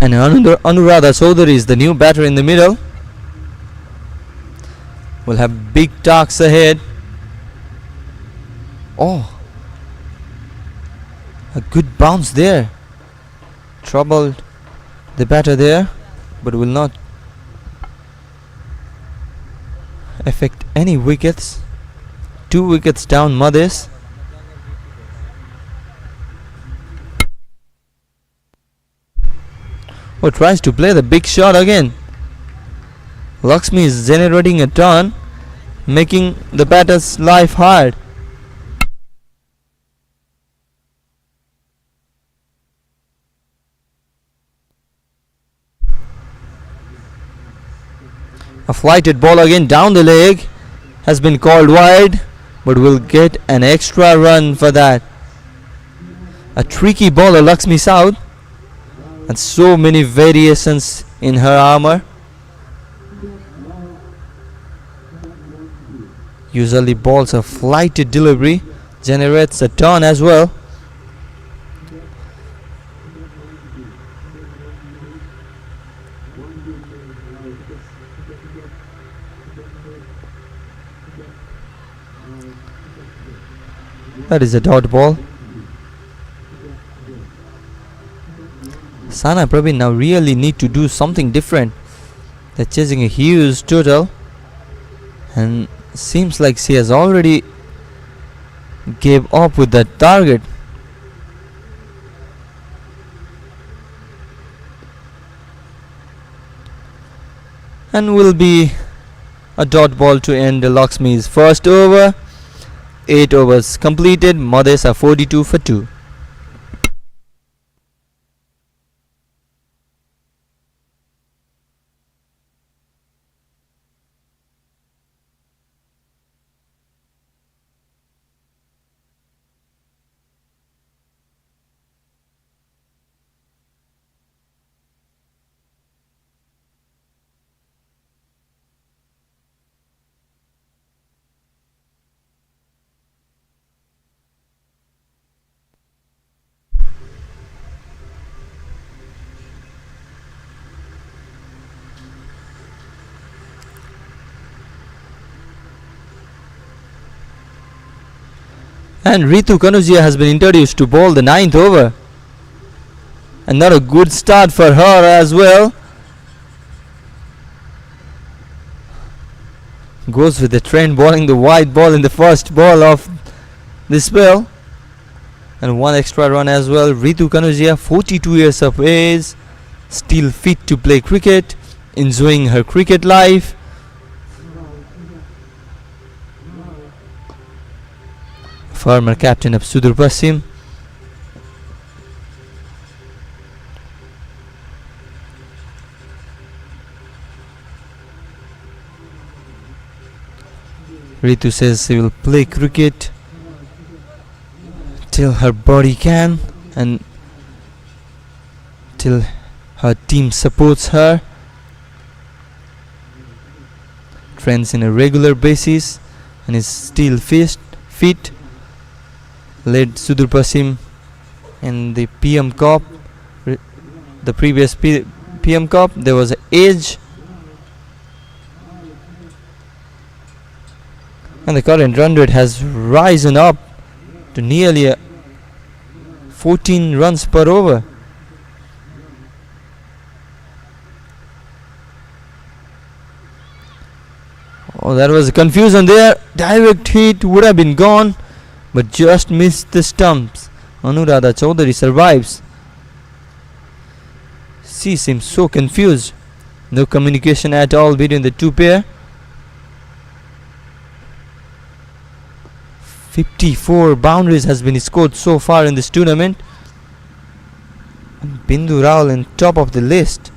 S1: And Anuradha Chaudhary is the new batter in the middle. We'll have big tasks ahead. Oh, a good bounce there. Troubled the batter there, but will not affect any wickets. 2 wickets down Madhes. Oh, tries to play the big shot again. Lakshmi is generating a turn, making the batter's life hard. A flighted ball again down the leg has been called wide, but will get an extra run for that. A tricky bowler, Lakshmi South, and so many variations in her armour. Usually balls a flighted delivery, generates a turn as well. That is a dot ball. Sana Praveen now really need to do something different. They're chasing a huge total, and seems like she has already gave up with that target. And will be a dot ball to end Lakshmi's first over. 8 overs completed. Madhes are 42 for 2. And 𝐒𝐶𝐭𝐞𝐫 𝐏𝐫𝐨𝐯 has been introduced to bowl the 9th over. And not a good start for her as well. Goes with the trend, bowling the wide ball in the first ball of this spell. And one extra run as well. 𝐒𝐶𝐭𝐞𝐫, 42 years of age, still fit to play cricket, enjoying her cricket life. Former captain of Sudur Pasim. Ritu says she will play cricket till her body can and till her team supports her. Trains in a regular basis and is still fit. Led Sudur Pasim in the PM Cup. The previous PM Cup, there was an age, and the current run rate has risen up to nearly 14 runs per over. Oh, that was a confusion there. Direct hit would have been gone, but just missed the stumps. Anuradha Chaudhary survives. She seems so confused. No communication at all between the two pair. 54 boundaries has been scored so far in this tournament. And Bindu Raul on top of the list.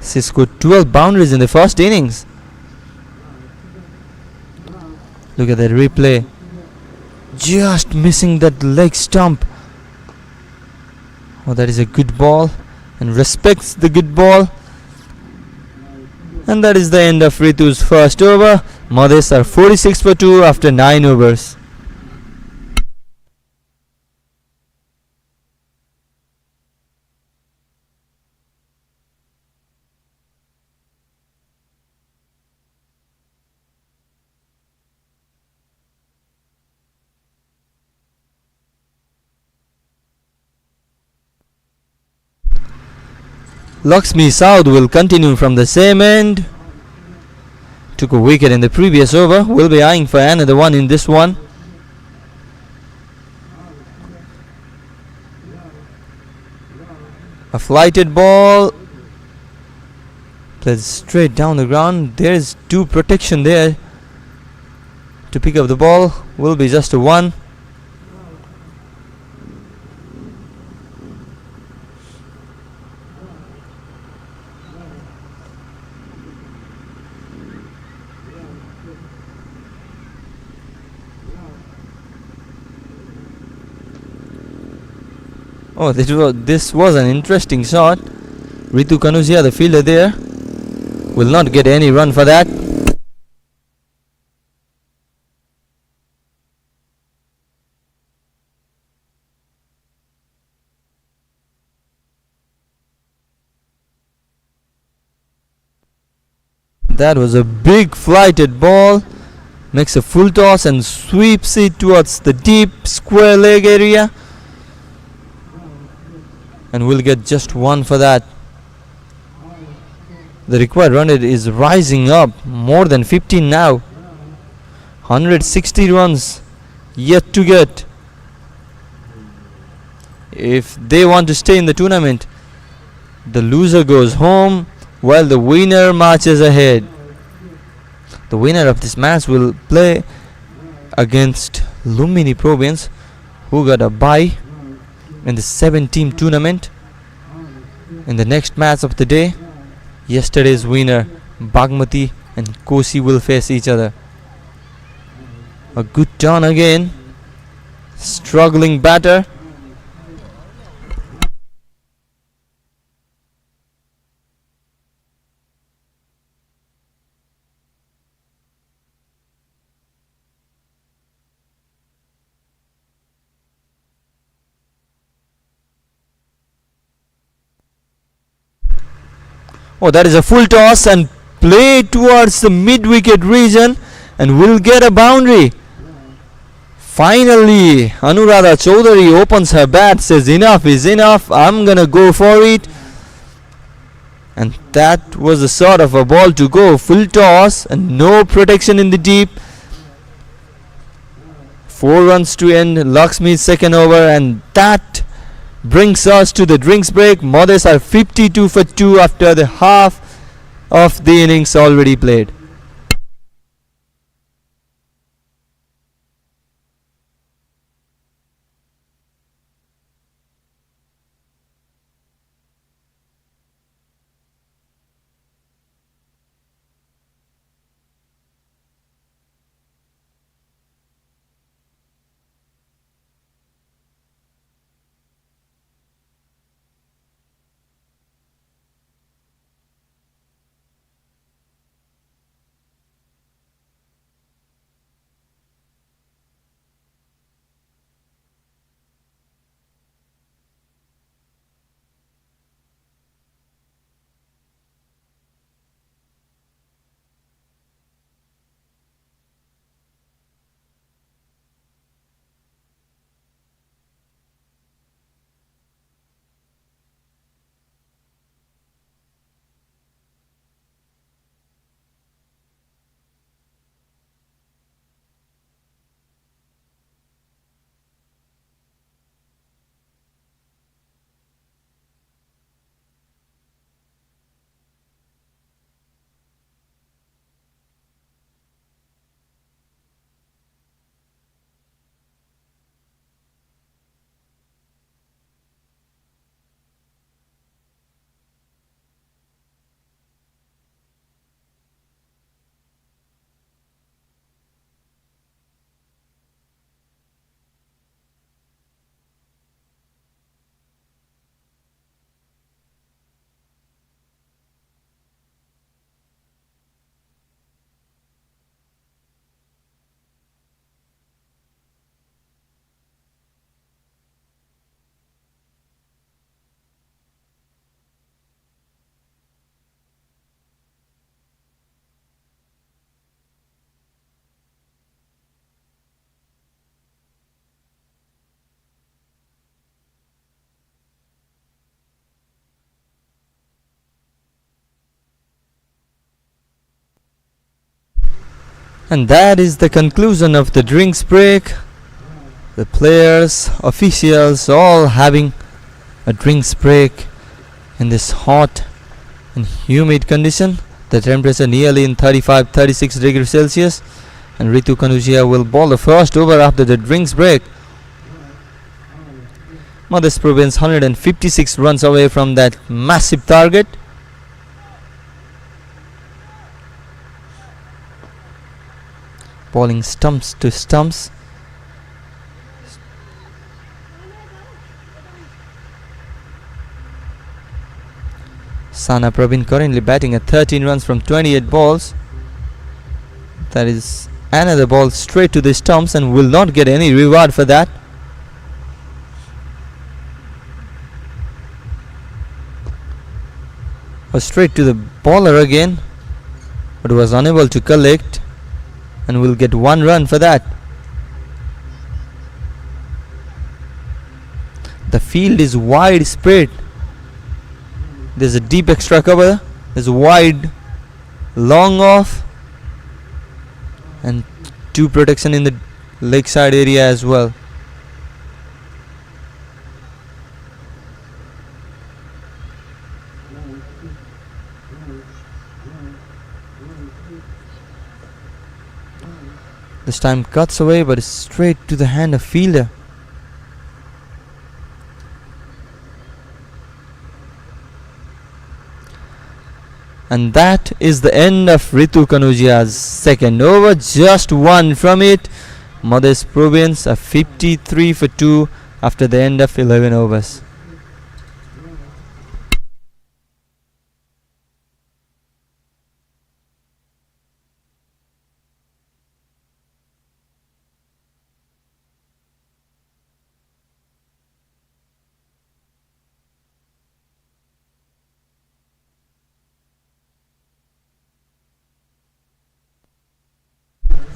S1: She scored 12 boundaries in the first innings. Look at that replay. Just missing that leg stump. Oh, that is a good ball, and respects the good ball. And that is the end of Ritu's first over. Madhes are 46 for 2 after 9 overs. Lakshmi South will continue from the same end. Took a wicket in the previous over. Will be eyeing for another one in this one. A flighted ball. Played straight down the ground. There is due protection there to pick up the ball. Will be just a one. Oh, this was an interesting shot. Ritu Kanujia, the fielder there, will not get any run for that. That was a big flighted ball. Makes a full toss and sweeps it towards the deep square leg area. And we'll get just one for that. The required run rate is rising up, more than 15 now. 160 runs yet to get. If they want to stay in the tournament, the loser goes home while the winner marches ahead. The winner of this match will play against Lumbini Province, who got a bye in the 7-team tournament. In the next match of the day, yesterday's winner Bagmati and Kosi will face each other. A good turn again. Struggling batter. Oh, that is a full toss and play towards the mid-wicket region and will get a boundary. Finally, Anuradha Chaudhary opens her bat, says enough is enough, I'm gonna go for it. And that was the sort of a ball to go. Full toss and no protection in the deep. 4 runs to end Lakshmi's second over, and that brings us to the drinks break. Mothers are 52 for 2 after the half of the innings already played. And that is the conclusion of the drinks break. The players, officials, all having a drinks break in this hot and humid condition. The temperature nearly in 35-36 degrees Celsius. And 𝐒𝐶𝐭𝐞𝐫 𝐏𝐫𝐨𝐯𝐢𝐬 will bowl the first over after the drinks break. Mothers Province 156 runs away from that massive target. Bowling stumps to stumps. Sana Praveen currently batting at 13 runs from 28 balls. That is another ball straight to the stumps and will not get any reward for that. Straight to the bowler again, but was unable to collect and will get 1 run for that. The field is wide spread. There's a deep extra cover, there's a wide long off, and 2 protection in the leg side area as well. This time cuts away, but straight to the hand of fielder. And that is the end of 𝐒𝐶𝐭𝐞𝐫's second over. Just 1 from it. Mothers Province are 53 for 2 after the end of 11 overs.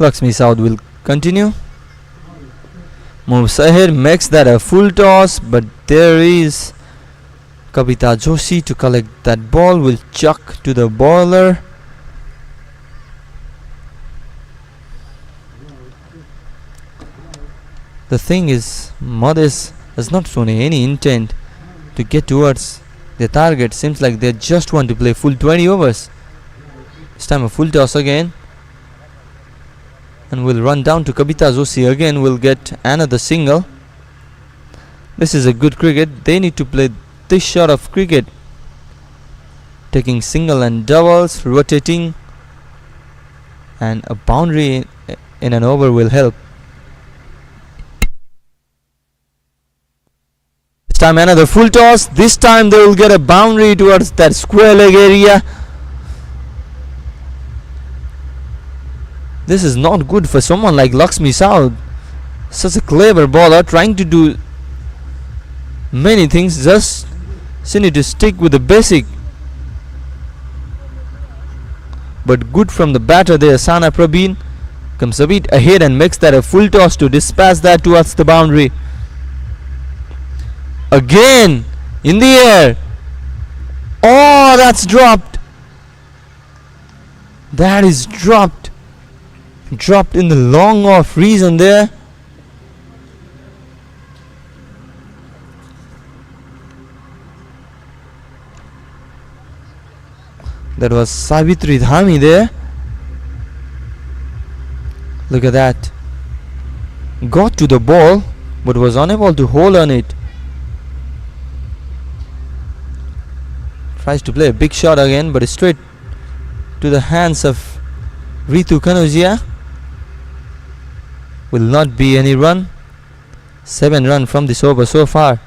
S1: 𝐿𝐴𝐳𝐶 will continue. Moves ahead, makes that a full toss, but there is Kavita Joshi to collect that ball. Will chuck to the bowler. The thing is, Mothers has not shown any intent to get towards the target. Seems like they just want to play full 20 overs. This time a full toss again. And will run down to Kavita Joshi again, will get another single. This is a good cricket. They need to play this shot of cricket, taking single and doubles, rotating, and a boundary in an over will help. This time another full toss. This time they will get a boundary towards that square leg area. This is not good for someone like 𝐿𝐴𝐳𝐶. Such a clever bowler, trying to do many things, just she need to stick with the basic. But good from the batter there. Sana Praveen comes a bit ahead and makes that a full toss to dispatch that towards the boundary. Again in the air. Oh, that's dropped. That is dropped. Dropped in the long off reason there. That was Savitri Dhami there. Look at that. Got to the ball but was unable to hold on it. Tries to play a big shot again, but straight to the hands of 𝐒𝐶𝐭𝐞𝐫. Will not be any run. 7 runs from this over so far.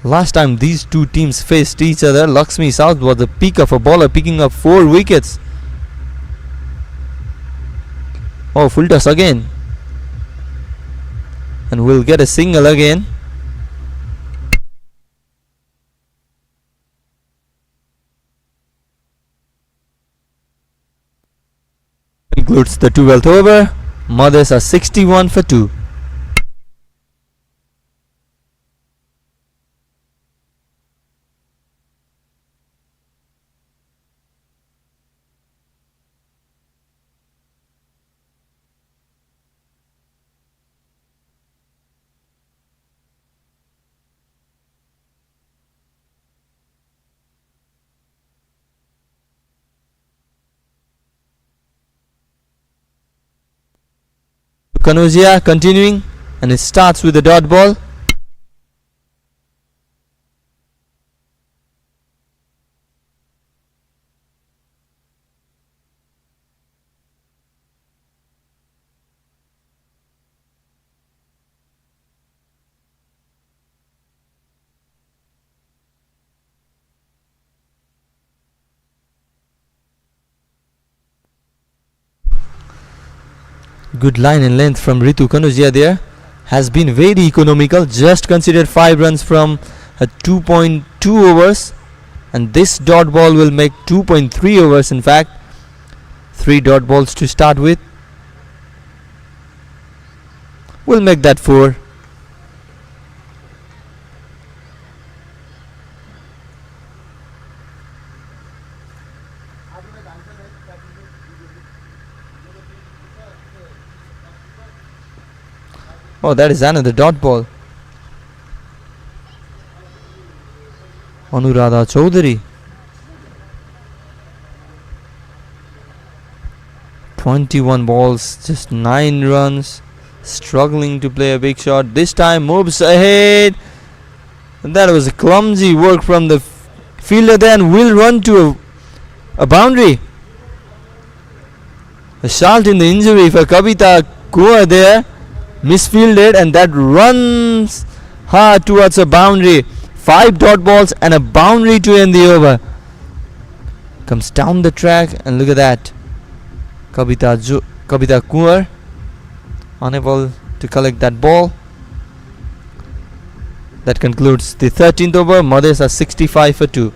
S1: Last time these two teams faced each other, 𝐿𝐴𝐳𝐶 was the peak of a bowler picking up 4 wickets. Oh, full toss again. And we'll get a single again. Concludes the 12th over. Mothers are 61 for 2. 𝐏𝐫𝐨𝐯𝐢𝐧𝐜 continuing, and it starts with a dot ball. Good line and length from 𝐏𝐫𝐾𝐞 there. Has been very economical. Just considered 5 runs from 2.2 overs. And this dot ball will make 2.3 overs in fact. 3 dot balls to start with. We'll make that 4. Oh, that is another dot ball. Anuradha Chaudhary. 21 balls, just 9 runs. Struggling to play a big shot. This time moves ahead. And that was a clumsy work from the fielder there, and will run to a boundary. A shot in the injury for Kavita Kua there. Misfielded, and that runs hard towards a boundary. 5 dot balls and a boundary to end the over. Comes down the track, and look at that. Kavita Kua unable to collect that ball. That concludes the 13th over. Mothers are 65 for 2.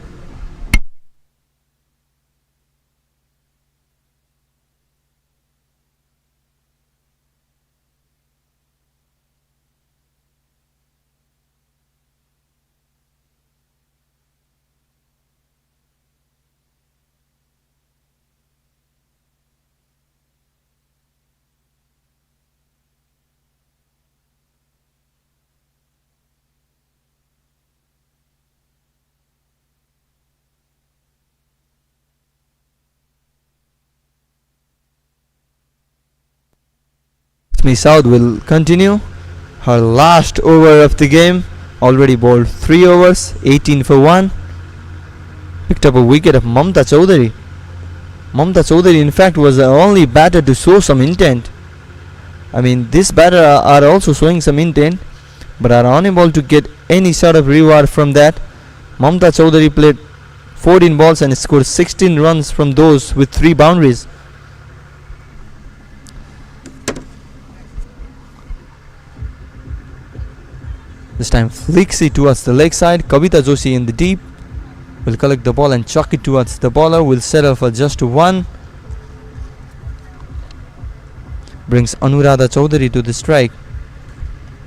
S1: Lakshmi South will continue her last over of the game. Already bowled 3 overs, 18 for 1. Picked up a wicket of Mamta Chaudhary. Mamta Chaudhary in fact was the only batter to show some intent. I mean, this batter are also showing some intent, but are unable to get any sort of reward from that. Mamta Chaudhary played 14 balls and scored 16 runs from those with 3 boundaries. This time flicksy towards the leg side. Kavita Joshi in the deep will collect the ball and chuck it towards the bowler. Will settle for just 1. Brings Anuradha Chaudhary to the strike.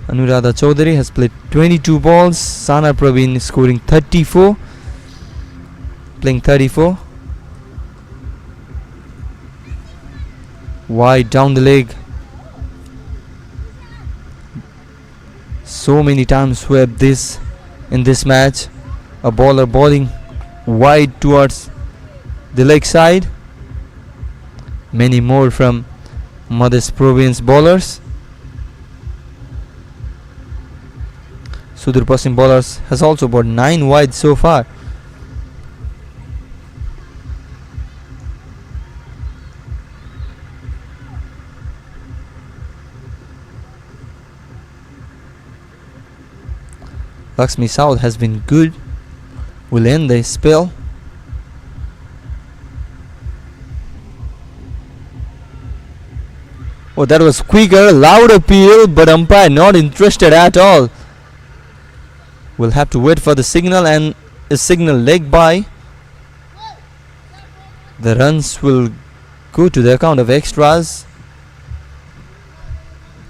S1: Anuradha Chaudhary has played 22 balls. Sana Praveen scoring 34. Playing 34. Wide down the leg. So many times swept this in this match. A bowler bowling wide towards the leg side. Many more from Mothers Province bowlers. Sudur Pasim bowlers has also bowled 9 wide so far. Lakshmi South has been good. Will end the spell. Oh, that was quicker. Loud appeal, but umpire not interested at all. We'll have to wait for the signal, and a signal leg by. The runs will go to the account of extras.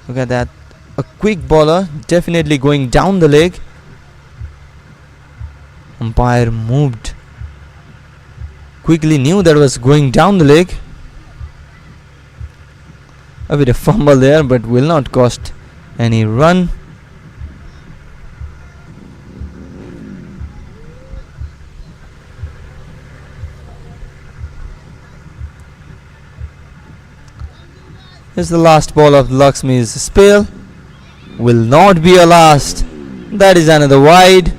S1: Look at that. A quick bowler, definitely going down the leg. Umpire moved. Quickly knew that was going down the leg. A bit of fumble there, but will not cost any run. Here's the last ball of Lakshmi's spell. Will not be a last. That is another wide.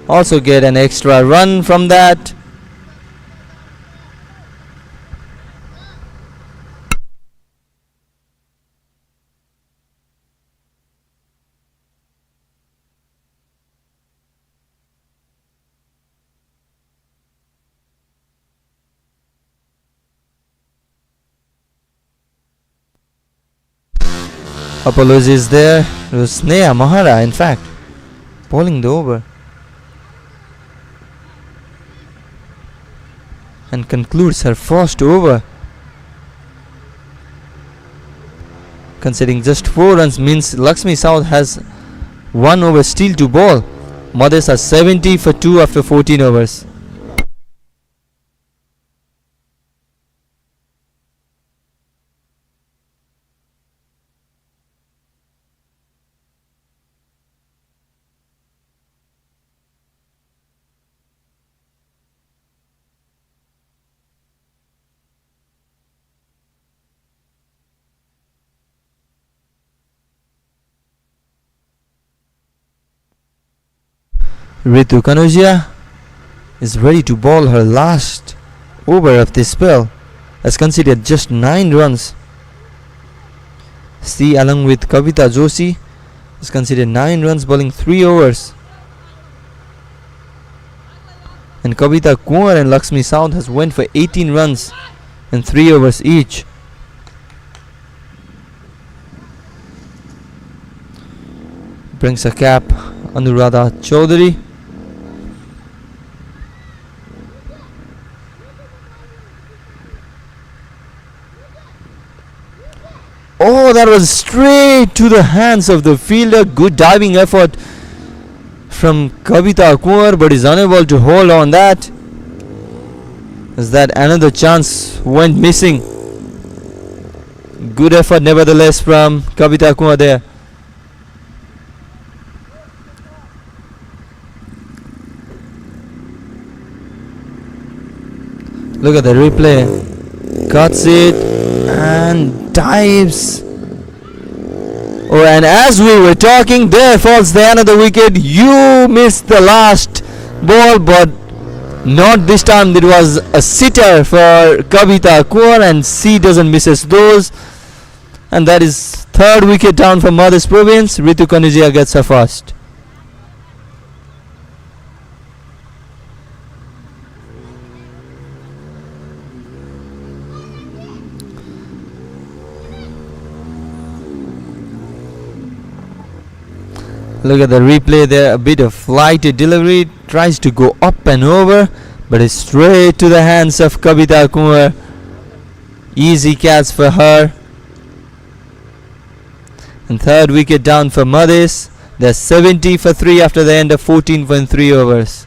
S1: Also get an extra run from that. Apologies there. It was Sneha Mahara, in fact, bowling the over. And concludes her first over. Considering just 4 runs means Lakshmi South has 1 over still to bowl. Mothers are 70 for 2 after 14 overs. 𝐕𝐾𝐫 𝐏𝐫𝐨𝐯𝐢𝐧𝐜 is ready to bowl her last over of this spell, has conceded just 9 runs. C along with Kavita Joshi has conceded 9 runs, bowling 3 overs. And Kavita Kunwar and Lakshmi South has went for 18 runs and 3 overs each. Brings a cap Anuradha Chaudhary. Oh, that was straight to the hands of the fielder. Good diving effort from Kavita Kunwar, but is unable to hold on that. As that another chance went missing. Good effort nevertheless from Kavita Kunwar there. Look at the replay. Cuts it and dives. Oh, and as we were talking, there falls the another wicket. You missed the last ball, but not this time. It was a sitter for Kavita Kunwar, and she doesn't misses those. And that is 3rd wicket down for Madhya Province. 𝐕𝐾𝐫 𝐏𝐫𝐨𝐯𝐢𝐧𝐜 gets her first. Look at the replay there, a bit of flighty delivery, tries to go up and over, but it's straight to the hands of Kavita Kunwar. Easy catch for her. And 3rd wicket down for Madhya. They're 70 for 3 after the end of 14.3 overs.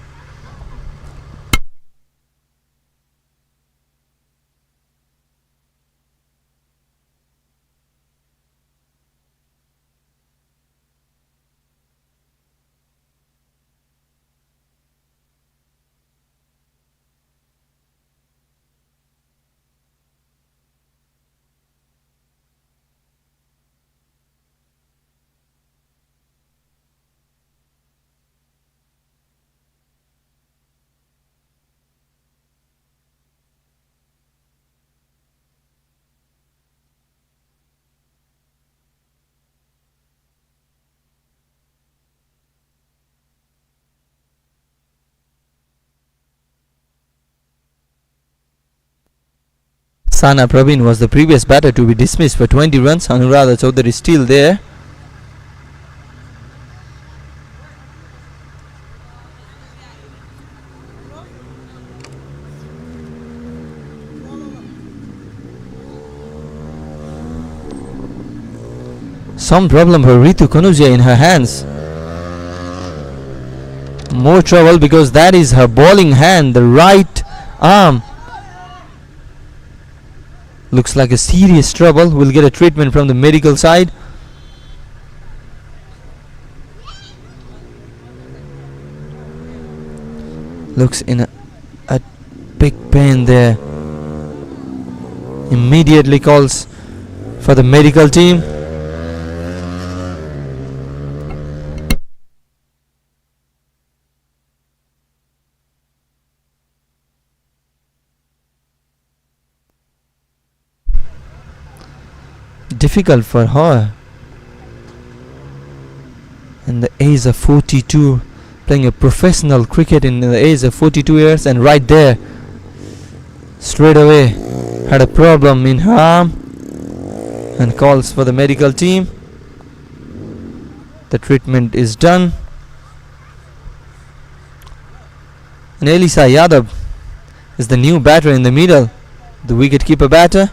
S1: Sana Praveen was the previous batter to be dismissed for 20 runs. Anuradha Chaudhary is still there. Some problem for 𝐕𝐾𝐫 𝐏𝐫𝐨𝐯 in her hands. More trouble because that is her bowling hand, the right arm. Looks like a serious trouble. Will get a treatment from the medical side. Looks in a big pain there. Immediately calls for the medical team. Difficult for her. In the age of 42, playing a professional cricket in the age of 42 years, and right there, straight away, had a problem in her arm and calls for the medical team. The treatment is done. And 𝐿𝐴𝐳𝐬 is the new batter in the middle, the wicket-keeper batter.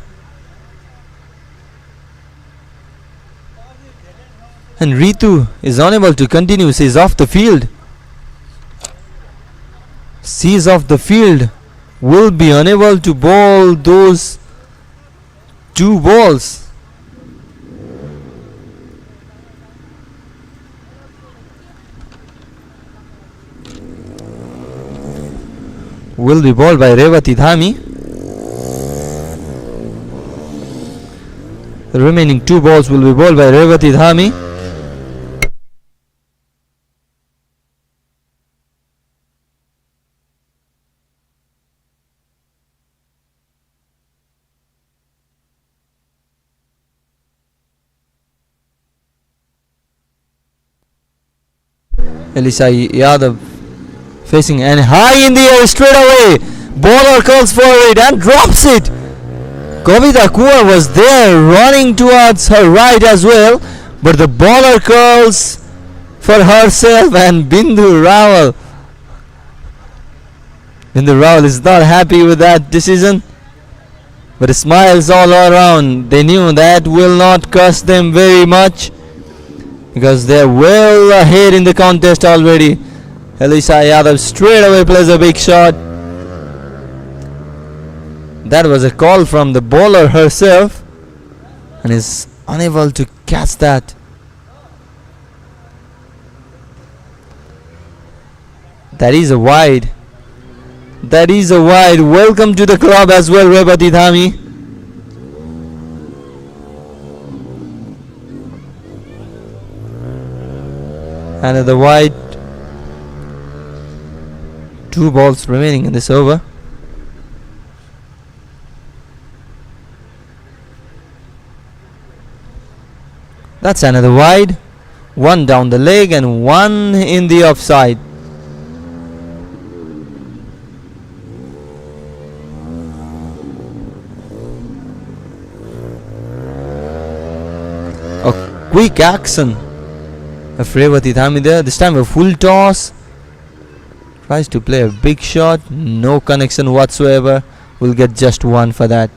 S1: And Ritu is unable to continue. She is off the field. She is off the field. Will be unable to bowl those 2 balls. Will be bowled by 𝐿𝐴𝐳𝐬. The remaining 2 balls will be bowled by 𝐿𝐴𝐳𝐬. 𝐿𝐴𝐳𝐬 facing and high in the air straight away. Bowler curls for it and drops it. Kavita Kuar was there running towards her right as well, but the bowler curls for herself, and Bindu Rawal is not happy with that decision, but smiles all around. They knew that will not cost them very much because they're well ahead in the contest already. 𝐿𝐴𝐳𝐬 straight away plays a big shot. That was a call from the bowler herself, and is unable to catch that. That is a wide. That is a wide. Welcome to the club as well, Revati Dhami. Another wide. 2 balls remaining in this over. That's another wide. 1 down the leg and 1 in the offside. A quick action of Revati Dhami there. This time a full toss. Tries to play a big shot. No connection whatsoever. Will get just 1 for that.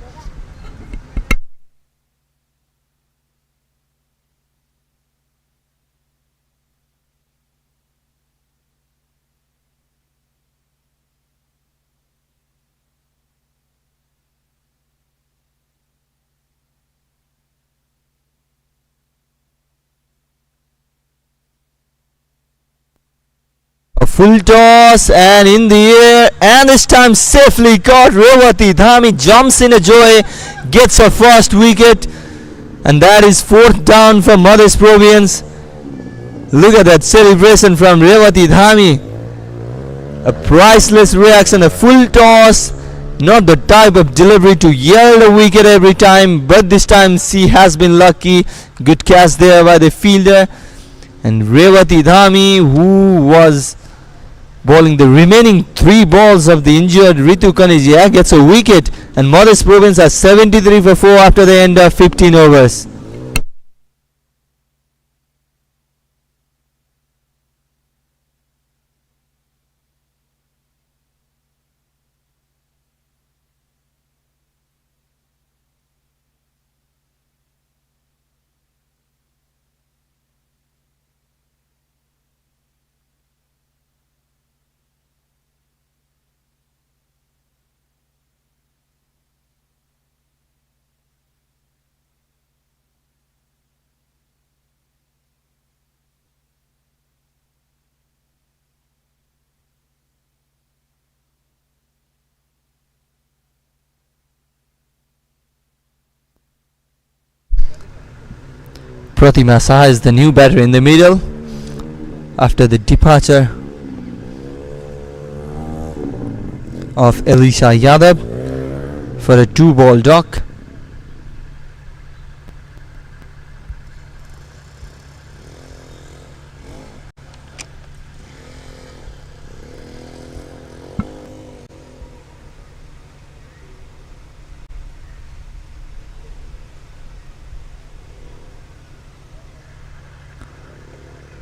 S1: A full toss and in the air, and this time safely caught. Revati Dhami jumps in a joy, gets a first wicket, and that is 4th down for Mothers Provians. Look at that celebration from Revati Dhami. A priceless reaction, a full toss. Not the type of delivery to yield a wicket every time, but this time she has been lucky. Good catch there by the fielder. And Revati Dhami, who was bowling the remaining 3 balls of the injured Ritu Kanijia, gets a wicket, and Mothers Province are 73 for 4 after the end of 15 overs. Pratima Saha is the new batter in the middle after the departure of Elisha Yadav for a 2-ball dock.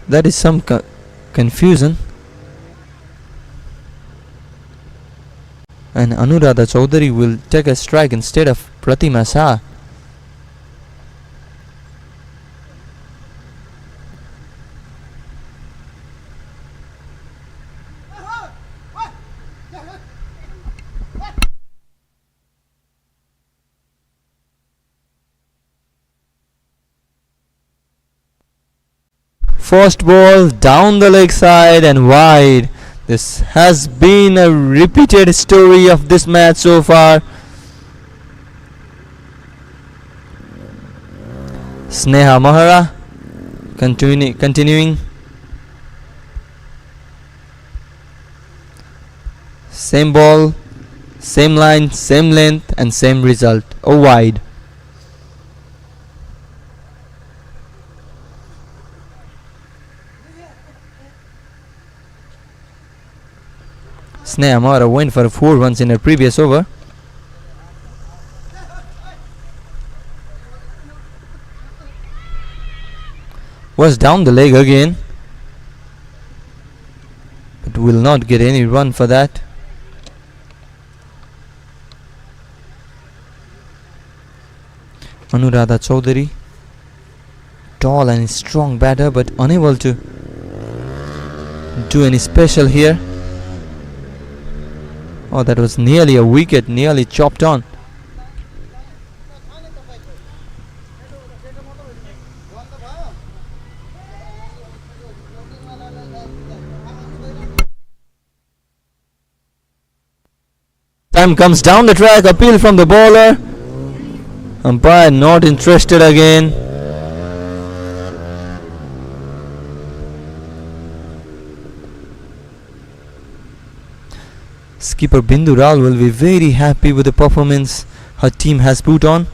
S1: That is some confusion, and Anuradha Chaudhary will take a strike instead of Pratima Saha. First ball down the leg side and wide. This has been a repeated story of this match so far. Sneha Mahara continuing. Same ball, same line, same length and same result. A wide. Sneha Mahara went for 4 runs in her previous over. Was down the leg again, but will not get any run for that. Anuradha Chaudhary, tall and strong batter, but unable to do any special here. Oh, that was nearly a wicket, nearly chopped on. Time comes down the track, appeal from the bowler. Umpire not interested again. Skipper Bindu Ral will be very happy with the performance her team has put on.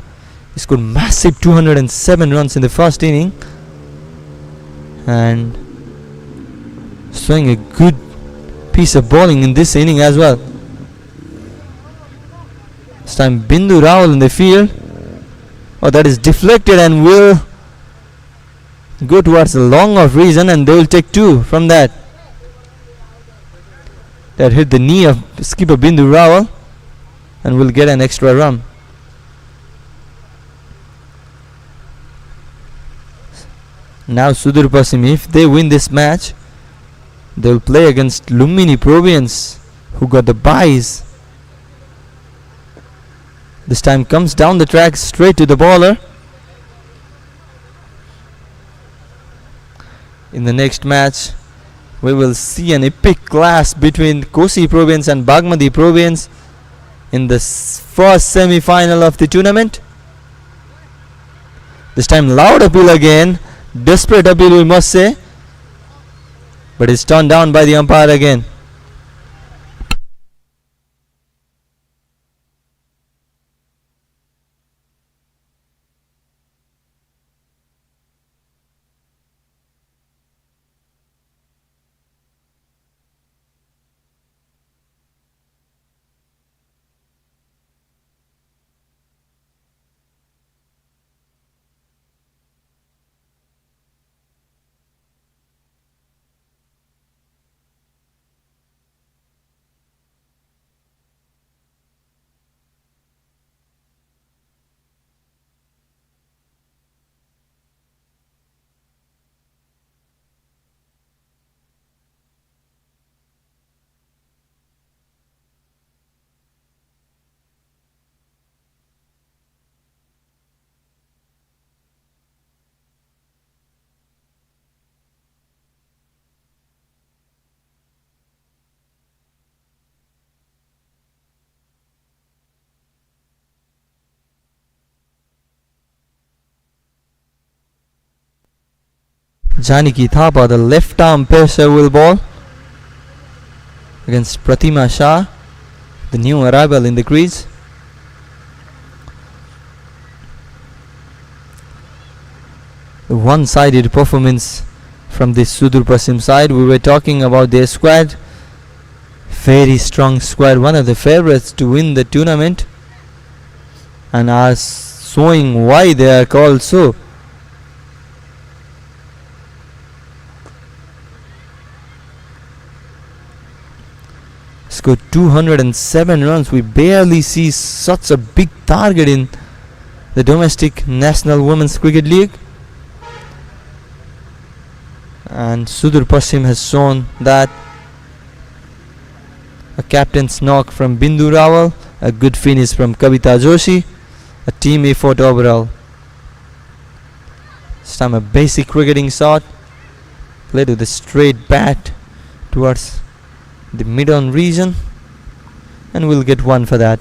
S1: He scored massive 207 runs in the first inning and showing a good piece of bowling in this inning as well. This time Bindu Ral in the field. Oh, that is deflected and will go towards the long off reason, and they will take 2 from that. That hit the knee of skipper Bindu Rawal and will get an extra run. Now Sudur Pasim, if they win this match, they will play against Lumbini Provians, who got the byes. This time comes down the track straight to the bowler. In the next match, we will see an epic clash between Kosi Province and Bagmati Province in the first semi-final of the tournament. This time loud appeal again, desperate appeal we must say, but it's turned down by the umpire again. Janaki Thapa, the left arm pacer, will bowl against Pratima Shah, the new arrival in the crease. The one-sided performance from this Sudur Pasim side. We were talking about their squad. Very strong squad, one of the favorites to win the tournament, and are showing why they are called so. Scored 207 runs. We barely see such a big target in the domestic National Women's Cricket League. And Sudur Pasim has shown that. A captain's knock from Bindu Rawal, a good finish from Kavita Joshi, a team effort overall. This time a basic cricketing shot, played with a straight bat towards the mid-on region, and we'll get one for that.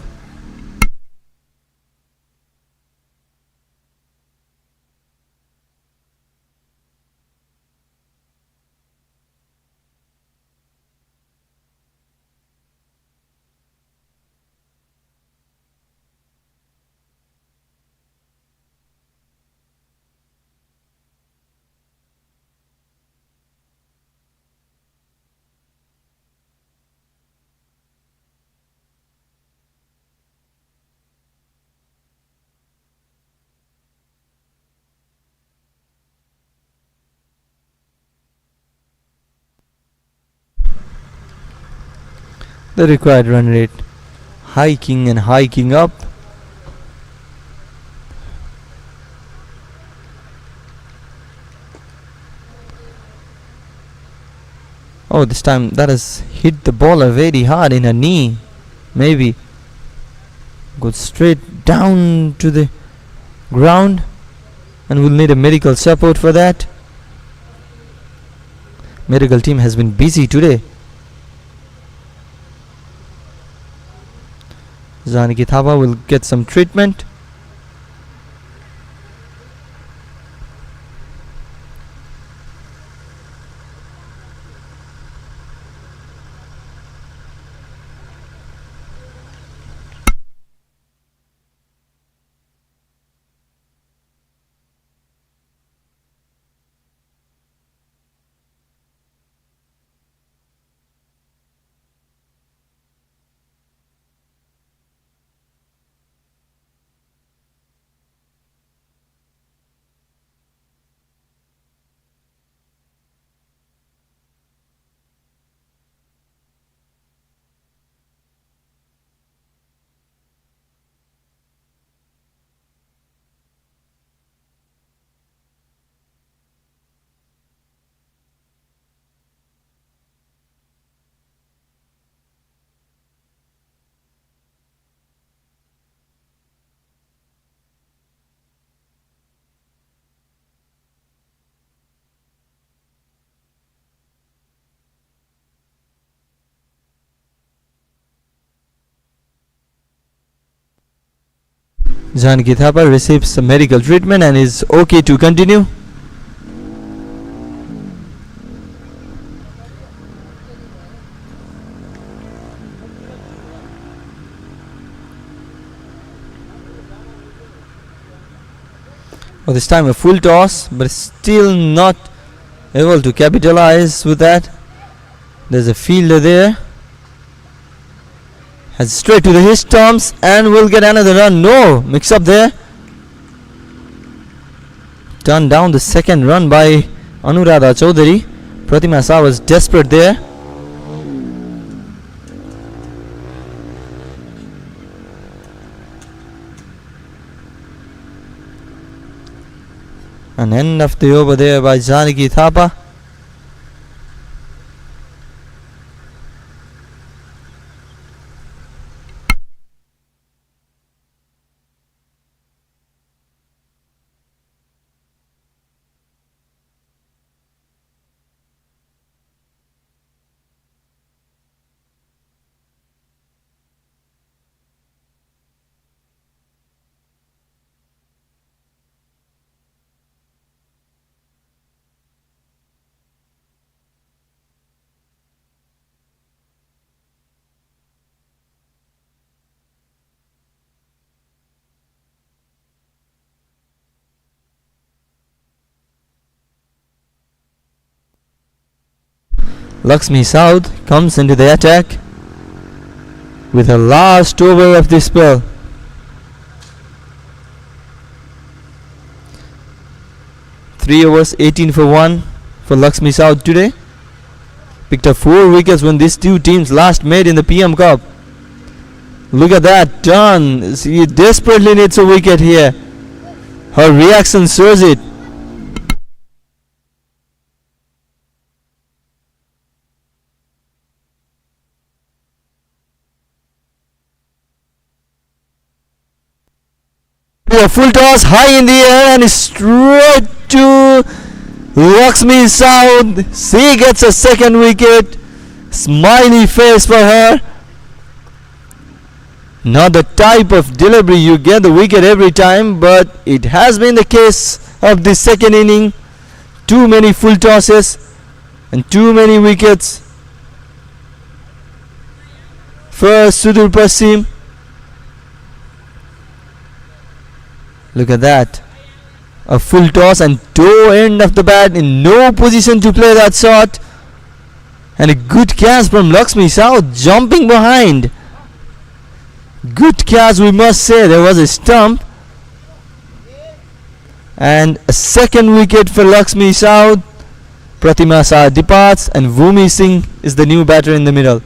S1: The required run rate hiking and hiking up. Oh, this time that has hit the bowler very hard in her knee. Maybe goes straight down to the ground, and we'll need a medical support for that. Medical team has been busy today. Janaki Thapa will get some treatment. Janaki Thapa receives some medical treatment and is okay to continue. Oh, this time a full toss, but still not able to capitalize with that. There's a fielder there. Has straight to the his stumps and will get another run. No, mix up there. Turned down the second run by Anuradha Chaudhary. Pratima Shah was desperate there. An end of the over there by Janaki Thapa. Lakshmi South comes into the attack with her last over of this spell. Three overs, 18 for 1 for Lakshmi South today. Picked up 4 wickets when these two teams last met in the PM Cup. Look at that turn. She desperately needs a wicket here. Her reaction shows it. A full toss high in the air and straight to Lakshmi South. She gets a second wicket. Smiley face for her. Not the type of delivery you get the wicket every time, but it has been the case of the second inning. Too many full tosses and too many wickets for Sudur Pasim. Look at that. A full toss and toe end of the bat, in no position to play that shot. And a good catch from Lakshmi South, jumping behind. Good catch, we must say. There was a stump. And a second wicket for Lakshmi South. Pratima Shah departs and Bhumi Singh is the new batter in the middle.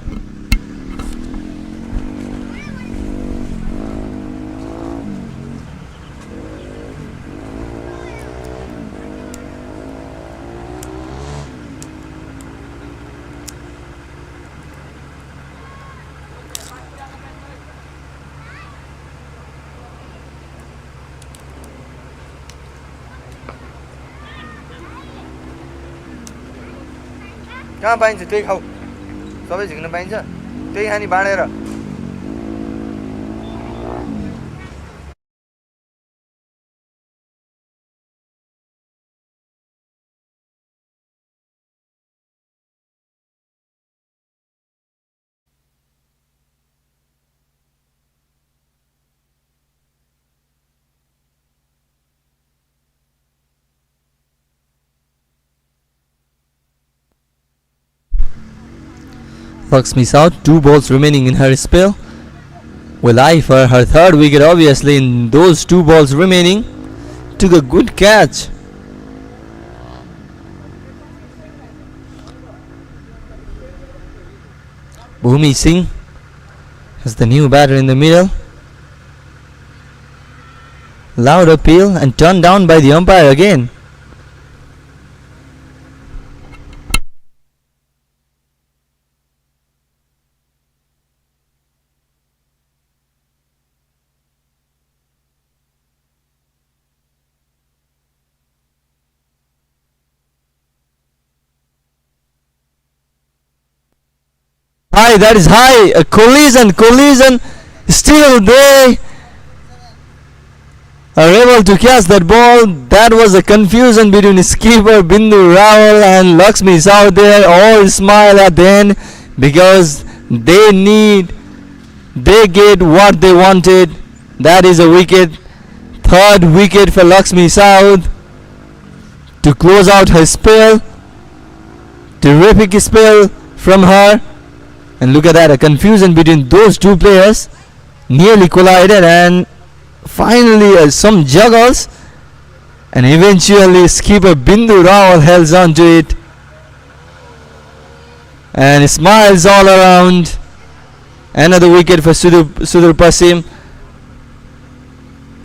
S2: कहाँ पाइन्छ त्यही खाऊ सबै झिक्न पाइन्छ त्यही खानी बाँडेर
S1: Lakshmi South, 2 balls remaining in her spell. Will eye for her third wicket, obviously, in those 2 balls remaining. Took a good catch. Bhumi Singh is the new batter in the middle. Loud appeal and turned down by the umpire again. High, that is high. A collision. Still they are able to catch that ball. That was a confusion between skipper Bindu Rawal and Lakshmi South there. All smile at the end because they get what they wanted. That is a wicket. Third wicket for Lakshmi South to close out her spell. Terrific spell from her. And look at that, a confusion between those 2 players nearly collided, and finally some juggles, and eventually skipper Bindu Rawal holds on to it and smiles all around. Another wicket for Sudur Pasim.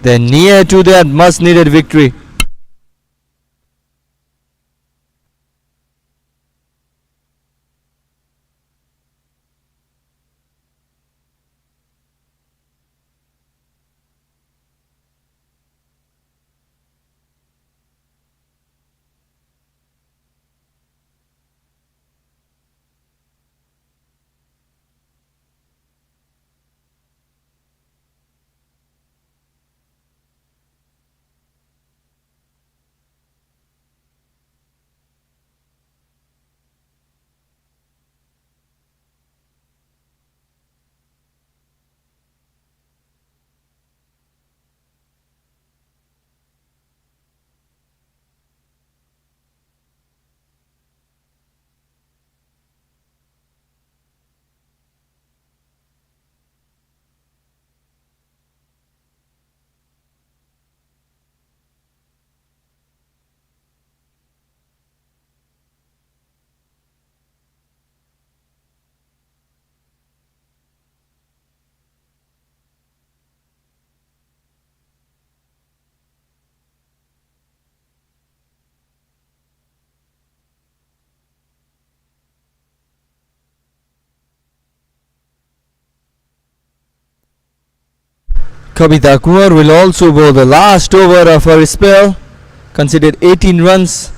S1: They're near to that much needed victory. Kavita Kumar will also bowl the last over of her spell. Considered 18 runs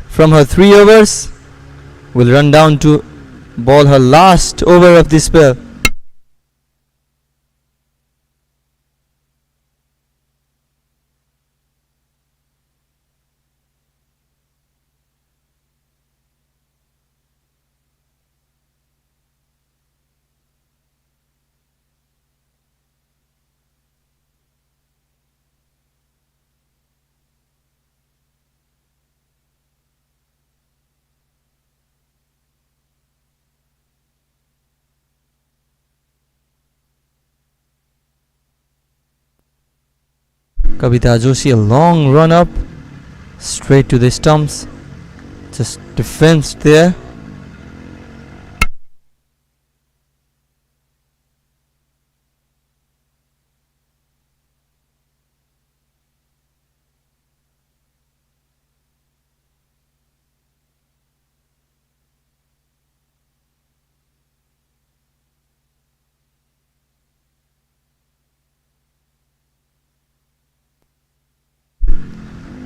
S1: from her 3 overs. Will run down to bowl her last over of the spell. Kavita Joshi, a long run up straight to the stumps, just defensed there.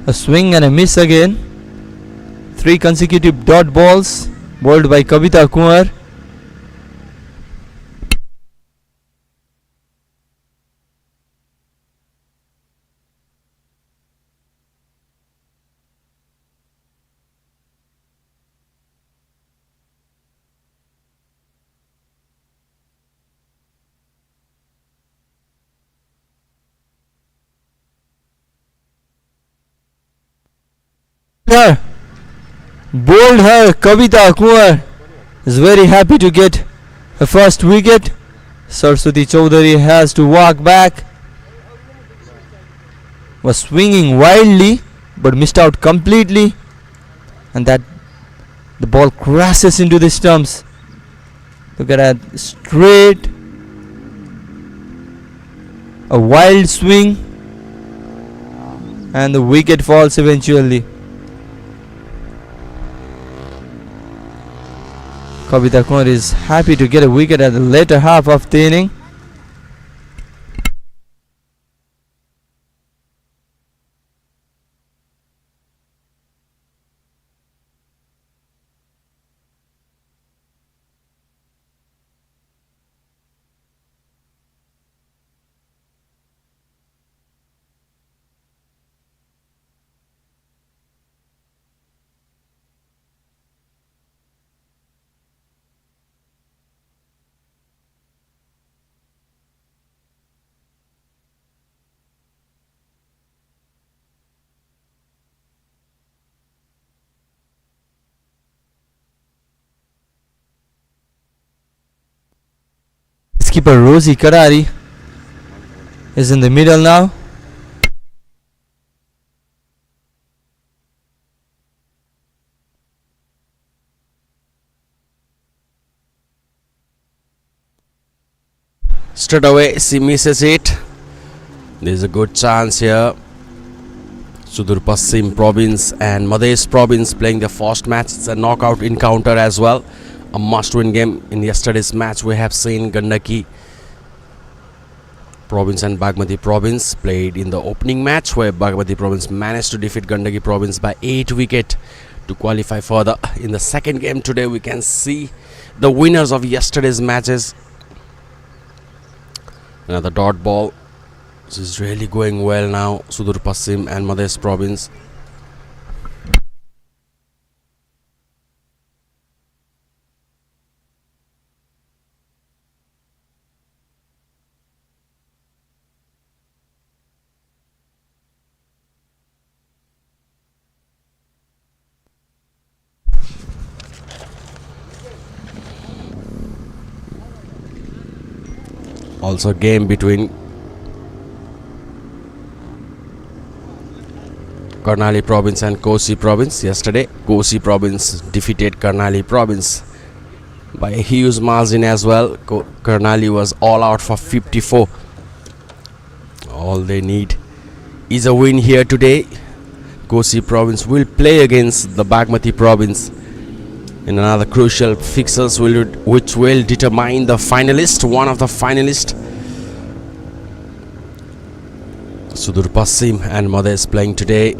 S1: A swing and a miss again. 3 consecutive dot balls bowled by Kavita Kumar. Her, bowled her. Kavita Kumar is very happy to get her first wicket. Saraswati Chaudhary has to walk back. Was swinging wildly but missed out completely, and that the ball crashes into the stumps. Look at that, straight, a wild swing, and the wicket falls eventually. Kavita Kumar is happy to get a wicket at the later half of the inning. Skipper Rosie Karari is in the middle now.
S7: Straight away she misses it. There is a good chance here. Sudur Pasim province and Madhesh province playing the first match. It's a knockout encounter as well. A must-win game. In yesterday's match we have seen Gandaki province and Bagmati province played in the opening match, where Bagmati province managed to defeat Gandaki province by 8 wickets to qualify further. In the second game today we can see the winners of yesterday's matches. Another dot ball. This is really going well now. Sudur Pasim and Madhesh province. Also game between Karnali province and Kosi province. Yesterday Kosi province defeated Karnali province by a huge margin as well. Karnali was all out for 54. All they need is a win here today. Kosi province will play against the Bagmati province in another crucial fixtures which will determine the finalist, one of the finalists. Sudur Pasim and Madhes playing today.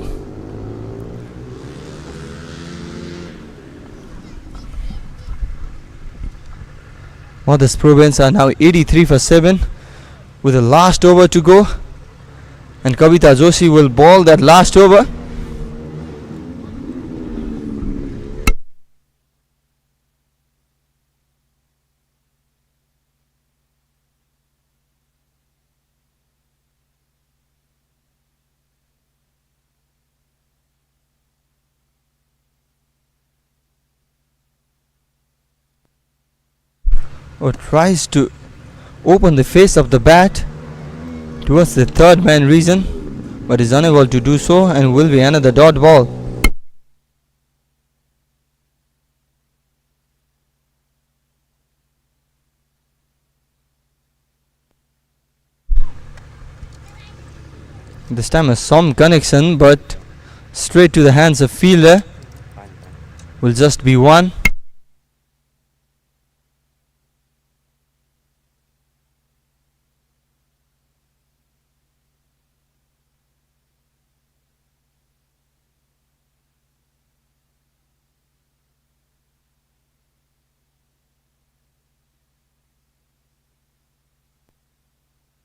S1: Madhes Province are now 83 for 7 with the last over to go, and 𝐏𝐫𝐨𝐯 𝐬 will ball that last over. Or tries to open the face of the bat towards the third man region, but is unable to do so and will be another dot ball. This time a some connection, but straight to the hands of fielder. Will just be one.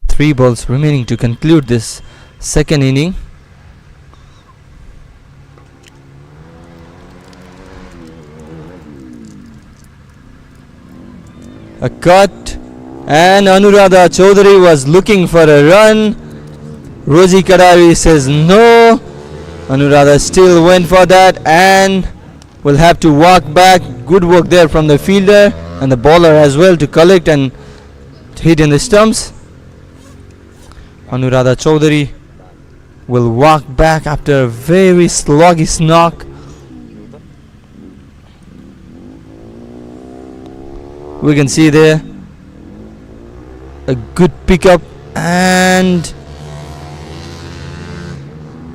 S1: Three balls remaining to conclude this second inning. A cut, and Anuradha Chaudhary was looking for a run. Rosie Kadari says no. Anuradha still went for that and will have to walk back. Good work there from the fielder and the bowler as well to collect and hit in the stumps. Anuradha Chaudhary will walk back after a very sluggish knock. We can see there a good pickup, and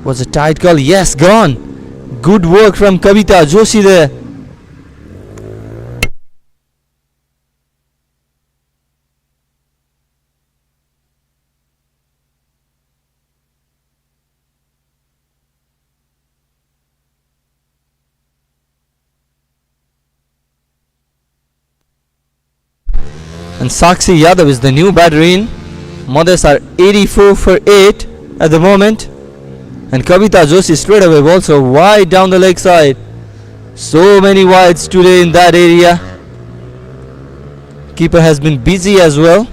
S1: was a tight call. Yes, gone. Good work from Kavita Joshi there. And Sakshi Yadav is the new batter in. Madhes are 84 for 8 at the moment. And Kavita Joshi straight away also wide down the leg side. So many wides today in that area. Keeper has been busy as well.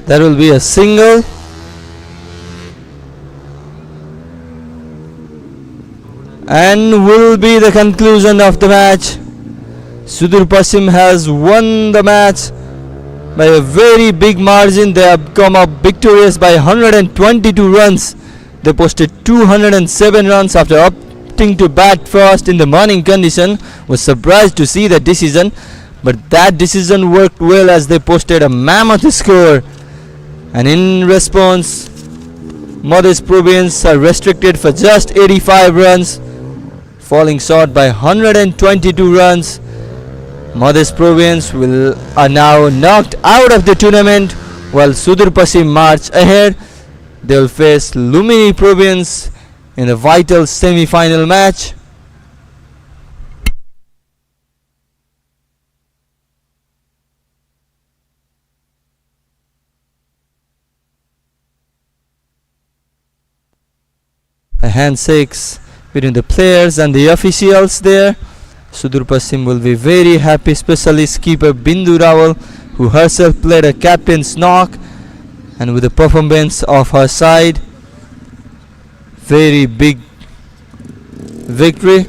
S1: That will be a single. And will be the conclusion of the match. Sudur Pasim has won the match by a very big margin. They have come up victorious by 122 runs. They posted 207 runs after opting to bat first in the morning condition. Was surprised to see the decision, but that decision worked well as they posted a mammoth score. And in response, Madhes Province are restricted for just 85 runs, falling short by 122 runs. Madhes Province are now knocked out of the tournament, while Sudur Pasim march ahead. They will face Lumini Province in the vital semi-final match. A handshakes between the players and the officials there. Sudur Pasim will be very happy, especially skipper Bindu Rawal, who herself played a captain's knock, and with the performance of her side, very big victory.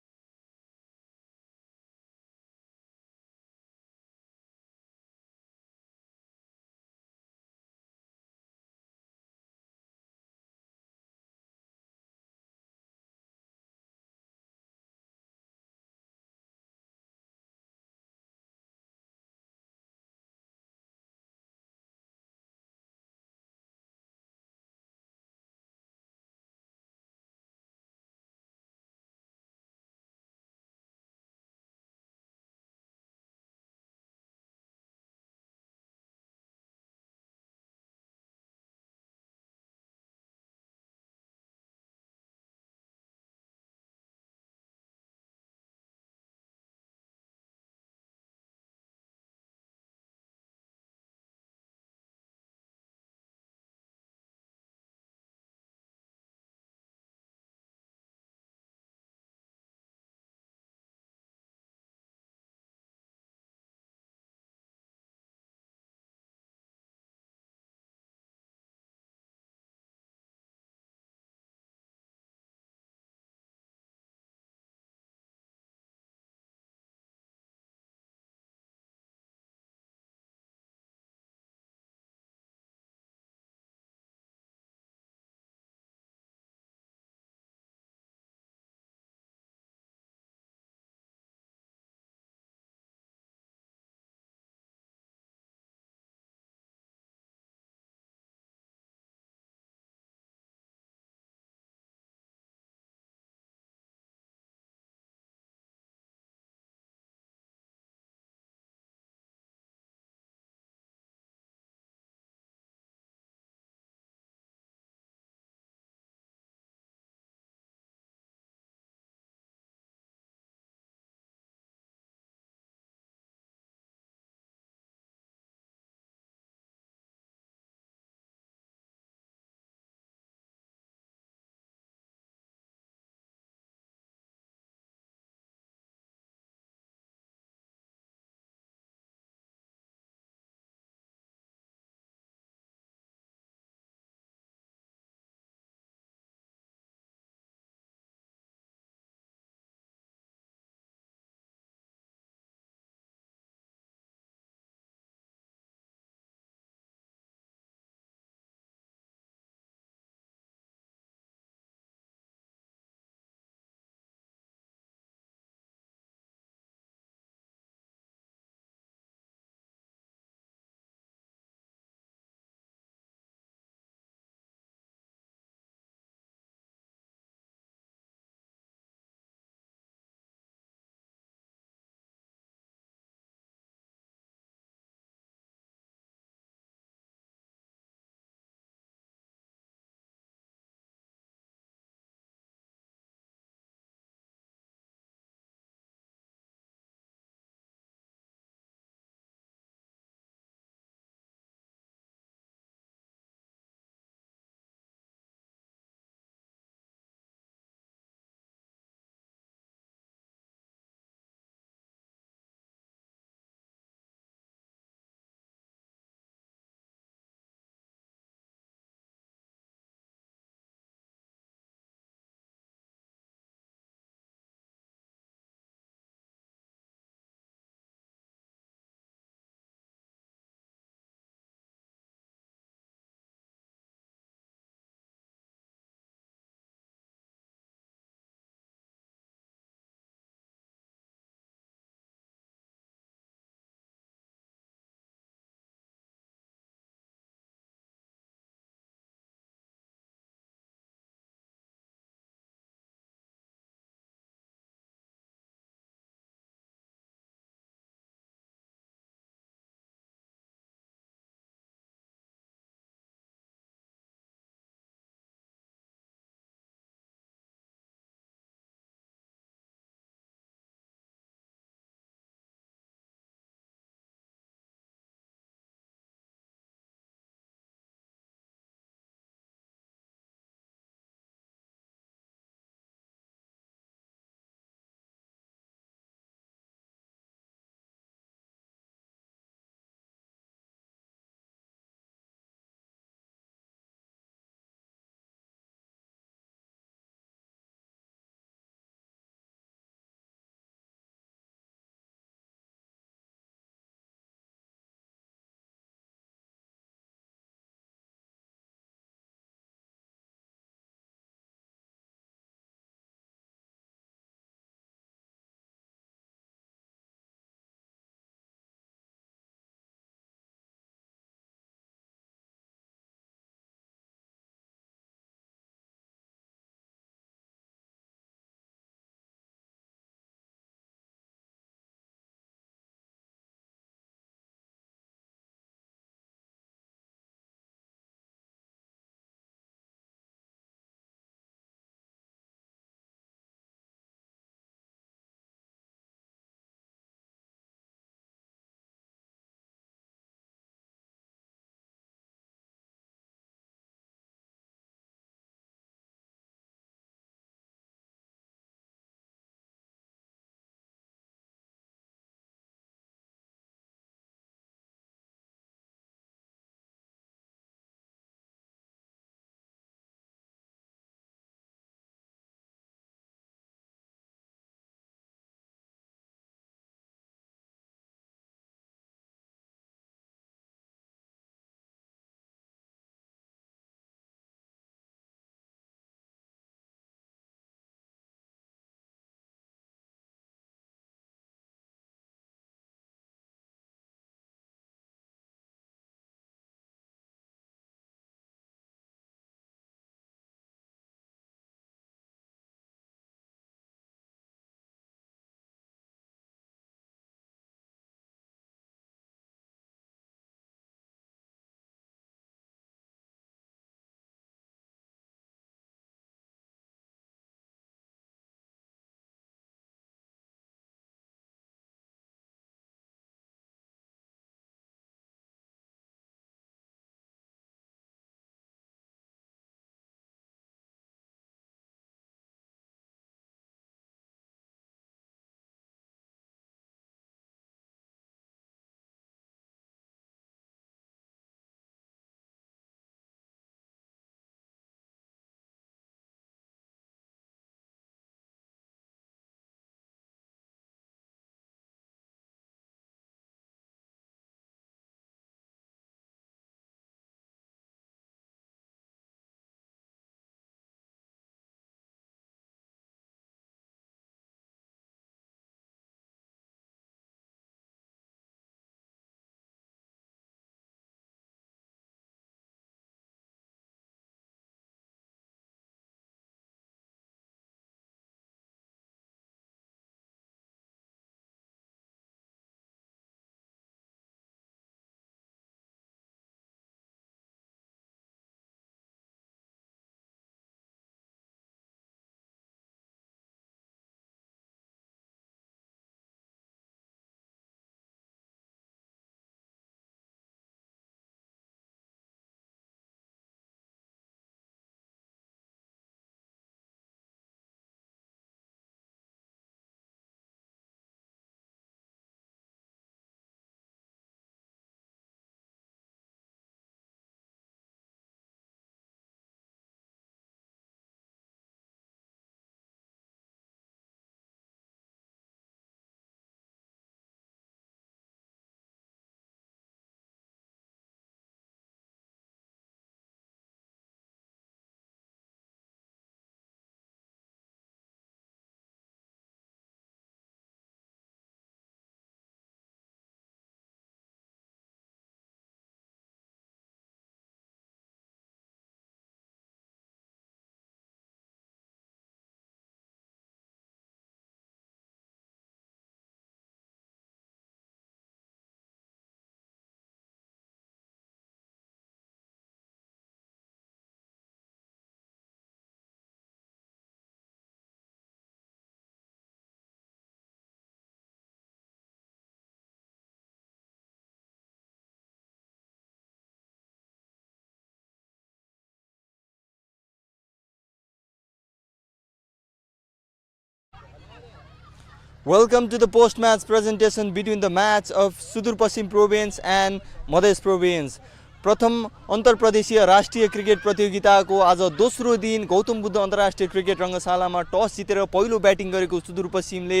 S1: Welcome to the post-match presentation between the match of Sudur Pasim province and Madhes province. प्रथम अन्तरप्रदेशीय राष्ट्रिय cricket प्रतियोगिताको आज दोस्रो दिन गौतम बुद्ध अन्तर्राष्ट्रिय cricket रङ्गशालामा टस जितेर पहिलो ब्याटिङ गरेको सुदूरपश्चिमले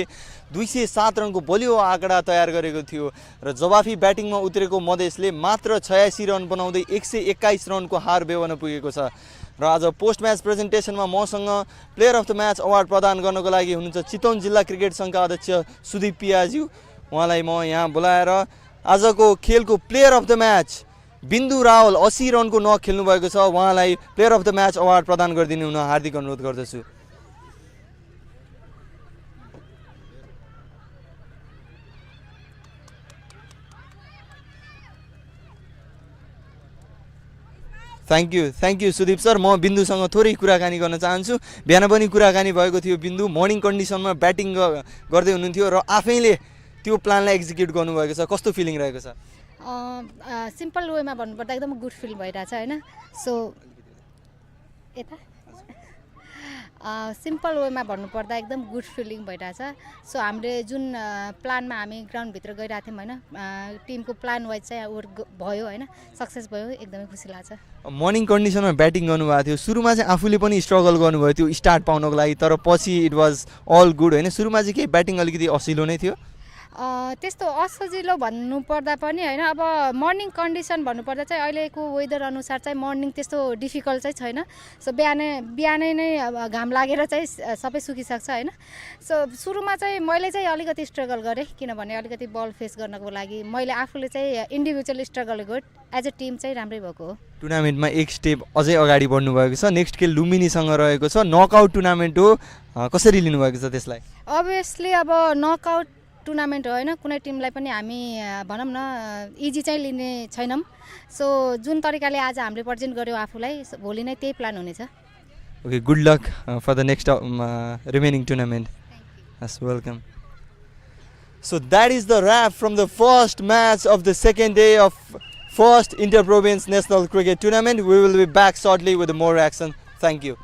S1: 207 रनको बलियो आँकडा तयार गरेको थियो र जवाफी ब्याटिङमा उत्रेको मधेसले मात्र 86 रन बनाउँदै 121 रनको हार बेहोर्न पुगेको छ र आज पोस्ट म्याच प्रेजेन्टेसनमा मसँग player of the match award प्रदान गर्नको लागि हुनुहुन्छ चितवन जिल्ला क्रिकेट सङ्घका अध्यक्ष सुदीप पियाज्यू। उहाँलाई म यहाँ बोलाएर आजको खेलको प्लेयर अफ द म्याच बिन्दु रावल 80 रनको नक खेल्नु भएको छ, उहाँलाई player of the match award प्रदान गरिदिनु हुन हार्दिक अनुरोध गर्दछु। Thank you Sudeep sir. म बिन्दुसँग थोरै कुराकानी गर्न चाहन्छु। बिहान पनि कुराकानी भएको थियो, बिन्दु मर्निङ कन्डिसनमा ब्याटिङ गर्दै हुनुहुन्थ्यो र आफैले त्यो प्लानलाई एक्जिक्युट गर्नुभएको छ, कस्तो फिलिङ रहेको छ?
S3: सिम्पल वेमा भन्नुपर्दा एकदम गुड फिल भइरहेछ होइन। सो यता सिम्पल वेमा भन्नुपर्दा एकदम गुड फिलिङ भइरहेछ। सो हामीले जुन प्लानमा हामी ग्राउन्डभित्र गइरहेको थियौँ होइन, टिमको प्लान वाइज चाहिँ वर्क भयो होइन, सक्सेस भयो, एकदमै खुसी लाग्छ।
S1: मर्निङ कन्डिसनमा ब्याटिङ गर्नुभएको थियो, सुरुमा चाहिँ आफूले पनि स्ट्रगल गर्नुभयो त्यो स्टार्ट पाउनको लागि, तर पछि इट वाज अल गुड होइन? सुरुमा चाहिँ के ब्याटिङ अलिकति असिलो नै थियो?
S3: त्यस्तो असजिलो भन्नुपर्दा पनि होइन, अब मर्निङ कन्डिसन भन्नुपर्दा चाहिँ अहिलेको वेदर अनुसार चाहिँ मर्निङ त्यस्तो डिफिकल्ट चाहिँ छैन। सो बिहानै नै अब घाम लागेर चाहिँ सबै सुकिसक्छ होइन। सो सुरुमा चाहिँ मैले चाहिँ अलिकति स्ट्रगल गरेँ, किनभने अलिकति बल फेस गर्नको लागि मैले आफूले चाहिँ इन्डिभिजुअल स्ट्रगल गरेँ, एज अ टिम चाहिँ राम्रै भएको हो।
S1: टुर्नामेन्टमा एक स्टेप अझै अगाडि बढ्नुभएको छ, नेक्स्ट खेल लुम्बिनीसँग रहेको छ, नकआउट टुर्नामेन्ट हो, कसरी लिनुभएको छ त्यसलाई?
S3: अभियसली अब नकआउट टुर्नामेन्ट हो होइन, कुनै टिमलाई पनि हामी भनौँ न इजी चाहिँ लिने छैनौँ। सो जुन तरिकाले आज हामीले प्रेजेन्ट गऱ्यौँ आफूलाई, भोलि नै त्यही प्लान हुनेछ।
S1: Okay, good luck for the next remaining tournament. Yes, welcome. So that is the wrap from the first match of the second day of first Inter-Province National Cricket Tournament. We will be back shortly with more action. Thank you.